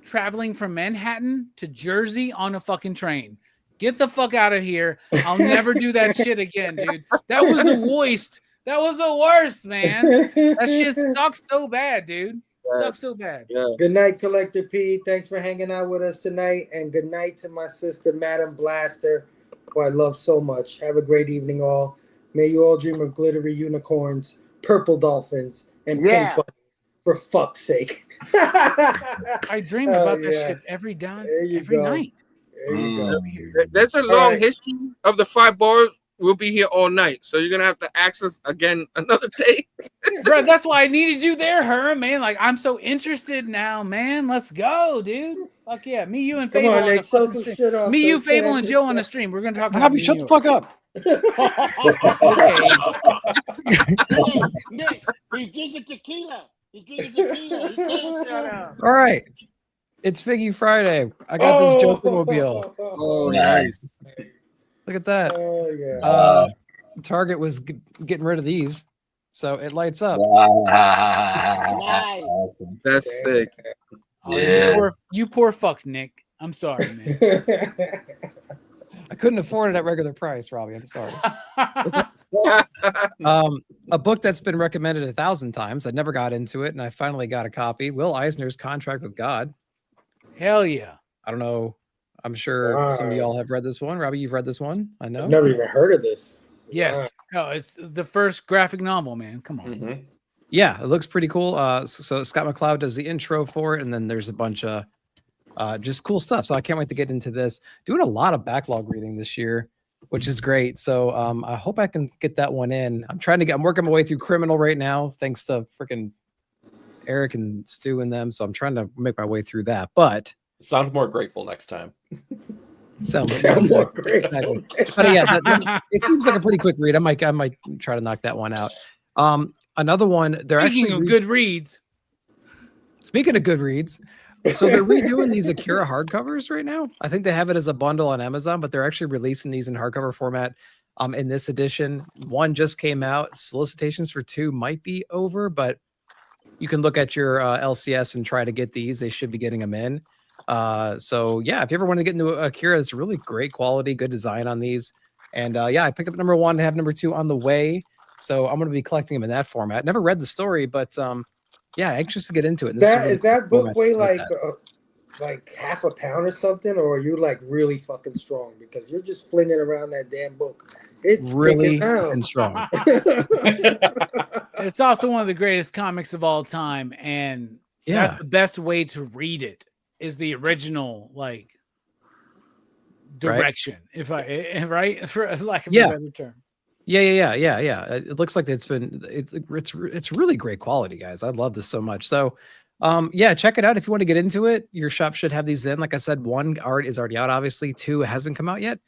traveling from Manhattan to Jersey on a fucking train. Get the fuck out of here. I'll never do that shit again, dude. That was the worst. That was the worst, man. That shit sucks so bad, dude. Sucks so bad. Yeah. Good night, Collector P. Thanks for hanging out with us tonight. And good night to my sister, Madam Blaster, who I love so much. Have a great evening, all. May you all dream of glittery unicorns, purple dolphins, and pink bunnies. For fuck's sake. I dream about that shit every night. There you go. There's a long history of the 5 boroughs. We'll be here all night, so you're gonna have to ask us again another day. Bro, that's why I needed you there, Herm, man. Like, I'm so interested now, man. Let's go, dude. Fuck yeah. Me, you, and Fable on the stream. Shit off, Me, you, Fable, and Joe on the stream. We're gonna talk about Robbie, shut the fuck up. Nick, he's drinking tequila. He can't shut up. All right. It's Figgy Friday. I got this Joker-mobile. Oh, nice. Look at that. Oh, yeah. Target was getting rid of these, so it lights up. Nice. That's sick. Oh, you poor fuck, Nick. I'm sorry, man. I couldn't afford it at regular price, Robbie. I'm sorry. A book that's been recommended 1,000 times. I never got into it, and I finally got a copy. Will Eisner's Contract with God. Hell yeah. I don't know. I'm sure some of y'all have read this one. Robbie, you've read this one. I know. I've never even heard of this. Yes. No, it's the first graphic novel, man. Come on. Mm-hmm. Yeah, it looks pretty cool. So Scott McCloud does the intro for it, and then there's a bunch of just cool stuff. So I can't wait to get into this. Doing a lot of backlog reading this year, which is great. So I hope I can get that one in. I'm working my way through Criminal right now, thanks to freaking Eric and Stu and them. So I'm trying to make my way through that. But sound more grateful next time. Sounds more grateful. exactly. But yeah, it seems like a pretty quick read. I might try to knock that one out. Another one. They're Speaking actually of good reads. Speaking of good reads, so they're redoing these Akira hardcovers right now. I think they have it as a bundle on Amazon, but they're actually releasing these in hardcover format. In this edition, one just came out. Solicitations for 2 might be over, but you can look at your LCS and try to get these. They should be getting them in. So yeah, if you ever want to get into Akira, it's really great quality, good design on these. And yeah, I picked up number 1 and have number 2 on the way. So I'm going to be collecting them in that format. Never read the story, but yeah, anxious to get into it. Is that book weigh like half a pound or something, or are you like really fucking strong because you're just flinging around that damn book? It's really out. and strong. It's also one of the greatest comics of all time, and that's the best way to read it is the original like direction. Right? Right, for lack of a better term. Yeah. It looks like it's really great quality, guys. I love this so much. So yeah, check it out if you want to get into it. Your shop should have these in. Like I said, 1 art is already out, obviously. 2 hasn't come out yet.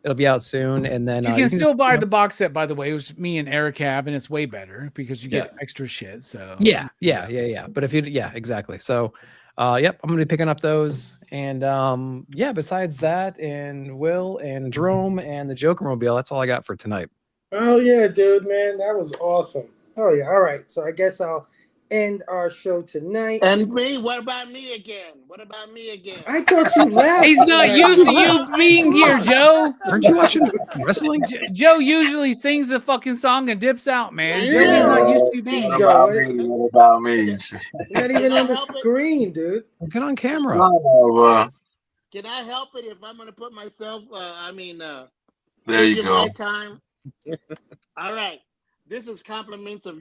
It'll be out soon. And then you can still buy the box set, by the way. It was me and Eric have, and it's way better because you get extra shit. So yeah. But if you exactly. So yep, I'm gonna be picking up those. And yeah, besides that, and Will and Jerome and the Joker Mobile, that's all I got for tonight. Oh yeah, dude, man, that was awesome. Oh yeah, all right. So I guess I'll end our show tonight. And me? What about me again? I thought you left. He's not used to you being here, Joe. Aren't you watching wrestling? Joe usually sings the fucking song and dips out, man. Joe is not used to being here. What about me? Not even on the screen, dude. Get on camera. Can I help it if I'm gonna put myself? There you go. My time. All right. This is compliments of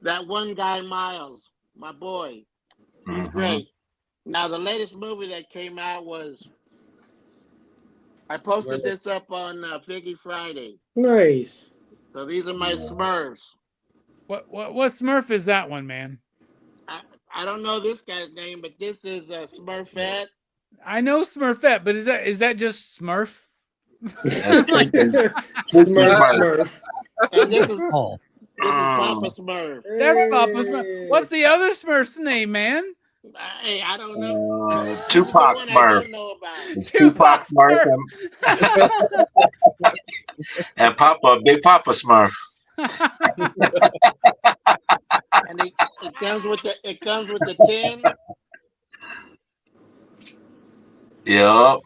that one guy, Miles, my boy. He's great. Now, the latest movie that came out was, I posted this up on Figgy Friday. Nice. So these are my Smurfs. What Smurf is that one, man? I don't know this guy's name, but this is Smurfette. I know Smurfette, but is that just Smurf? Smurf. And this is Papa Smurf. That's Papa Smurf. What's the other Smurf's name, man? Hey, I don't know. Tupac Smurf. It's Tupac Smurf and Big Papa Smurf. And it comes with the tin. Yep.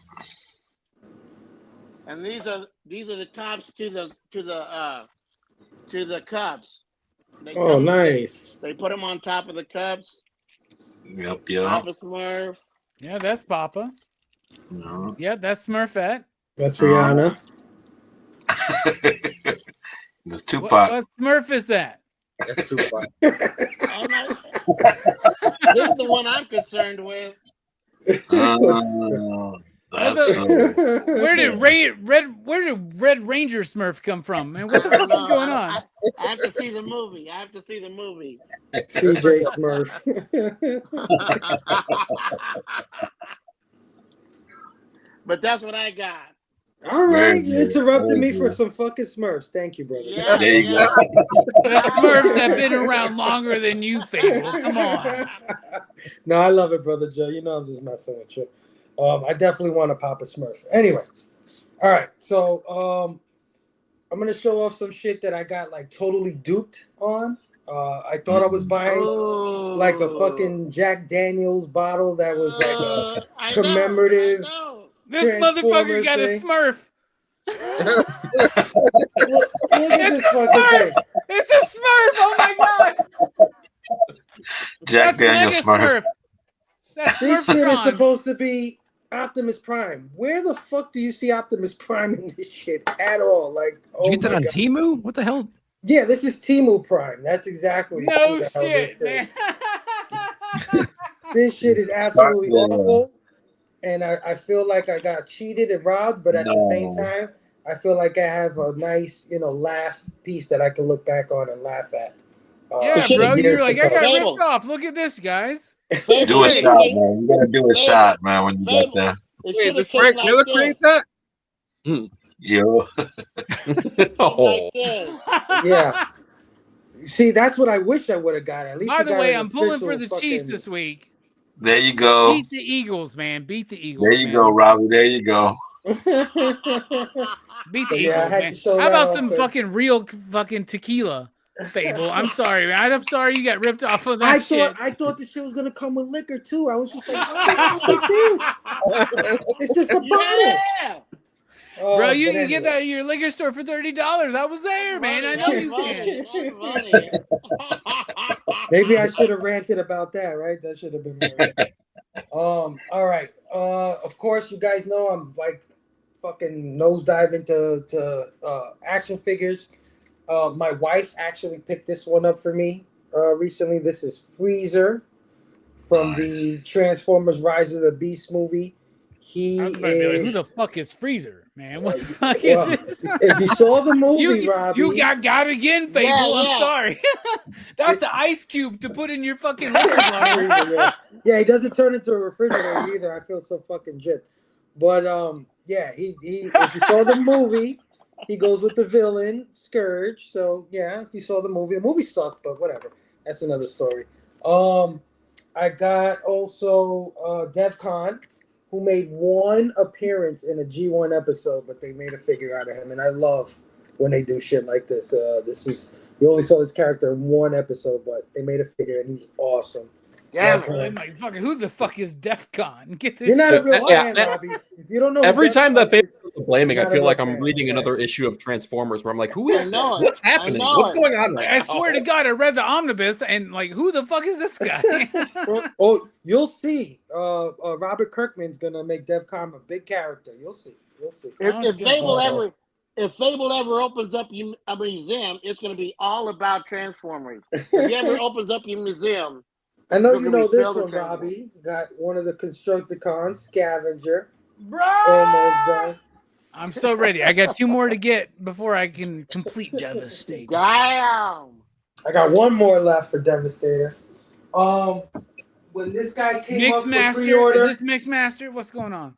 And these are the tops to the cups. Oh, nice. They put them on top of the cups. Yep. Papa Smurf. Yeah, that's Papa. No. Yeah, that's Smurfette. That's Rihanna. That's Tupac. What Smurf is that? That's Tupac. This is the one I'm concerned with. Where did Red Ranger Smurf come from? Man, what the fuck is going on? I have to see the movie. CJ Smurf. But that's what I got. All right, you interrupted me for some fucking Smurfs. Thank you, brother. Yeah, there you go. The Smurfs have been around longer than you, Fable. Come on. No, I love it, brother Joe. You know I'm just messing with you. I definitely want a Papa Smurf. Anyway, all right. So I'm gonna show off some shit that I got like totally duped on. I thought I was buying like a fucking Jack Daniels bottle that was like a commemorative. I know. This motherfucker got a Smurf. Look at this fucking thing. It's a Smurf. Oh my god. Jack Daniels Smurf. That's This shit is supposed to be Optimus Prime. Where the fuck do you see Optimus Prime in this shit at all? Like, Did you get that on Temu? What the hell? Yeah, this is Temu Prime. That's exactly no shit, man. This shit is absolutely awful. And I feel like I got cheated and robbed, but at the same time, I feel like I have a nice, laugh piece that I can look back on and laugh at. Yeah, bro, you're like, I got ripped off. Look at this, guys. Do a shot, man. You gotta do a shot, man, when you get there. It Wait, should did have came Frank like Miller this. create that? Yo. Like this. Yeah. See, that's what I wish I would have got. At least By you the got way, an I'm pulling for official the Chiefs fucking. this week. There you go. Beat the Eagles, man. Beat the Eagles. There you man. go, Robbie. There you go. Beat the Yeah, I Eagles, had man. to show How that about off some first. fucking real fucking tequila, Fable? I'm sorry, man. I'm sorry you got ripped off of that I shit. thought the shit was gonna come with liquor too. I was just like, what the fuck is this? It's just a bottle. Yeah. Bro, you But can get anyway. that at your liquor store for $30. I was there, man. I know you can. That's funny. Maybe I should have ranted about that, right? That should have been my rant. All right. Of course, you guys know I'm like fucking nosediving to action figures. My wife actually picked this one up for me recently. This is Freezer from the Transformers Rise of the Beast movie. He I was about to be like, who is. the fuck is Freezer, man? What the fuck is Well, this? if you saw the movie, Robbie, you got again, Fable. Yeah, I'm yeah. sorry. That's the ice cube to put in your fucking liquor bottle. yeah, he doesn't turn into a refrigerator either. I feel so fucking gypped. But yeah, he if you saw the movie, he goes with the villain Scourge. So yeah, if you saw the movie sucked, but whatever. That's another story. I got also DevCon, who made one appearance in a G1 episode, but they made a figure out of him, and I love when they do shit like this. You only saw this character in one episode, but they made a figure, and he's awesome. Damn I'm like, fucking, who the fuck is DefCon? Get this. You're not a real Yeah, fan, Robbie. If you don't know, who Every time DefCon that Fable is, does the blaming, you're I not a feel real like I'm fan, reading okay? another issue of Transformers where I'm like, who is I this? know it. What's I happening? know What's it. going on right I now? swear to God, I read the omnibus and like, who the fuck is this guy? Oh, you'll see. Robert Kirkman's gonna make DevCon a big character. You'll see. You'll see. If Fable ever opens up a museum, it's going to be all about Transformers. If he ever opens up your museum, I know it's you gonna know be this filled with one, Transformers. Robbie. Got one of the Constructicons, Scavenger. Bro, Almost done. I'm so ready. I got 2 more to get before I can complete Devastator. Damn. I got one more left for Devastator. When this guy came up for Mixmaster? pre-order, Is this Mixmaster? What's going on?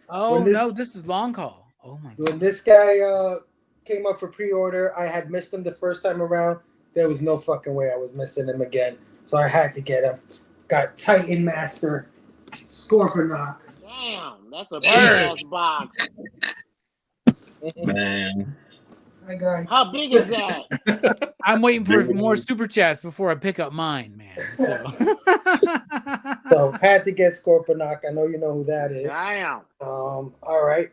Oh When this- no, this is long call. Oh my God. when this guy came up for pre-order, I had missed him the first time around. There was no fucking way I was missing him again, so I had to get him. Got Titan Master, Scorponok. Damn, that's a big ass box. Man. I got. How big is that? I'm waiting for more super chats before I pick up mine, man. So had to get Scorponok. I know you know who that is. Damn. All right.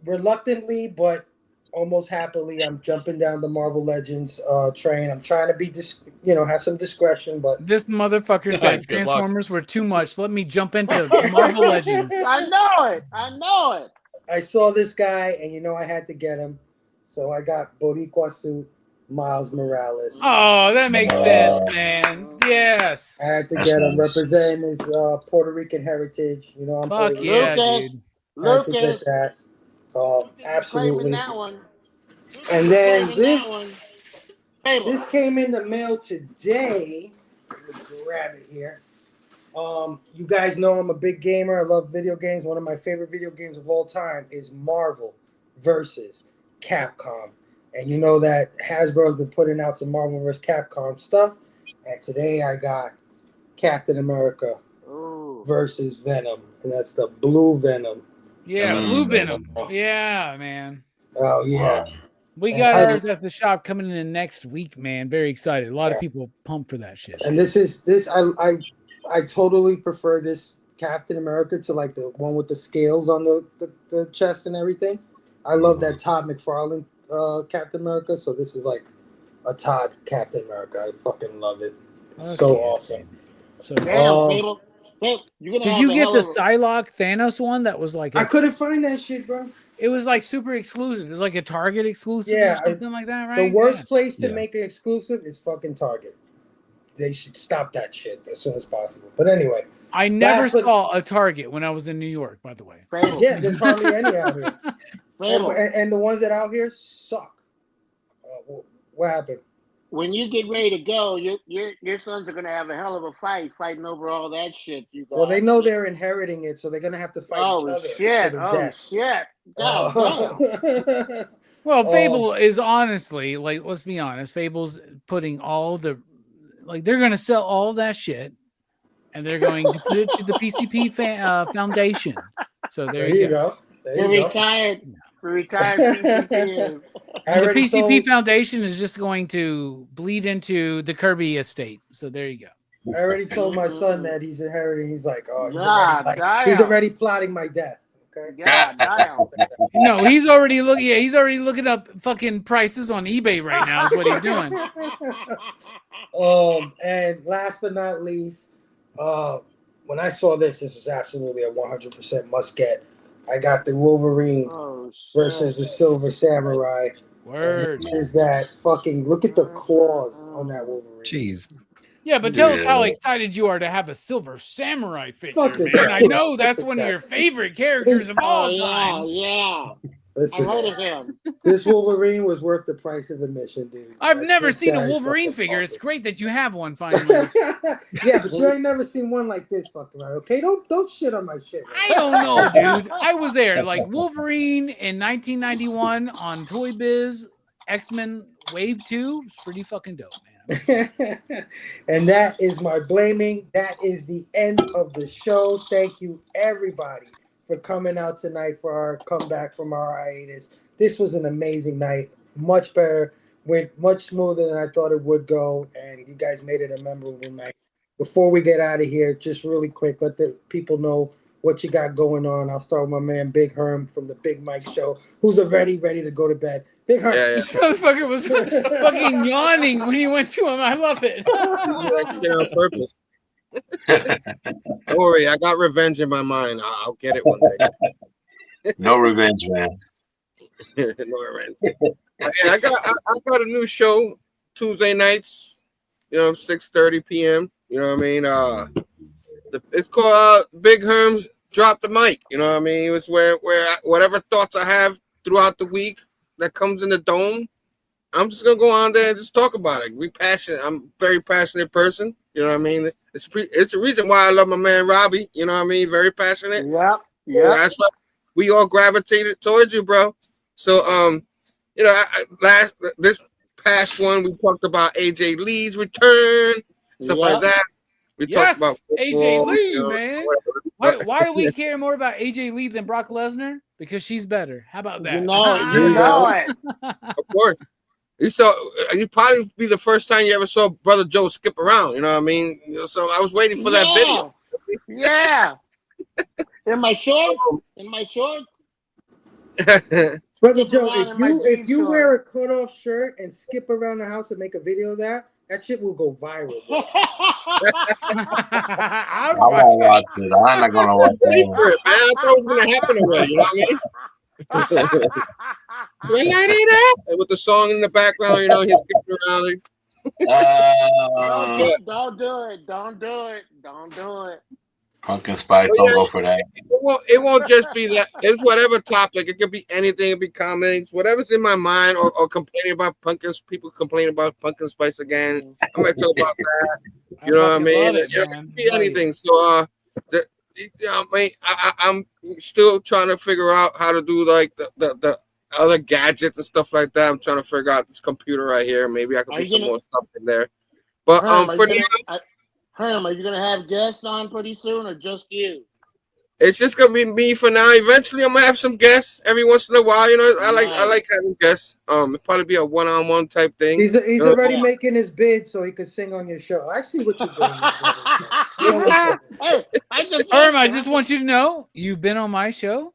Reluctantly, but almost happily, I'm jumping down the Marvel Legends train. I'm trying to be have some discretion, but This motherfucker said Good luck. Transformers were too much. Let me jump into Marvel Legends. I know it. I know it. I saw this guy, and I had to get him. So I got Boricua suit, Miles Morales. Oh, that makes sense, man. Yes. I had to That's get him nice. representing his Puerto Rican heritage. I'm Fuck Puerto Rican. yeah, Lucas. dude. I had to get Lucas. that. Absolutely. Claiming that one. And then Claiming that one. Fable. this came in the mail today. Let me grab it here. You guys know I'm a big gamer. I love video games. One of my favorite video games of all time is Marvel versus Capcom. And you know that Hasbro's been putting out some Marvel versus Capcom stuff. And today I got Captain America Ooh. versus Venom. And that's the blue Venom. Yeah, Mm. Blue Venom. Yeah, man. Oh, yeah. We got ours at the shop coming in next week, man. Very excited. A lot of people pumped for that shit. And I totally prefer this Captain America to like the one with the scales on the chest and everything. I love that Todd McFarlane Captain America, so this is like a Todd Captain America. I fucking love it. It's so Okay. awesome. So, Damn, Fable. Fable, you're gonna did have you a get hell the of a- Psylocke Thanos one that was like I couldn't find that shit, bro. it was like super exclusive. It was like a Target exclusive Yeah, or something like that, right? The worst Yeah. place to Yeah. make it exclusive is fucking Target. They should stop that shit as soon as possible. But anyway, I never Last but- saw a Target when I was in New York, by the way. Fable. yeah, there's hardly any out here. Fable. And the ones that out here suck. What happened? when you get ready to go, your sons are gonna have a hell of a fighting over all that shit you got. Well, they know they're inheriting it, so they're gonna have to fight each other to the death. Shit! God damn. Well, Fable is honestly, like, let's be honest, Fable's putting all the, like, they're going to sell all that shit and they're going to put it to the PCP Foundation. So there you go. There you For retired PCP. And the PCP Foundation is just going to bleed into the Kirby estate. So there you go. I already told my son that he's inheriting. He's like, oh, he's already plotting my death. Okay. God damn. No, he's already looking. Yeah, he's already looking up fucking prices on eBay right now. Is what he's doing. And last but not least, when I saw this was absolutely a 100% must get. I got the Wolverine versus the Silver Samurai. Word. Is that fucking, look at the claws on that Wolverine. Jeez. Yeah, but tell us how excited you are to have a Silver Samurai figure, Fuck this man. guy. I know that's one of your favorite characters of all time. Yeah. Listen, I heard of him. This Wolverine was worth the price of admission, dude. I've never This seen a guy's Wolverine fucking figure. awesome. It's great that you have one finally. Yeah, but you ain't never seen one like this, fucking right? Okay, don't shit on my shit. I don't know, dude. I was there. Like Wolverine in 1991 on Toy Biz, X-Men Wave 2. It's pretty fucking dope, man. And that is my blaming. That is the end of the show. Thank you, everybody, for coming out tonight for our comeback from our hiatus. This was an amazing night. Much better. Went much smoother than I thought it would go. And you guys made it a memorable night. Before we get out of here, just really quick, let the people know what you got going on. I'll start with my man Big Herm from the Big Mike Show, who's already ready to go to bed. Big Herm. This motherfucker was fucking yawning when you went to him. I love it. On purpose. Don't worry, I got revenge in my mind. I'll get it one day. No revenge, man. No revenge. I got a new show Tuesday nights, 6:30 p.m. You know what I mean? It's called Big Herm's Drop the Mic. You know what I mean? It's where whatever thoughts I have throughout the week that comes in the dome, I'm just gonna go on there and just talk about it. We passionate. I'm a very passionate person. You know what I mean? It's a reason why I love my man Robbie. You know what I mean? Very passionate. Yep. That's why we all gravitated towards you, bro. So this past one we talked about AJ Lee's return, stuff like that. We talked about AJ Lee, man. Why do we care more about AJ Lee than Brock Lesnar? Because she's better. How about that? You know it. Of course. You'd probably be the first time you ever saw Brother Joe skip around. You know what I mean? So I was waiting for that video. Yeah. In my shorts. Brother Joe, if you wear a cutoff shirt and skip around the house and make a video of that shit will go viral. I won't watch it. I'm not gonna watch it. Man, I thought it was gonna happen already. You know what I mean? With the song in the background, he's skipping around. Don't do it. Pumpkin Spice, don't go for that. It won't just be that. It's whatever topic. It could be anything. It could be comics, whatever's in my mind, or complaining about pumpkins. People complain about pumpkin spice again. I might talk about that. You know what I mean? It could be anything. So, I'm still trying to figure out how to do like the other gadgets and stuff like that. I'm trying to figure out this computer right here. Maybe I could do some more stuff in there. But for now. Herm, are you gonna have guests on pretty soon, or just you? It's just gonna be me for now. Eventually, I'm gonna have some guests every once in a while. I like having guests. It'll probably be a one-on-one type thing. He's already making his bid so he could sing on your show. I see what you're doing. Herm, I just want you to know you've been on my show,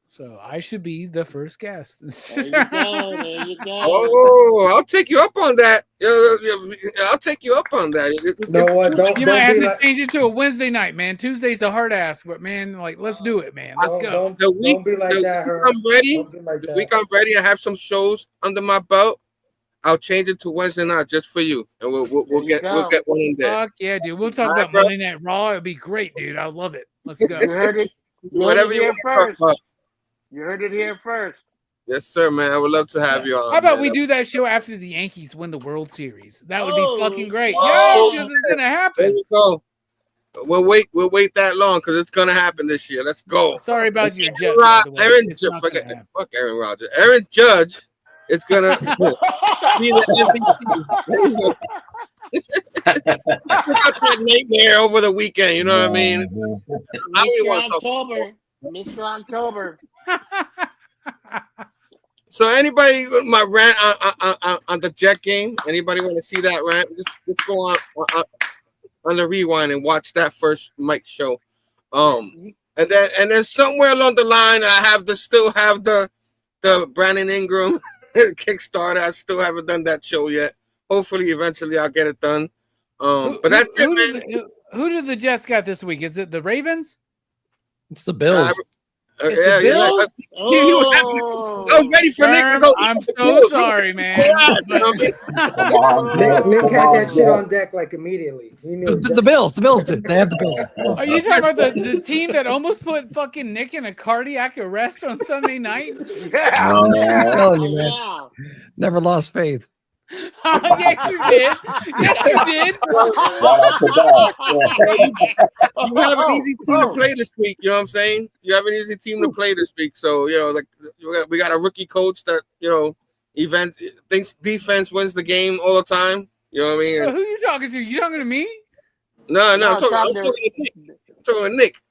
so I should be the first guest. There you go. Oh, I'll take you up on that. I'll take you up on that. No, don't. You might have to change it to a Wednesday night, man. Tuesday's a hard ass, but man, let's do it, man. Let's go. Don't be like that, Herm. I'm ready. The week I'm ready to have some shows under my belt. I'll change it to Wednesday night just for you, and we'll get one in there. Fuck yeah, dude. We'll talk about Monday Night Raw. It'd be great, dude. I love it. Let's go. You heard it. Whatever you want. You heard it here first. Yes, sir, man. I would love to have you on. How about man. we do that show after the Yankees win the World Series? That would be fucking great. Oh, Yo, because it's gonna there happen. you go. We'll wait that long because it's gonna happen this year. Let's go. Sorry about your Jets, by the way. It's not gonna happen. Fuck Aaron Rodgers. Aaron Judge is gonna be the MVP. That nightmare over the weekend. You know what I mean? I really want to talk. Mr. October. So anybody, my rant on the Jet game? Anybody want to see that rant? Just go on the rewind and watch that first Mike show. And then somewhere along the line, I still have the Brandon Ingram Kickstarter. I still haven't done that show yet. Hopefully, eventually, I'll get it done. But that's it, man. Who do the Jets got this week? Is it the Ravens? It's the Bills. It's the Bills? He was happy. I was ready for Nick to go. I'm so sorry, man. Nick had that shit on deck like immediately. He knew the Bills. The Bills did. They have the Bills. Are you talking about the team that almost put fucking Nick in a cardiac arrest on Sunday night? Yeah. I'm telling you, man. Never lost faith. Yes, you did. Yes, you did. You have an easy team to play this week. You know what I'm saying? You have an easy team to play this week. So, we got a rookie coach that, thinks defense wins the game all the time. You know what I mean? Who are you talking to? You talking to me? No, I'm talking to Nick.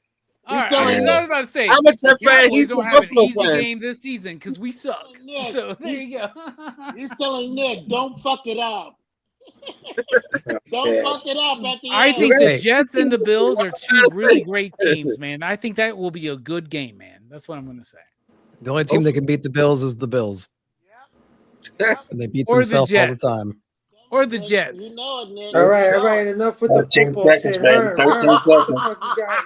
All right, I was about to say, I'm a Jet fan. He's don't a have an Buffalo easy fan. game this season because we suck. Nick, So there you go. He's telling Nick, don't fuck it up. Don't fuck it up at the I end. think the Jets and the Bills are two really great teams, man. I think that will be a good game, man. That's what I'm going to say. The only team that can beat the Bills is the Bills. And they beat themselves all the time. Or the Jets. You know it, Nick. All right. Enough with the 13 football seconds, shit. baby. Herm, 13 what the seconds. fuck you got?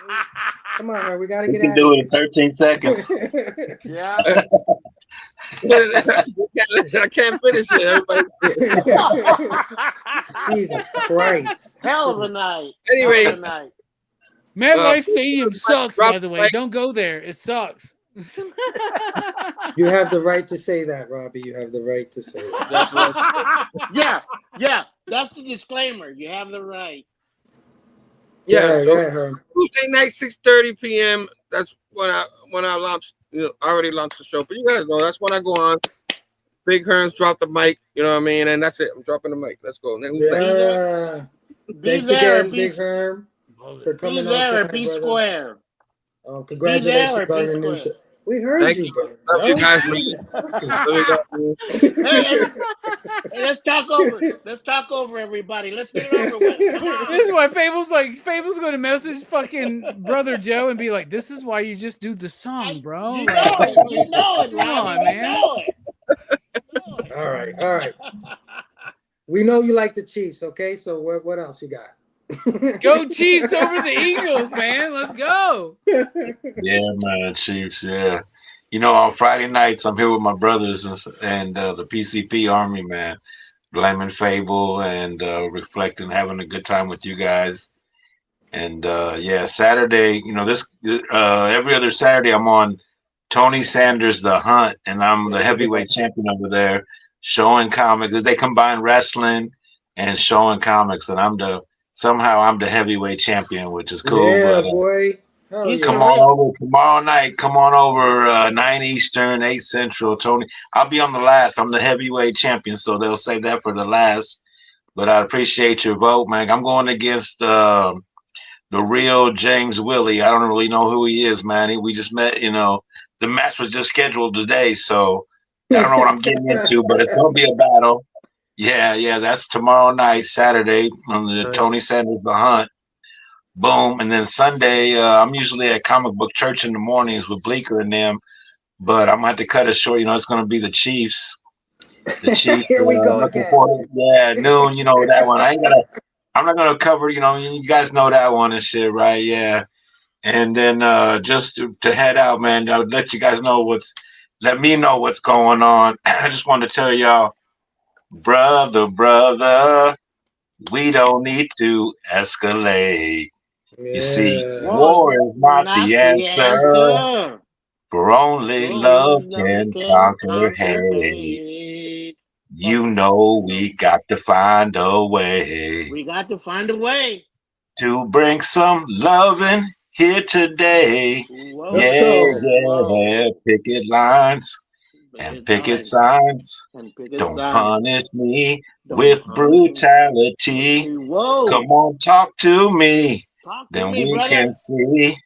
Come on, man. We got to We get can out do of it in 13 seconds. Yeah. I can't finish it, everybody. Jesus Christ. Hell of a night. Anyway. Hell of a night. MetLife Stadium sucks, by the way. Mike. Don't go there. It sucks. You have the right to say that, Robbie. You have the right to say that. Yeah. That's the disclaimer. You have the right. Yeah, go ahead, Herm. Tuesday night, 6:30 p.m. That's when I launched. I already launched the show, but you guys know that's when I go on. Big Herms drop the mic. You know what I mean, and that's it. I'm dropping the mic. Let's go. Yeah. Thanks again, Big Herm, for coming on. Be there, tonight, be brother. square. Congratulations on the new show. We heard Thank you, you. brother. Love you guys, Hey, let's talk over everybody. Let's get it over with. This is why Fable's going to message fucking brother Joe and be like, "This is why you just do the song, bro." You know it, Come on, man. All right. We know you like the Chiefs, okay? So what else you got? Go Chiefs over the Eagles, man. Let's go. Yeah, man, Chiefs. Yeah, on Friday nights I'm here with my brothers and the PCP Army, man, blamephble and reflecting, having a good time with you guys. And Saturday, every other Saturday I'm on Tony Sanders The Hunt, and I'm the heavyweight champion over there, showing comics. They combine wrestling and showing comics, and somehow I'm the heavyweight champion, which is cool. Yeah, but, boy. Come on over tomorrow night. Come on over 9 Eastern, 8 Central. Tony, I'll be on the last. I'm the heavyweight champion, so they'll save that for the last. But I appreciate your vote, man. I'm going against the real James Willie. I don't really know who he is, man. We just met, the match was just scheduled today, so I don't know what I'm getting into, but it's going to be a battle. Yeah, that's tomorrow night, Saturday, on the Tony Sanders The Hunt. Boom. And then Sunday, I'm usually at Comic Book Church in the mornings with Bleecker and them, but I'm going to have to cut it short. It's going to be the Chiefs. The Chiefs. Here we go again. Noon, that one. I'm not going to cover, you guys know that one and shit, right? Yeah. And then just to head out, man, I'll let you guys know let me know what's going on. I just want to tell y'all, brother, we don't need to escalate. You see, war is not the answer. For only love can conquer hate. hate. You know we got to find a way We got to find a way. to bring some loving here today. Whoa, Let's Yeah, go. whoa. yeah, picket lines and Picket picket signs signs. and picket Don't signs. punish me Don't with punish brutality. me. Whoa. Come on, talk to me. Talk to Then me, we brother. can see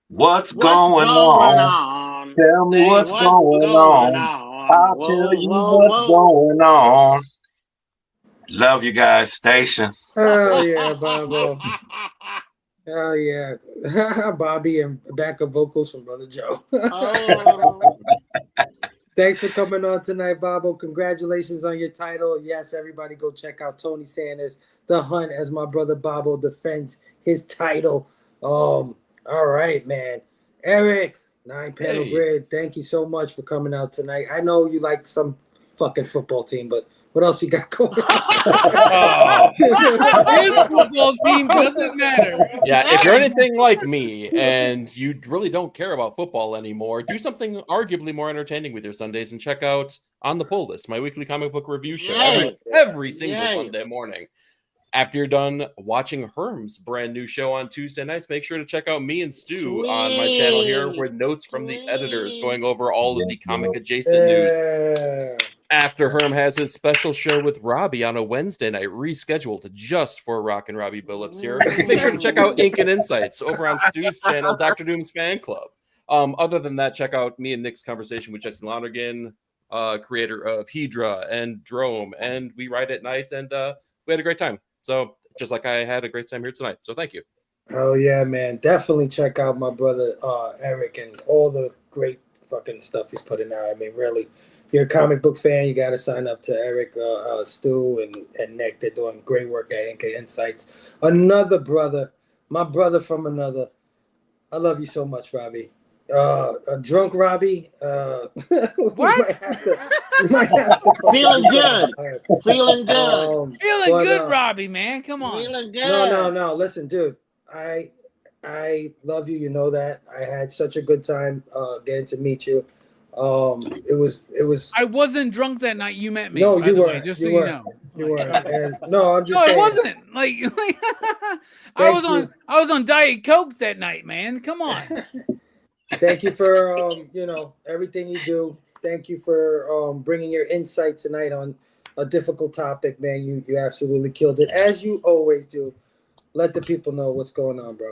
what's What's going going on. on? Tell me Say what's what's going going on. on. I'll tell Whoa, you whoa, what's whoa. going on. Love you guys, station. Oh yeah, Bobo. Oh yeah, Bobby and backup vocals from Brother Joe. Oh. Thanks for coming on tonight, Bobo. Congratulations on your title. Yes, everybody go check out Tony Sanders, The Hunt, as my brother Bobo defends his title. All right, man. Eric, 9-panel Hey. grid. Thank you so much for coming out tonight. I know you like some fucking football team, but what else you got going on? His football team doesn't matter. Yeah, if you're anything like me and you really don't care about football anymore, do something arguably more entertaining with your Sundays and check out On the Pull List, my weekly comic book review show every single Yay. Sunday morning. After you're done watching Herm's brand new show on Tuesday nights, make sure to check out me and Stu on my channel here with notes from the editors going over all of the comic adjacent news. After Herm has his special show with Robbie on a Wednesday night, rescheduled just for Rock and Robbie Billups here. Make sure to check out Ink and Insights over on Stu's channel, Dr. Doom's Fan Club. Other than that, check out me and Nick's conversation with Jesse Lonergan, creator of Hedra and Drome, and we ride at night, and we had a great time. So just like I had a great time here tonight. So thank you. Oh yeah, man. Definitely check out my brother Eric and all the great fucking stuff he's putting out. I mean, really, you're a comic book fan, you got to sign up to Eric, Stu, and Nick. They're doing great work at NK Insights. Another brother, my brother from another. I love you so much, Robbie. Drunk Robbie. What? we might have to Feeling good. Feeling good. Feeling good, Robbie, man. Come on. Feeling good. No. Listen, dude. I love you. You know that. I had such a good time getting to meet you. It was. I wasn't drunk that night you met me. No, by you the weren't. way, just You so weren't. you know. You weren't. And no, I'm just No, saying. I wasn't. Like I was on Diet Coke that night, man. Come on. Thank you for everything you do. Thank you for bringing your insight tonight on a difficult topic, man. You absolutely killed it, as you always do. Let the people know what's going on, bro.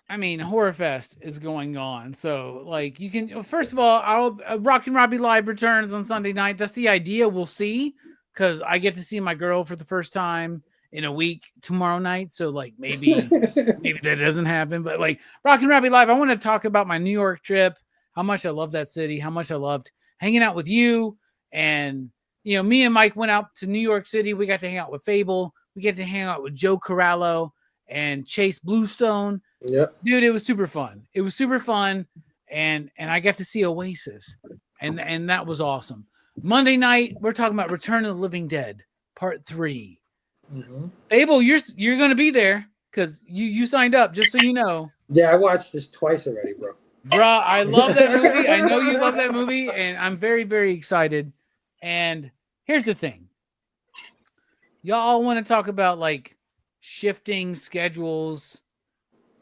I mean, Horror Fest is going on, so like you can. First of all, Rock and Robbie Live returns on Sunday night. That's the idea. We'll see, because I get to see my girl for the first time in a week tomorrow night. So like maybe that doesn't happen. But like Rock and Robbie Live, I want to talk about my New York trip. How much I love that city. How much I loved hanging out with you. And me and Mike went out to New York City. We got to hang out with Fable. We get to hang out with Joe Corallo and Chase Bluestone. Yep. Dude, it was super fun. It was super fun. And I got to see Oasis. And that was awesome. Monday night, we're talking about Return of the Living Dead, Part 3. Mm-hmm. Abel, you're going to be there because you signed up, just so you know. Yeah, I watched this twice already, bro. Bruh, I love that movie. I know you love that movie, and I'm very, very excited. And here's the thing. Y'all want to talk about, like, shifting schedules.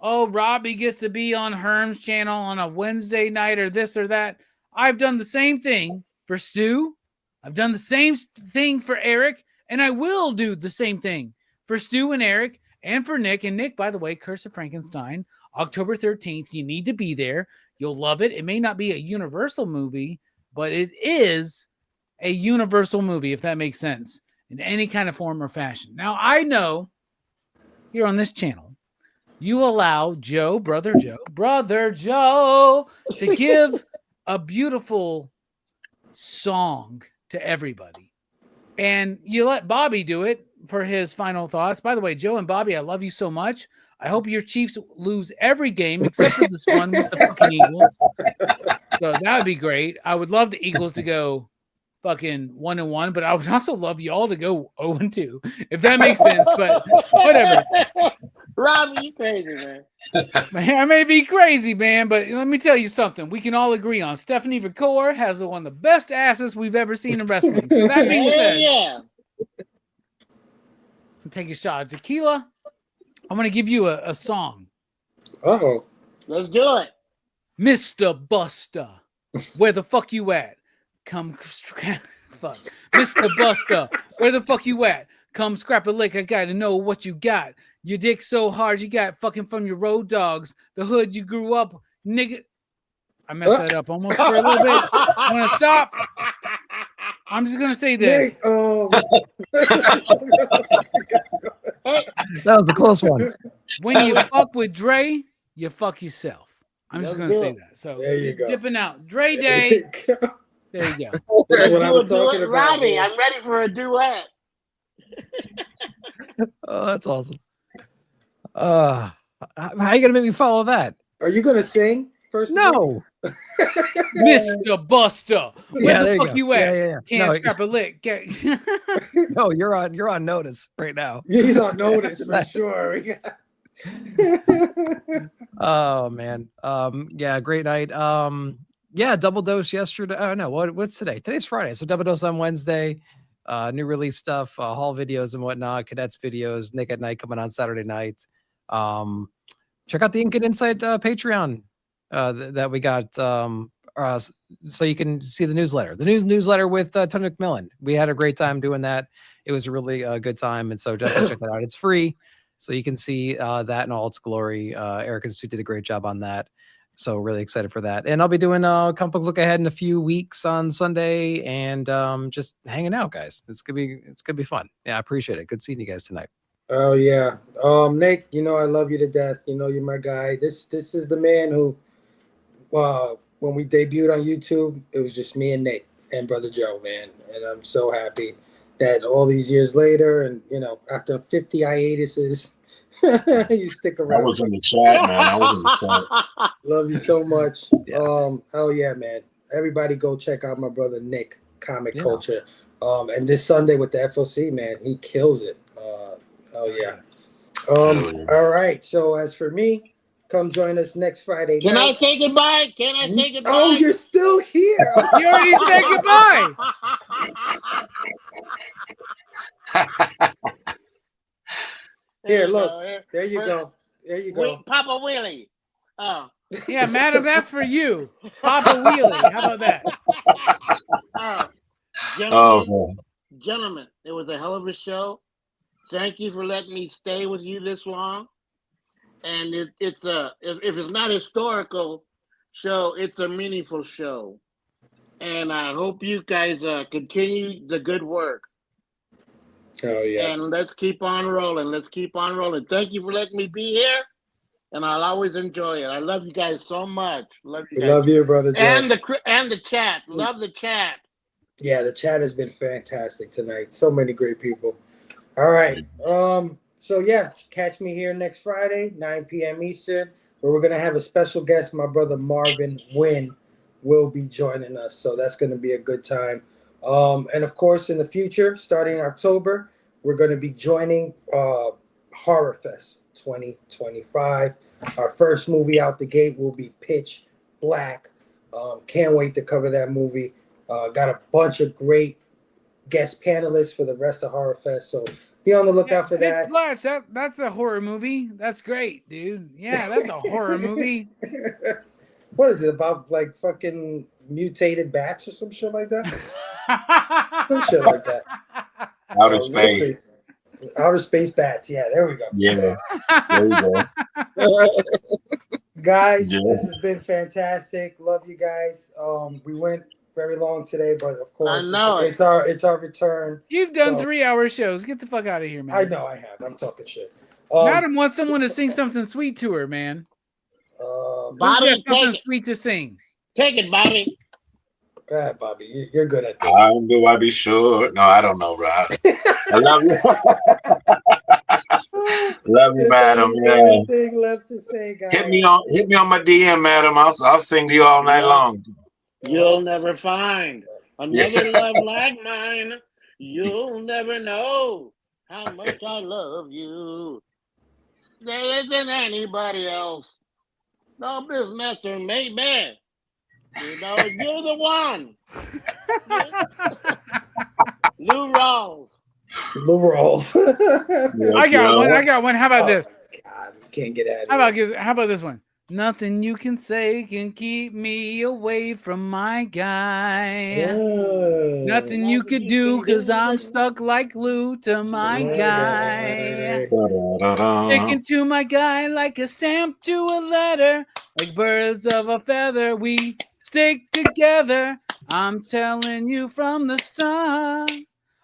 Oh, Robbie gets to be on Herm's channel on a Wednesday night or this or that. I've done the same thing for Stu. I've done the same thing for Eric, and I will do the same thing for Stu and Eric and for Nick. And Nick, by the way, Curse of Frankenstein, October 13th. You need to be there. You'll love it. It may not be a Universal movie, but it is a Universal movie, if that makes sense, in any kind of form or fashion. Now, I know here on this channel, you allow Brother Joe, to give a beautiful song to everybody. And you let Bobby do it for his final thoughts. By the way, Joe and Bobby, I love you so much. I hope your Chiefs lose every game except for this one with the fucking Eagles. So that would be great. I would love the Eagles to go fucking 1-1, but I would also love y'all to go 0-2, if that makes sense. But whatever. Robbie, you crazy, man. Man, I may be crazy, man, but let me tell you something. We can all agree on Stephanie Vicor has one of the best asses we've ever seen in wrestling. So that being said, yeah. Take a shot of tequila. I'm going to give you a song. Uh-oh. Let's do it. Mr. Buster, where the fuck you at? Come, fuck. Mr. Buster, where the fuck you at? Come scrap a lick, I gotta know what you got. Your dick so hard you got fucking from your road dogs. The hood you grew up, nigga. I messed that up almost for a little bit. I'm gonna stop. I'm just gonna say this. Nick, That was a close one. When you fuck with Dre, you fuck yourself. I'm just gonna say that. So there you go. Dipping out. Dre Day. There you go. That's what I was talking about. Robbie, I'm ready for a duet. Oh, that's awesome. How are you gonna make me follow that? Are you gonna sing first? No. Mr. Buster, where the fuck you at? Yeah. Can't No, scrap a lick. no, you're on notice right now. He's on notice for sure. Oh man. Yeah, great night. Yeah, double dose yesterday. Oh no, what's today? Today's Friday, so double dose on Wednesday. New release stuff, haul videos and whatnot, cadets videos, Nick at Night coming on Saturday night. Check out the Ink and Insight Patreon that we got, so you can see the newsletter. The newsletter with Tony McMillan. We had a great time doing that. It was a really good time, and so definitely check that out. It's free, so you can see that in all its glory. Eric and Stu did a great job on that. So really excited for that. And I'll be doing a comic book look ahead in a few weeks on Sunday, and just hanging out, guys. It's gonna be fun. Yeah, I appreciate it. Good seeing you guys tonight. Oh yeah. Nick, you know I love you to death. You know you're my guy. This is the man who when we debuted on YouTube, it was just me and Nick and Brother Joe, man. And I'm so happy that all these years later, and you know, after 50 hiatuses, you stick around. I was in the chat, man. I was in the chat. Love you so much. Hell yeah, man. Everybody go check out my brother Nick, Comic Culture. And this Sunday with the FOC, man, he kills it. Oh yeah. All right. So as for me, come join us next Friday. Can I say goodbye? Can I say goodbye? Oh, you're still here. You already said goodbye. Here, look. There you go. There you go. Papa Willie. Oh. Yeah, madam, that's for you. Papa Wheelie. How about that? Gentlemen, it was a hell of a show. Thank you for letting me stay with you this long. And if it's not a historical show, it's a meaningful show. And I hope you guys continue the good work. Oh yeah. And let's keep on rolling. Let's keep on rolling. Thank you for letting me be here. And I'll always enjoy it. I love you guys so much. Love you guys. Love you, brother Joe. And the chat. Love the chat. Yeah, the chat has been fantastic tonight. So many great people. All right. So yeah, catch me here next Friday, 9 p.m. Eastern, where we're gonna have a special guest. My brother Marvin Wynn will be joining us. So that's gonna be a good time. And of course, in the future, starting October, we're gonna be joining Horror Fest 2025. Our first movie out the gate will be Pitch Black. Can't wait to cover that movie. Got a bunch of great guest panelists for the rest of Horror Fest, so be on the lookout for that. That's a horror movie. That's great, dude. Yeah, that's a horror movie. What is it about? Like fucking mutated bats or some shit like that? Some shit like that. Outer space. Outer space bats. Yeah, there we go. Yeah, there we go. Guys, this has been fantastic. Love you guys. We went very long today, but of course, it's our return. You've done 3-hour shows. Get the fuck out of here, man. I know I have. I'm talking shit. Madam wants someone to sing something sweet to her, man. Bobby, something sweet to sing. Take it, Bobby. Go ahead, Bobby. You're good at this. Do I be sure? No, I don't know, Rob. I love you. Love you, madam. Yeah. Anything left to say, guys? Hit me on my DM, madam. I'll sing to you all night long. You'll never find another love like mine. You'll never know how much I love you. There isn't anybody else. No, this Mr. Maybe. You know, you're the one. Lou Rawls. Lou Rawls. I got one. I got one. How about this? God, we can't get out of here. How about this one? Nothing you can say can keep me away from my guy. Nothing you could do, cause I'm stuck like glue to my guy. Sticking to my guy like a stamp to a letter. Like birds of a feather, we stick together. I'm telling you from the start,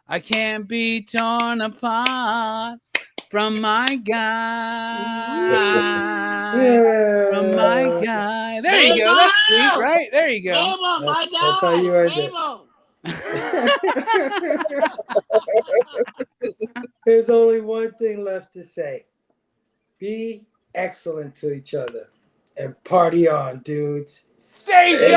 I can't be torn apart from my guy. From my guy. There you go. That's sweet, right? There you go. That's how you end it. There's only one thing left to say. Be excellent to each other. And party on, dudes. Station!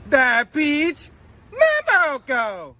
The Peach Memo Go!